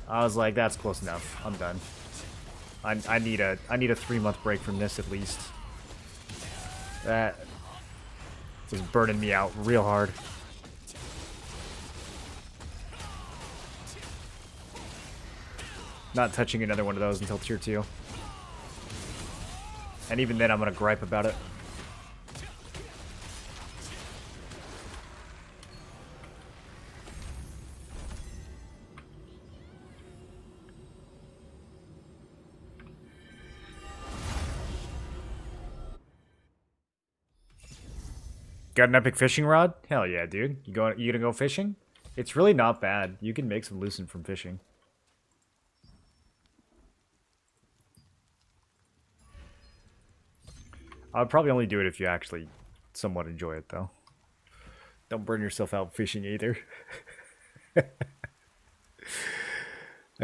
S1: I was like, that's close enough. I'm done. I need a 3-month break from this at least. That was burning me out real hard. Not touching another one of those until tier 2. And even then, I'm gonna gripe about it. Got an epic fishing rod? Hell yeah, dude. You gonna go fishing? It's really not bad. You can make some lucent from fishing. I'd probably only do it if you actually somewhat enjoy it, though. Don't burn yourself out fishing either. I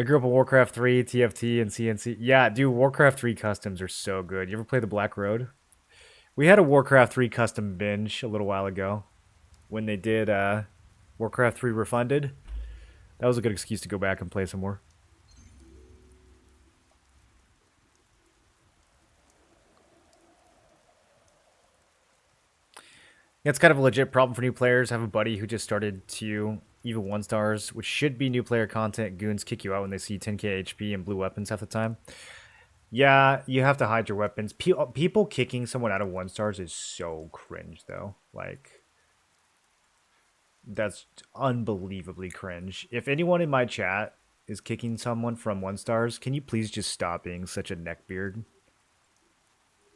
S1: grew up in Warcraft 3, TFT, and CNC. Yeah, dude, Warcraft 3 customs are so good. You ever play the Black Road? We had a Warcraft 3 custom binge a little while ago when they did Warcraft 3 Refunded. That was a good excuse to go back and play some more. Yeah, it's kind of a legit problem for new players. I have a buddy who just started to even 1-stars, which should be new player content. Goons kick you out when they see 10k HP and blue weapons half the time. Yeah, you have to hide your weapons. People kicking someone out of 1-stars is so cringe, though. Like, that's unbelievably cringe. If anyone in my chat is kicking someone from 1-stars, can you please just stop being such a neckbeard?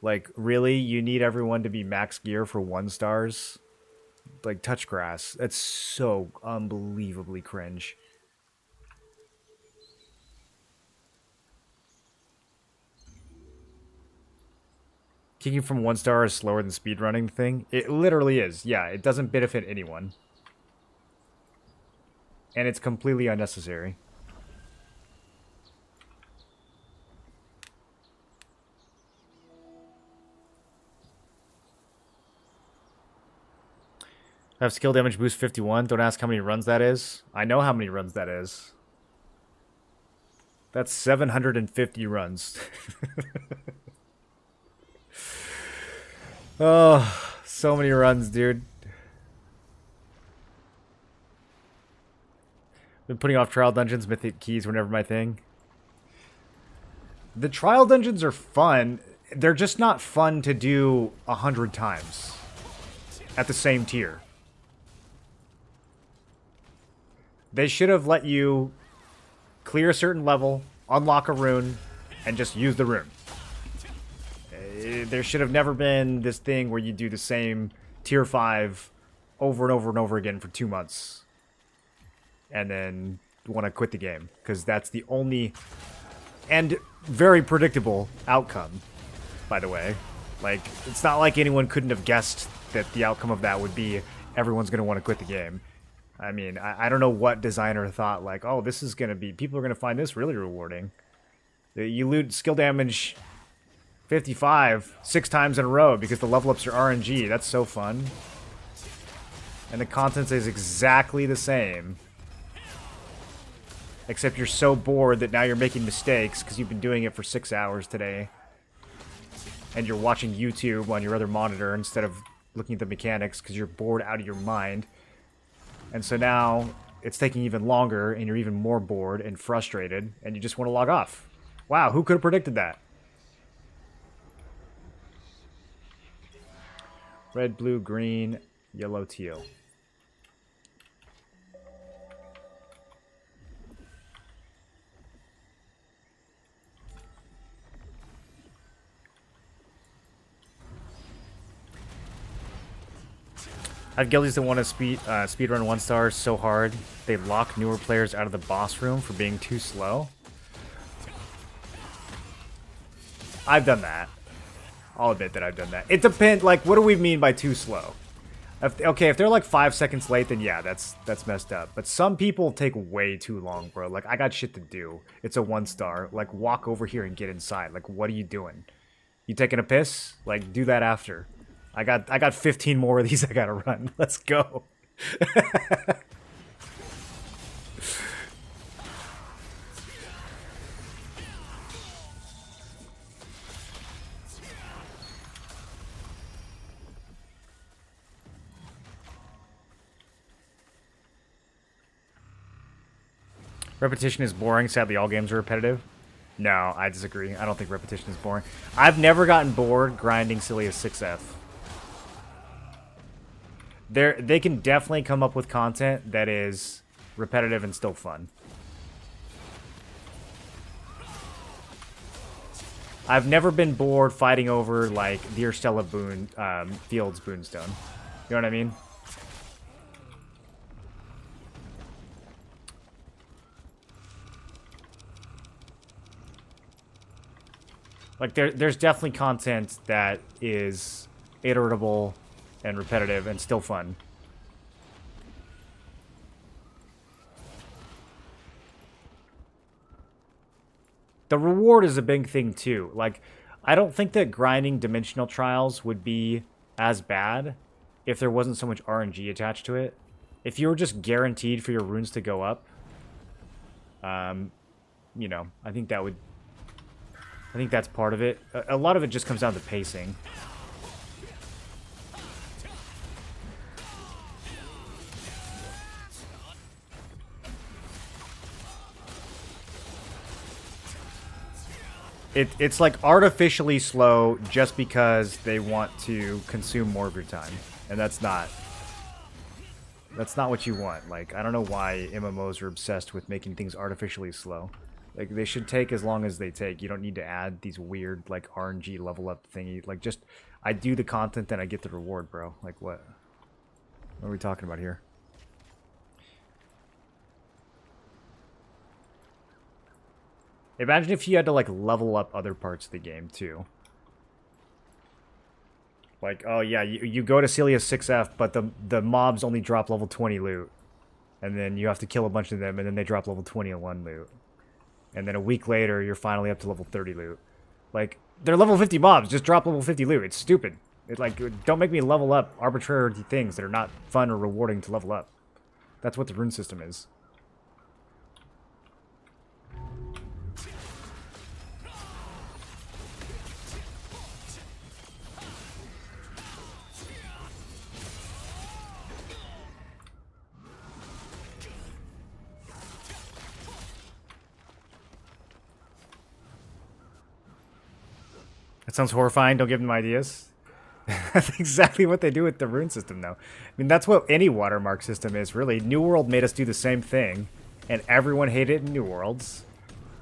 S1: Like, really? You need everyone to be max gear for 1-stars? Like, touch grass. That's so unbelievably cringe. Kicking from 1-star is slower than speedrunning thing. It literally is. Yeah, it doesn't benefit anyone. And it's completely unnecessary. I have skill damage boost 51. Don't ask how many runs that is. I know how many runs that is. That's 750 runs. Oh, so many runs, dude. Been putting off trial dungeons, mythic keys were never my thing. The trial dungeons are fun. They're just not fun to do 100 times at the same tier. They should have let you clear a certain level, unlock a rune, and just use the rune. There should have never been this thing where you do the same tier 5 over and over and over again for 2 months. And then want to quit the game. Because that's the only and very predictable outcome, by the way. Like, it's not like anyone couldn't have guessed that the outcome of that would be everyone's going to want to quit the game. I mean, I don't know what designer thought, like, oh, this is going to be... People are going to find this really rewarding. You loot skill damage 55 6 times in a row because the level ups are RNG. That's so fun. And the content is exactly the same. Except you're so bored that now you're making mistakes because you've been doing it for 6 hours today. And you're watching YouTube on your other monitor instead of looking at the mechanics because you're bored out of your mind. And so now it's taking even longer and you're even more bored and frustrated and you just want to log off. Wow, who could have predicted that? Red, blue, green, yellow, teal. I have guildies that want to speedrun 1-stars so hard they lock newer players out of the boss room for being too slow. I've done that. I'll admit that I've done that. It depends, like, what do we mean by too slow? Okay, if they're like 5 seconds late, then yeah, that's messed up. But some people take way too long, bro. Like, I got shit to do. It's a 1-star. Like, walk over here and get inside. Like, what are you doing? You taking a piss? Like, do that after. I got 15 more of these I gotta run. Let's go. Repetition is boring. Sadly, all games are repetitive. No, I disagree. I don't think repetition is boring. I've never gotten bored grinding silly as 6F. They can definitely come up with content that is repetitive and still fun. I've never been bored fighting over, like, Dear Stella Fields Boonstone. You know what I mean? Like, there's definitely content that is iterable and repetitive and still fun. The reward is a big thing too. Like, I don't think that grinding dimensional trials would be as bad if there wasn't so much RNG attached to it. If you were just guaranteed for your runes to go up, You know, I think that's part of it. A lot of it just comes down to pacing. It's like artificially slow just because they want to consume more of your time, and that's not what you want. Like, I don't know why MMOs are obsessed with making things artificially slow. Like, they should take as long as they take. You don't need to add these weird, like, RNG level up thingy. Like, just, I do the content and I get the reward, bro. Like, what? What are we talking about here? Imagine if you had to, like, level up other parts of the game, too. Like, oh, yeah, you go to Celia 6F, but the mobs only drop level 20 loot. And then you have to kill a bunch of them, and then they drop level 21 loot. And then a week later, you're finally up to level 30 loot. Like, they're level 50 mobs, just drop level 50 loot. It's stupid. It's like, don't make me level up arbitrary things that are not fun or rewarding to level up. That's what the rune system is. That sounds horrifying. Don't give them ideas. That's exactly what they do with the rune system, though. I mean, that's what any watermark system is, really. New World made us do the same thing, and everyone hated it in New Worlds.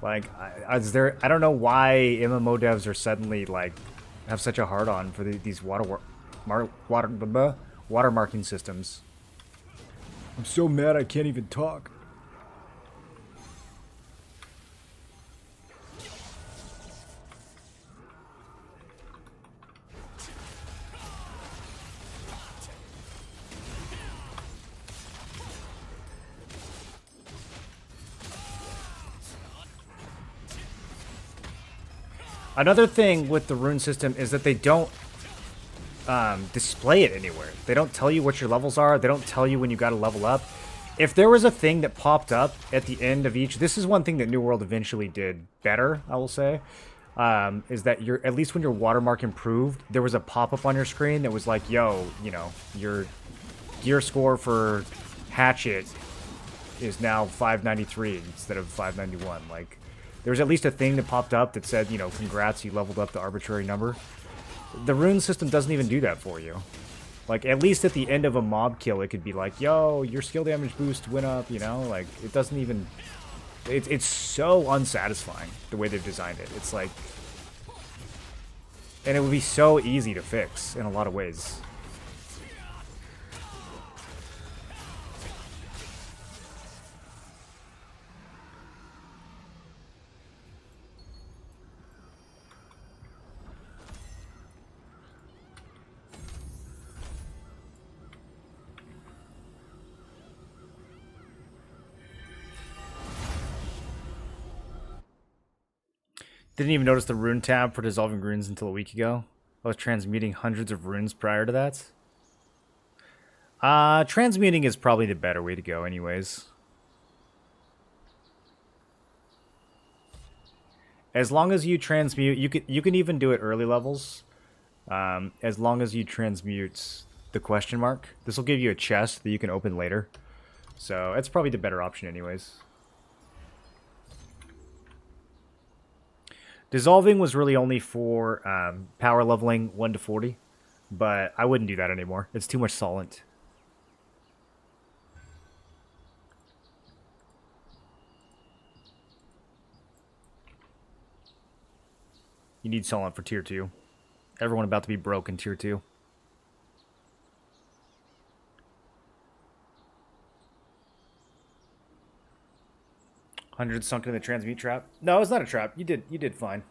S1: Like, I don't know why MMO devs are suddenly, like, have such a hard-on for these watermarking systems. I'm so mad I can't even talk. Another thing with the rune system is that they don't display it anywhere. They don't tell you what your levels are. They don't tell you when you got to level up. If there was a thing that popped up at the end of each... This is one thing that New World eventually did better, I will say. Is that at least when your watermark improved, there was a pop-up on your screen that was like, yo, you know, your gear score for Hatchet is now 593 instead of 591. Like, there was at least a thing that popped up that said, you know, congrats, you leveled up the arbitrary number. The rune system doesn't even do that for you. Like, at least at the end of a mob kill, it could be like, yo, your skill damage boost went up, you know? Like, it doesn't even... It's so unsatisfying, the way they've designed it. It's like... And it would be so easy to fix, in a lot of ways. Didn't even notice the rune tab for dissolving runes until a week ago. I was transmuting hundreds of runes prior to that. Transmuting is probably the better way to go anyways. As long as you transmute, you can even do it early levels. As long as you transmute the question mark. This will give you a chest that you can open later. So, it's probably the better option anyways. Dissolving was really only for power leveling 1 to 40, but I wouldn't do that anymore. It's too much solent. You need solent for tier 2. Everyone about to be broke in tier 2. $100 sunk in the transmute trap. No, it's not a trap. You did fine.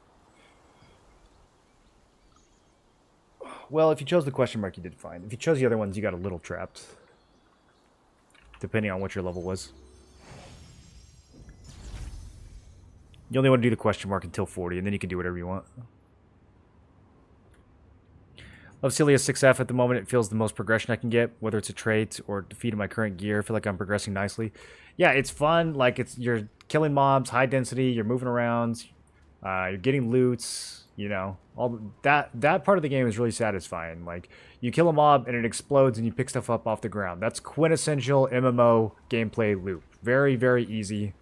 S1: Well, if you chose the question mark, you did fine. If you chose the other ones, you got a little trapped. Depending on what your level was. You only want to do the question mark until 40, and then you can do whatever you want. Of Celia 6F at the moment, it feels the most progression I can get, whether it's a trait or defeat in my current gear. I feel like I'm progressing nicely. Yeah, it's fun. Like, you're killing mobs, high density, you're moving around, you're getting loots, you know. All that part of the game is really satisfying. Like, you kill a mob and it explodes and you pick stuff up off the ground. That's quintessential MMO gameplay loop. Very, very easy.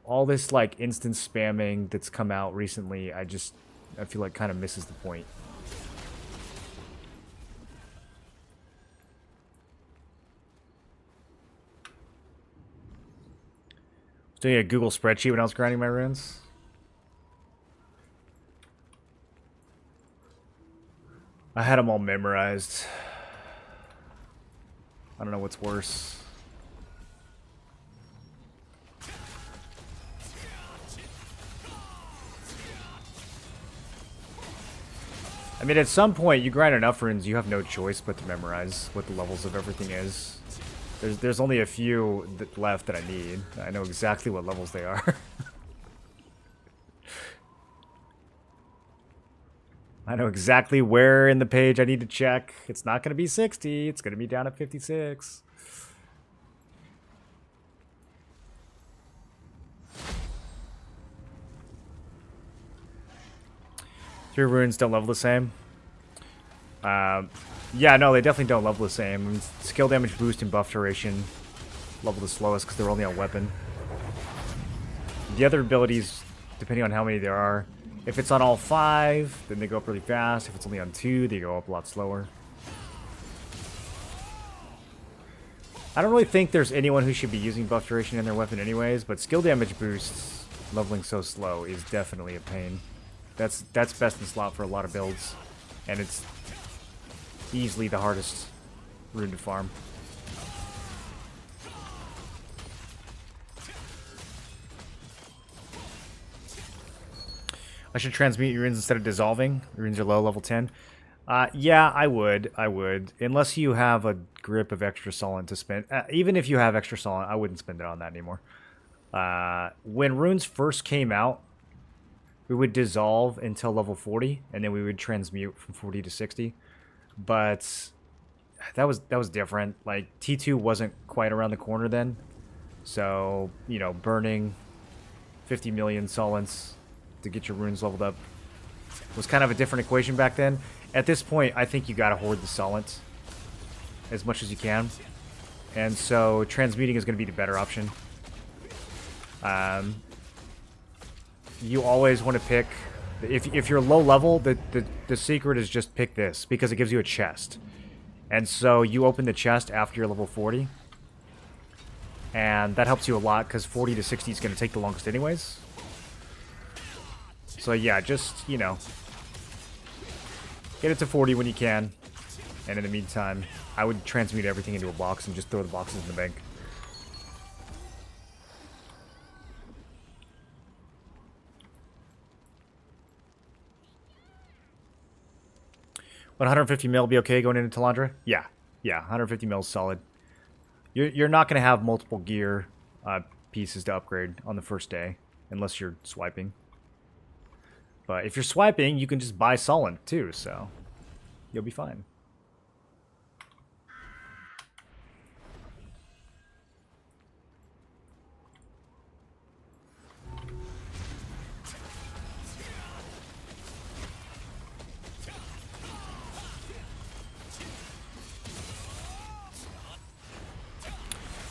S1: All this like instant spamming that's come out recently, I feel like kind of misses the point. I was doing a Google spreadsheet when I was grinding my runes. I had them all memorized. I don't know what's worse. I mean, at some point, you grind enough runes, you have no choice but to memorize what the levels of everything is. There's only a few left that I need. I know exactly what levels they are. I know exactly where in the page I need to check. It's not going to be 60. It's going to be down at 56. Three runes don't level the same. Yeah, no, they definitely don't level the same. I mean, skill damage boost and buff duration level the slowest because they're only on weapon. The other abilities, depending on how many there are, if it's on all 5, then they go up really fast. If it's only on 2, they go up a lot slower. I don't really think there's anyone who should be using buff duration in their weapon anyways, but skill damage boosts leveling so slow is definitely a pain. That's best in slot for a lot of builds, and it's easily the hardest rune to farm. I should transmute your runes instead of dissolving. Your runes are low, level 10. Yeah, I would. Unless you have a grip of extra solent to spend. Even if you have extra solent, I wouldn't spend it on that anymore. When runes first came out, we would dissolve until level 40, and then we would transmute from 40 to 60. But that was different. Like, T2 wasn't quite around the corner then. So, you know, burning 50 million solents to get your runes leveled up was kind of a different equation back then. At this point, I think you gotta hoard the solent as much as you can. And so transmuting is going to be the better option. You always want to pick... If you're low level, the secret is just pick this, because it gives you a chest. And so you open the chest after you're level 40. And that helps you a lot, because 40 to 60 is going to take the longest anyways. So yeah, just, you know, get it to 40 when you can. And in the meantime, I would transmute everything into a box and just throw the boxes in the bank. Would 150 mil be okay going into Talandra? Yeah, 150 mil is solid. You're not going to have multiple gear pieces to upgrade on the first day, unless you're swiping. But if you're swiping, you can just buy Solent too, so you'll be fine.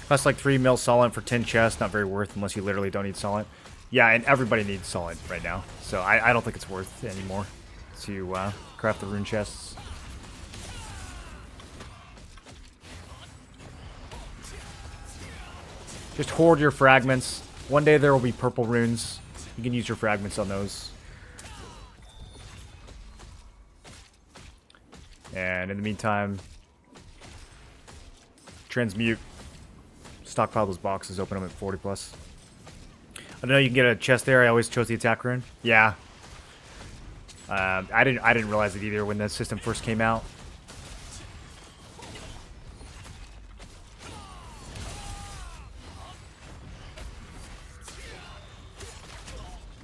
S1: Costs like 3 mil Solent for 10 chests, not very worth unless you literally don't need Solent. Yeah, and everybody needs Solent right now, so I don't think it's worth anymore to craft the rune chests. Just hoard your fragments. One day there will be purple runes. You can use your fragments on those. And in the meantime, transmute. Stockpile those boxes, open them at 40 plus. I know you can get a chest there. I always chose the attack rune. Yeah. I didn't realize it either when the system first came out.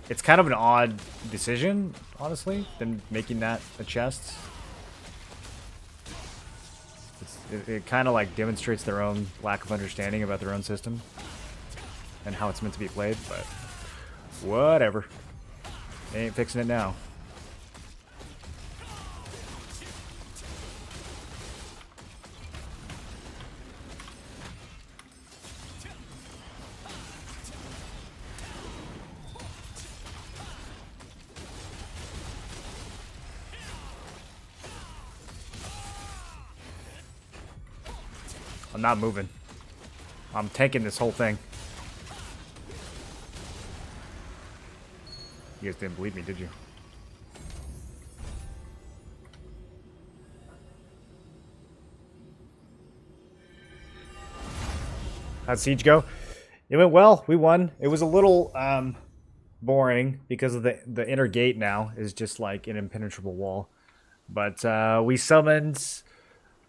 S1: It's kind of an odd decision, honestly, than making that a chest. It kind of like demonstrates their own lack of understanding about their own system and how it's meant to be played, but whatever. They ain't fixing it now. I'm not moving. I'm tanking this whole thing. You guys didn't believe me, did you? How'd Siege go? It went well. We won. It was a little boring because of the inner gate now is just like an impenetrable wall. But we summoned,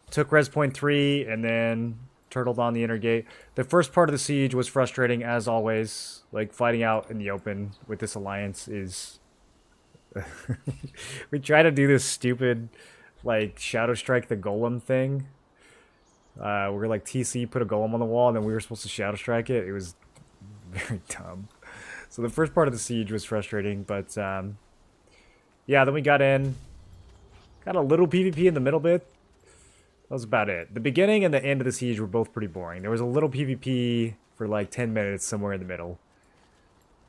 S1: took res point 3, and then turtled on the inner gate. The first part of the siege was frustrating as always. Like fighting out in the open with this alliance is... we try to do this stupid like Shadow Strike the Golem thing. We're like TC put a golem on the wall and then we were supposed to Shadow Strike it. It was very dumb. So the first part of the siege was frustrating, but yeah, then we got in. Got a little PvP in the middle bit. That was about it. The beginning and the end of the siege were both pretty boring. There was a little PvP for like 10 minutes somewhere in the middle.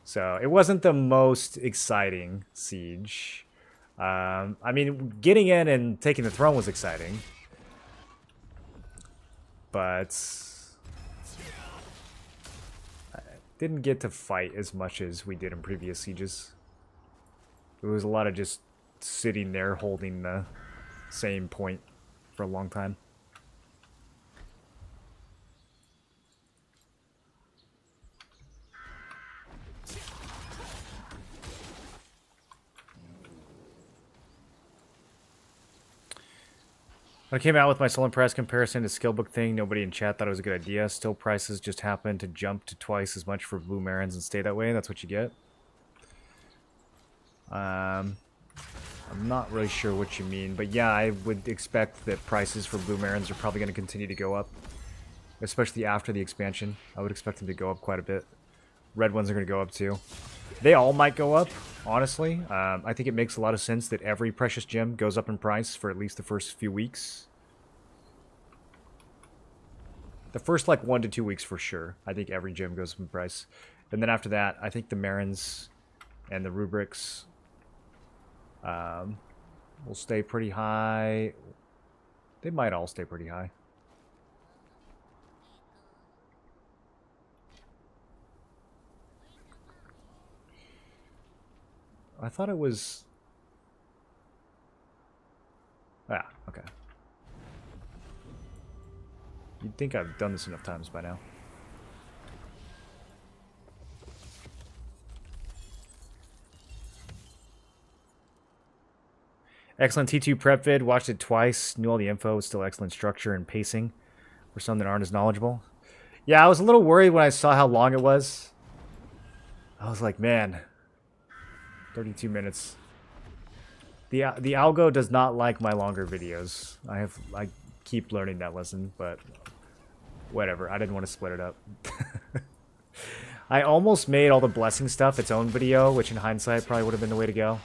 S1: So it wasn't the most exciting siege. I mean, getting in and taking the throne was exciting. But I didn't get to fight as much as we did in previous sieges. There was a lot of just sitting there holding the same point for a long time. When I came out with my Sullen price comparison to skillbook thing, nobody in chat thought it was a good idea. Still, prices just happened to jump to twice as much for Blue Marins and stay that way. That's what you get. I'm not really sure what you mean, but yeah, I would expect that prices for Blue Marins are probably going to continue to go up, especially after the expansion. I would expect them to go up quite a bit. Red ones are going to go up too. They all might go up, honestly. I think it makes a lot of sense that every precious gem goes up in price for at least the first few weeks. The first, like, 1 to 2 weeks for sure. I think every gem goes up in price. And then after that, I think the Marins and the Rubrics will stay pretty high. They might all stay pretty high. I thought it was... Ah, okay. You'd think I've done this enough times by now. Excellent T2 prep vid. Watched it twice. Knew all the info. Still excellent structure and pacing for some that aren't as knowledgeable. Yeah, I was a little worried when I saw how long it was. I was like, man... 32 minutes. The algo does not like my longer videos. I keep learning that lesson, but whatever. I didn't want to split it up. I almost made all the blessing stuff its own video, which in hindsight probably would have been the way to go.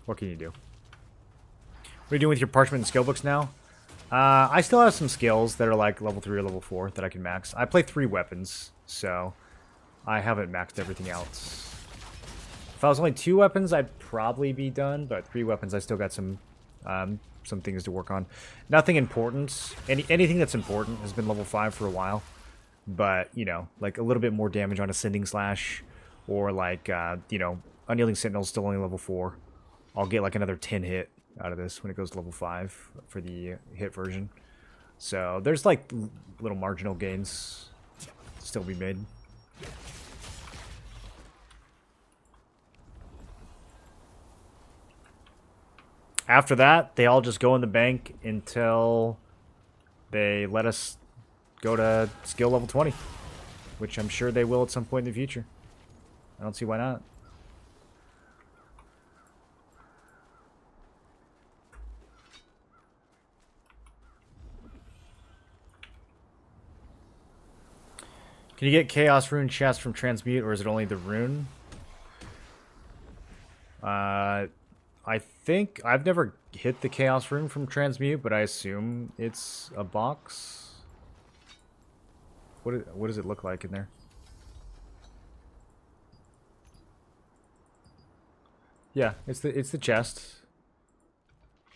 S1: What can you do? What are you doing with your parchment and skill books now? I still have some skills that are like level 3 or level 4 that I can max. I play 3 weapons, so I haven't maxed everything out. If I was only 2 weapons, I'd probably be done, but 3 weapons, I still got some things to work on. Nothing important. Anything that's important has been level 5 for a while, but, you know, like a little bit more damage on Ascending Slash, or like, you know, Unyielding Sentinel's still only level 4. I'll get like another 10 hit out of this when it goes to level 5 for the hit version. So there's like little marginal gains still be made. After that, they all just go in the bank until they let us go to skill level 20. which I'm sure they will at some point in the future. I don't see why not. Can you get Chaos Rune chest from Transmute, or is it only the Rune? I think I've never hit the Chaos Rune from Transmute, but I assume it's a box. What does it look like in there? Yeah, it's the chest.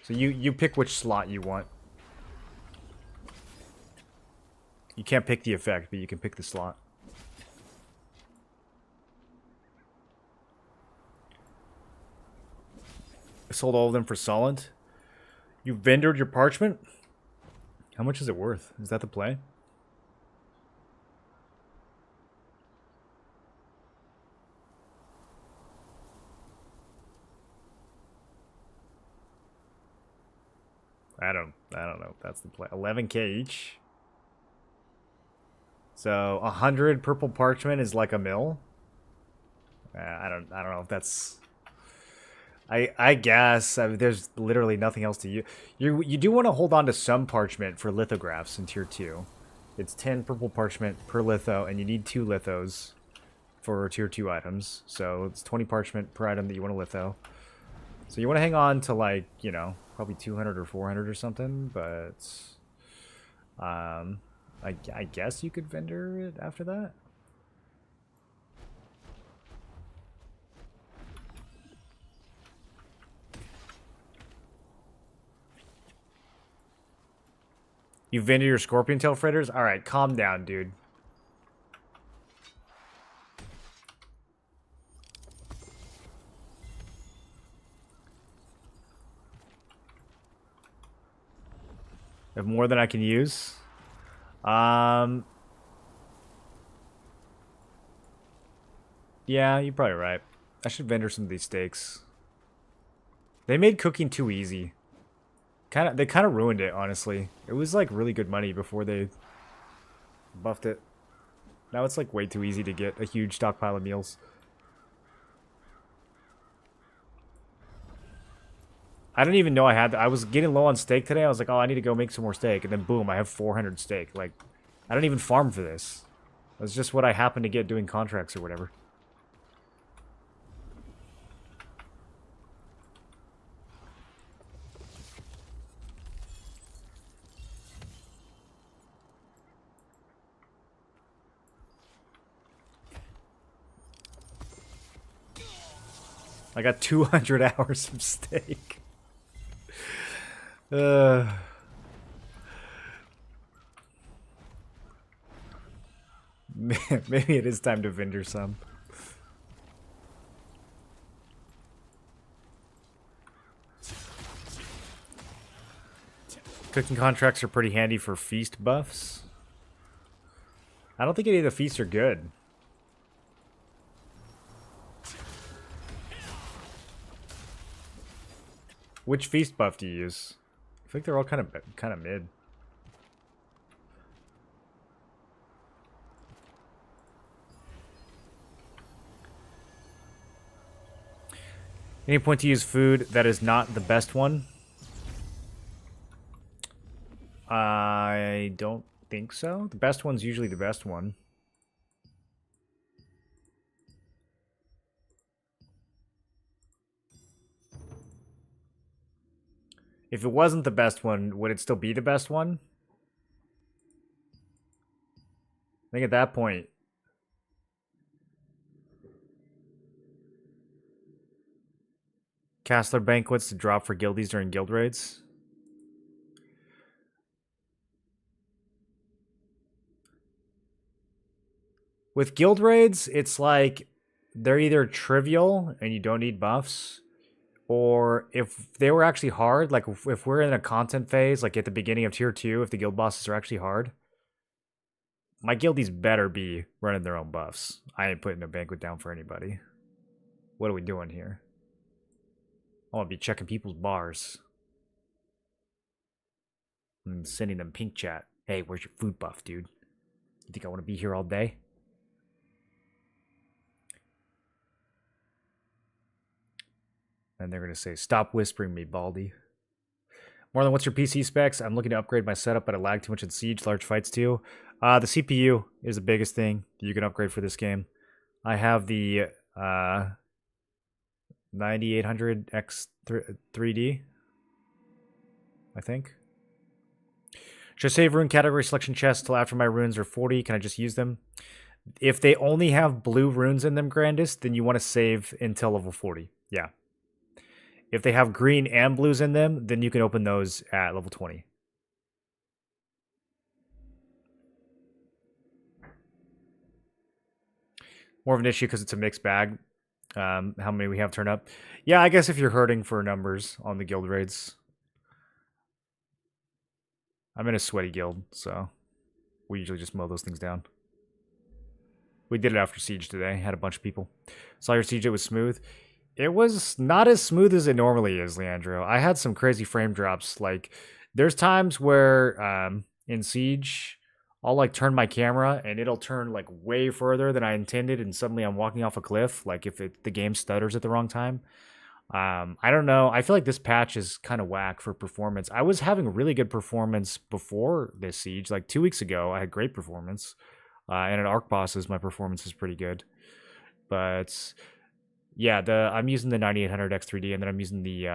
S1: So you pick which slot you want. You can't pick the effect, but you can pick the slot. I sold all of them for solid. You vendored your parchment? How much is it worth? Is that the play? I don't know if that's the play. 11k each. So 100 purple parchment is like a mil. I don't know if that's. I guess there's literally nothing else to use. You do want to hold on to some parchment for lithographs in tier 2. It's 10 purple parchment per litho, and you need 2 lithos for tier 2 items. So it's 20 parchment per item that you want to litho. So you want to hang on to, like, you know, probably 200 or 400 or something, but I guess you could vendor it after that. You vendor your scorpion tail fritters? Alright, calm down, dude. I have more than I can use. Yeah, you're probably right. I should vendor some of these steaks. They made cooking too easy. They kind of ruined it, honestly. It was like really good money before they buffed it. Now it's like way too easy to get a huge stockpile of meals. I didn't even know I had. I was getting low on steak today. I was like, oh, I need to go make some more steak, and then boom, I have 400 steak. Like, I don't even farm for this. That's just what I happen to get doing contracts or whatever. I got 200 hours of steak. Maybe it is time to vendor some. Cooking contracts are pretty handy for feast buffs. I don't think any of the feasts are good. Which feast buff do you use? I think they're all kind of mid. Any point to use food that is not the best one? I don't think so. The best one's usually the best one. If it wasn't the best one, would it still be the best one? I think at that point... Castler banquets to drop for guildies during guild raids. With guild raids, it's like they're either trivial and you don't need buffs, or if they were actually hard, like if we're in a content phase, like at the beginning of tier 2, if the guild bosses are actually hard, my guildies better be running their own buffs. I ain't putting a banquet down for anybody. What are we doing here? I want to be checking people's bars. I'm sending them pink chat. Hey, where's your food buff, dude? You think I want to be here all day? And they're going to say, stop whispering me, Baldy. More than what's your PC specs? I'm looking to upgrade my setup, but it lagged too much in Siege, large fights too. The CPU is the biggest thing you can upgrade for this game. I have the 9800X3D, I think. Should I save rune category selection chests till after my runes are 40? Can I just use them? If they only have blue runes in them, Grandest, then you want to save until level 40. Yeah. If they have green and blues in them, then you can open those at level 20. More of an issue because it's a mixed bag. How many we have turned up. Yeah, I guess if you're hurting for numbers on the guild raids. I'm in a sweaty guild, so we usually just mow those things down. We did it after Siege today. Had a bunch of people. Saw your Siege, it was smooth. It was not as smooth as it normally is, Leandro. I had some crazy frame drops. Like, there's times where in Siege, I'll like turn my camera and it'll turn like way further than I intended, and suddenly I'm walking off a cliff. Like if the game stutters at the wrong time. I don't know. I feel like this patch is kind of whack for performance. I was having really good performance before this Siege. Like 2 weeks ago, I had great performance. And at Arc Bosses, my performance is pretty good. But yeah, I'm using the 9800 X3D, and then I'm using the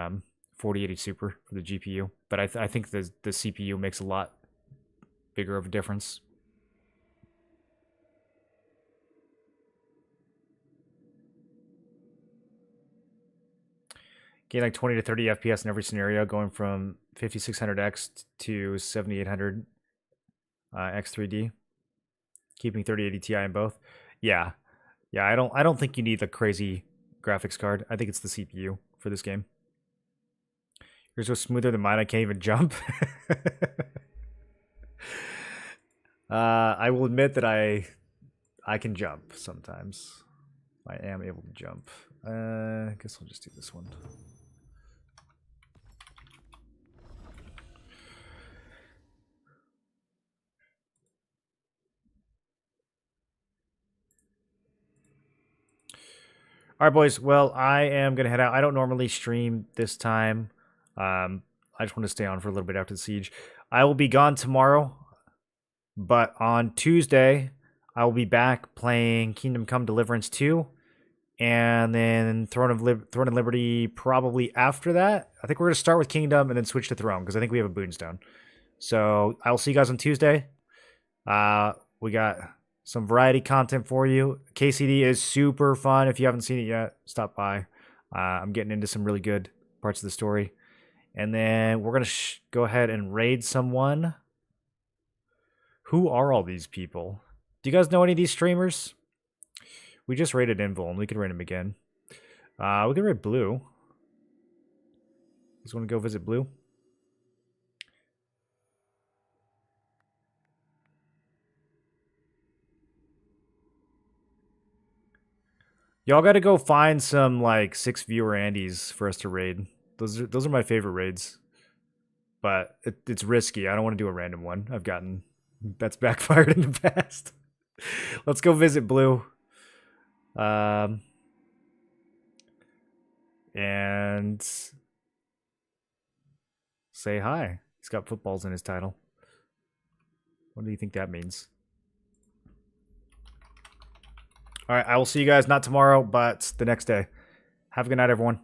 S1: 4080 Super for the GPU. But I think the CPU makes a lot bigger of a difference. Gain like 20 to 30 FPS in every scenario, going from 5600X to 7800 X3D, keeping 3080 Ti in both. Yeah, I don't think you need the crazy graphics card. I think it's the CPU for this game. Yours was smoother than mine. I can't even jump. I will admit that I can jump sometimes. I am able to jump. I guess I'll just do this one. All right, boys. Well, I am going to head out. I don't normally stream this time. I just want to stay on for a little bit after the Siege. I will be gone tomorrow, but on Tuesday, I will be back playing Kingdom Come Deliverance 2, and then Throne and Liberty probably after that. I think we're going to start with Kingdom and then switch to Throne, because I think we have a Boonstone. So I will see you guys on Tuesday. We got some variety content for you. KCD is super fun. If you haven't seen it yet, stop by. I'm getting into some really good parts of the story. And then we're going to go ahead and raid someone. Who are all these people? Do you guys know any of these streamers? We just raided Invul, and we can raid him again. We can raid Blue. You guys want to go visit Blue? Y'all got to go find some like 6 viewer Andys for us to raid. Those are my favorite raids, but it's risky. I don't want to do a random one. I've gotten that's backfired in the past. Let's go visit Blue, and say hi. He's got footballs in his title. What do you think that means? All right, I will see you guys not tomorrow, but the next day. Have a good night, everyone.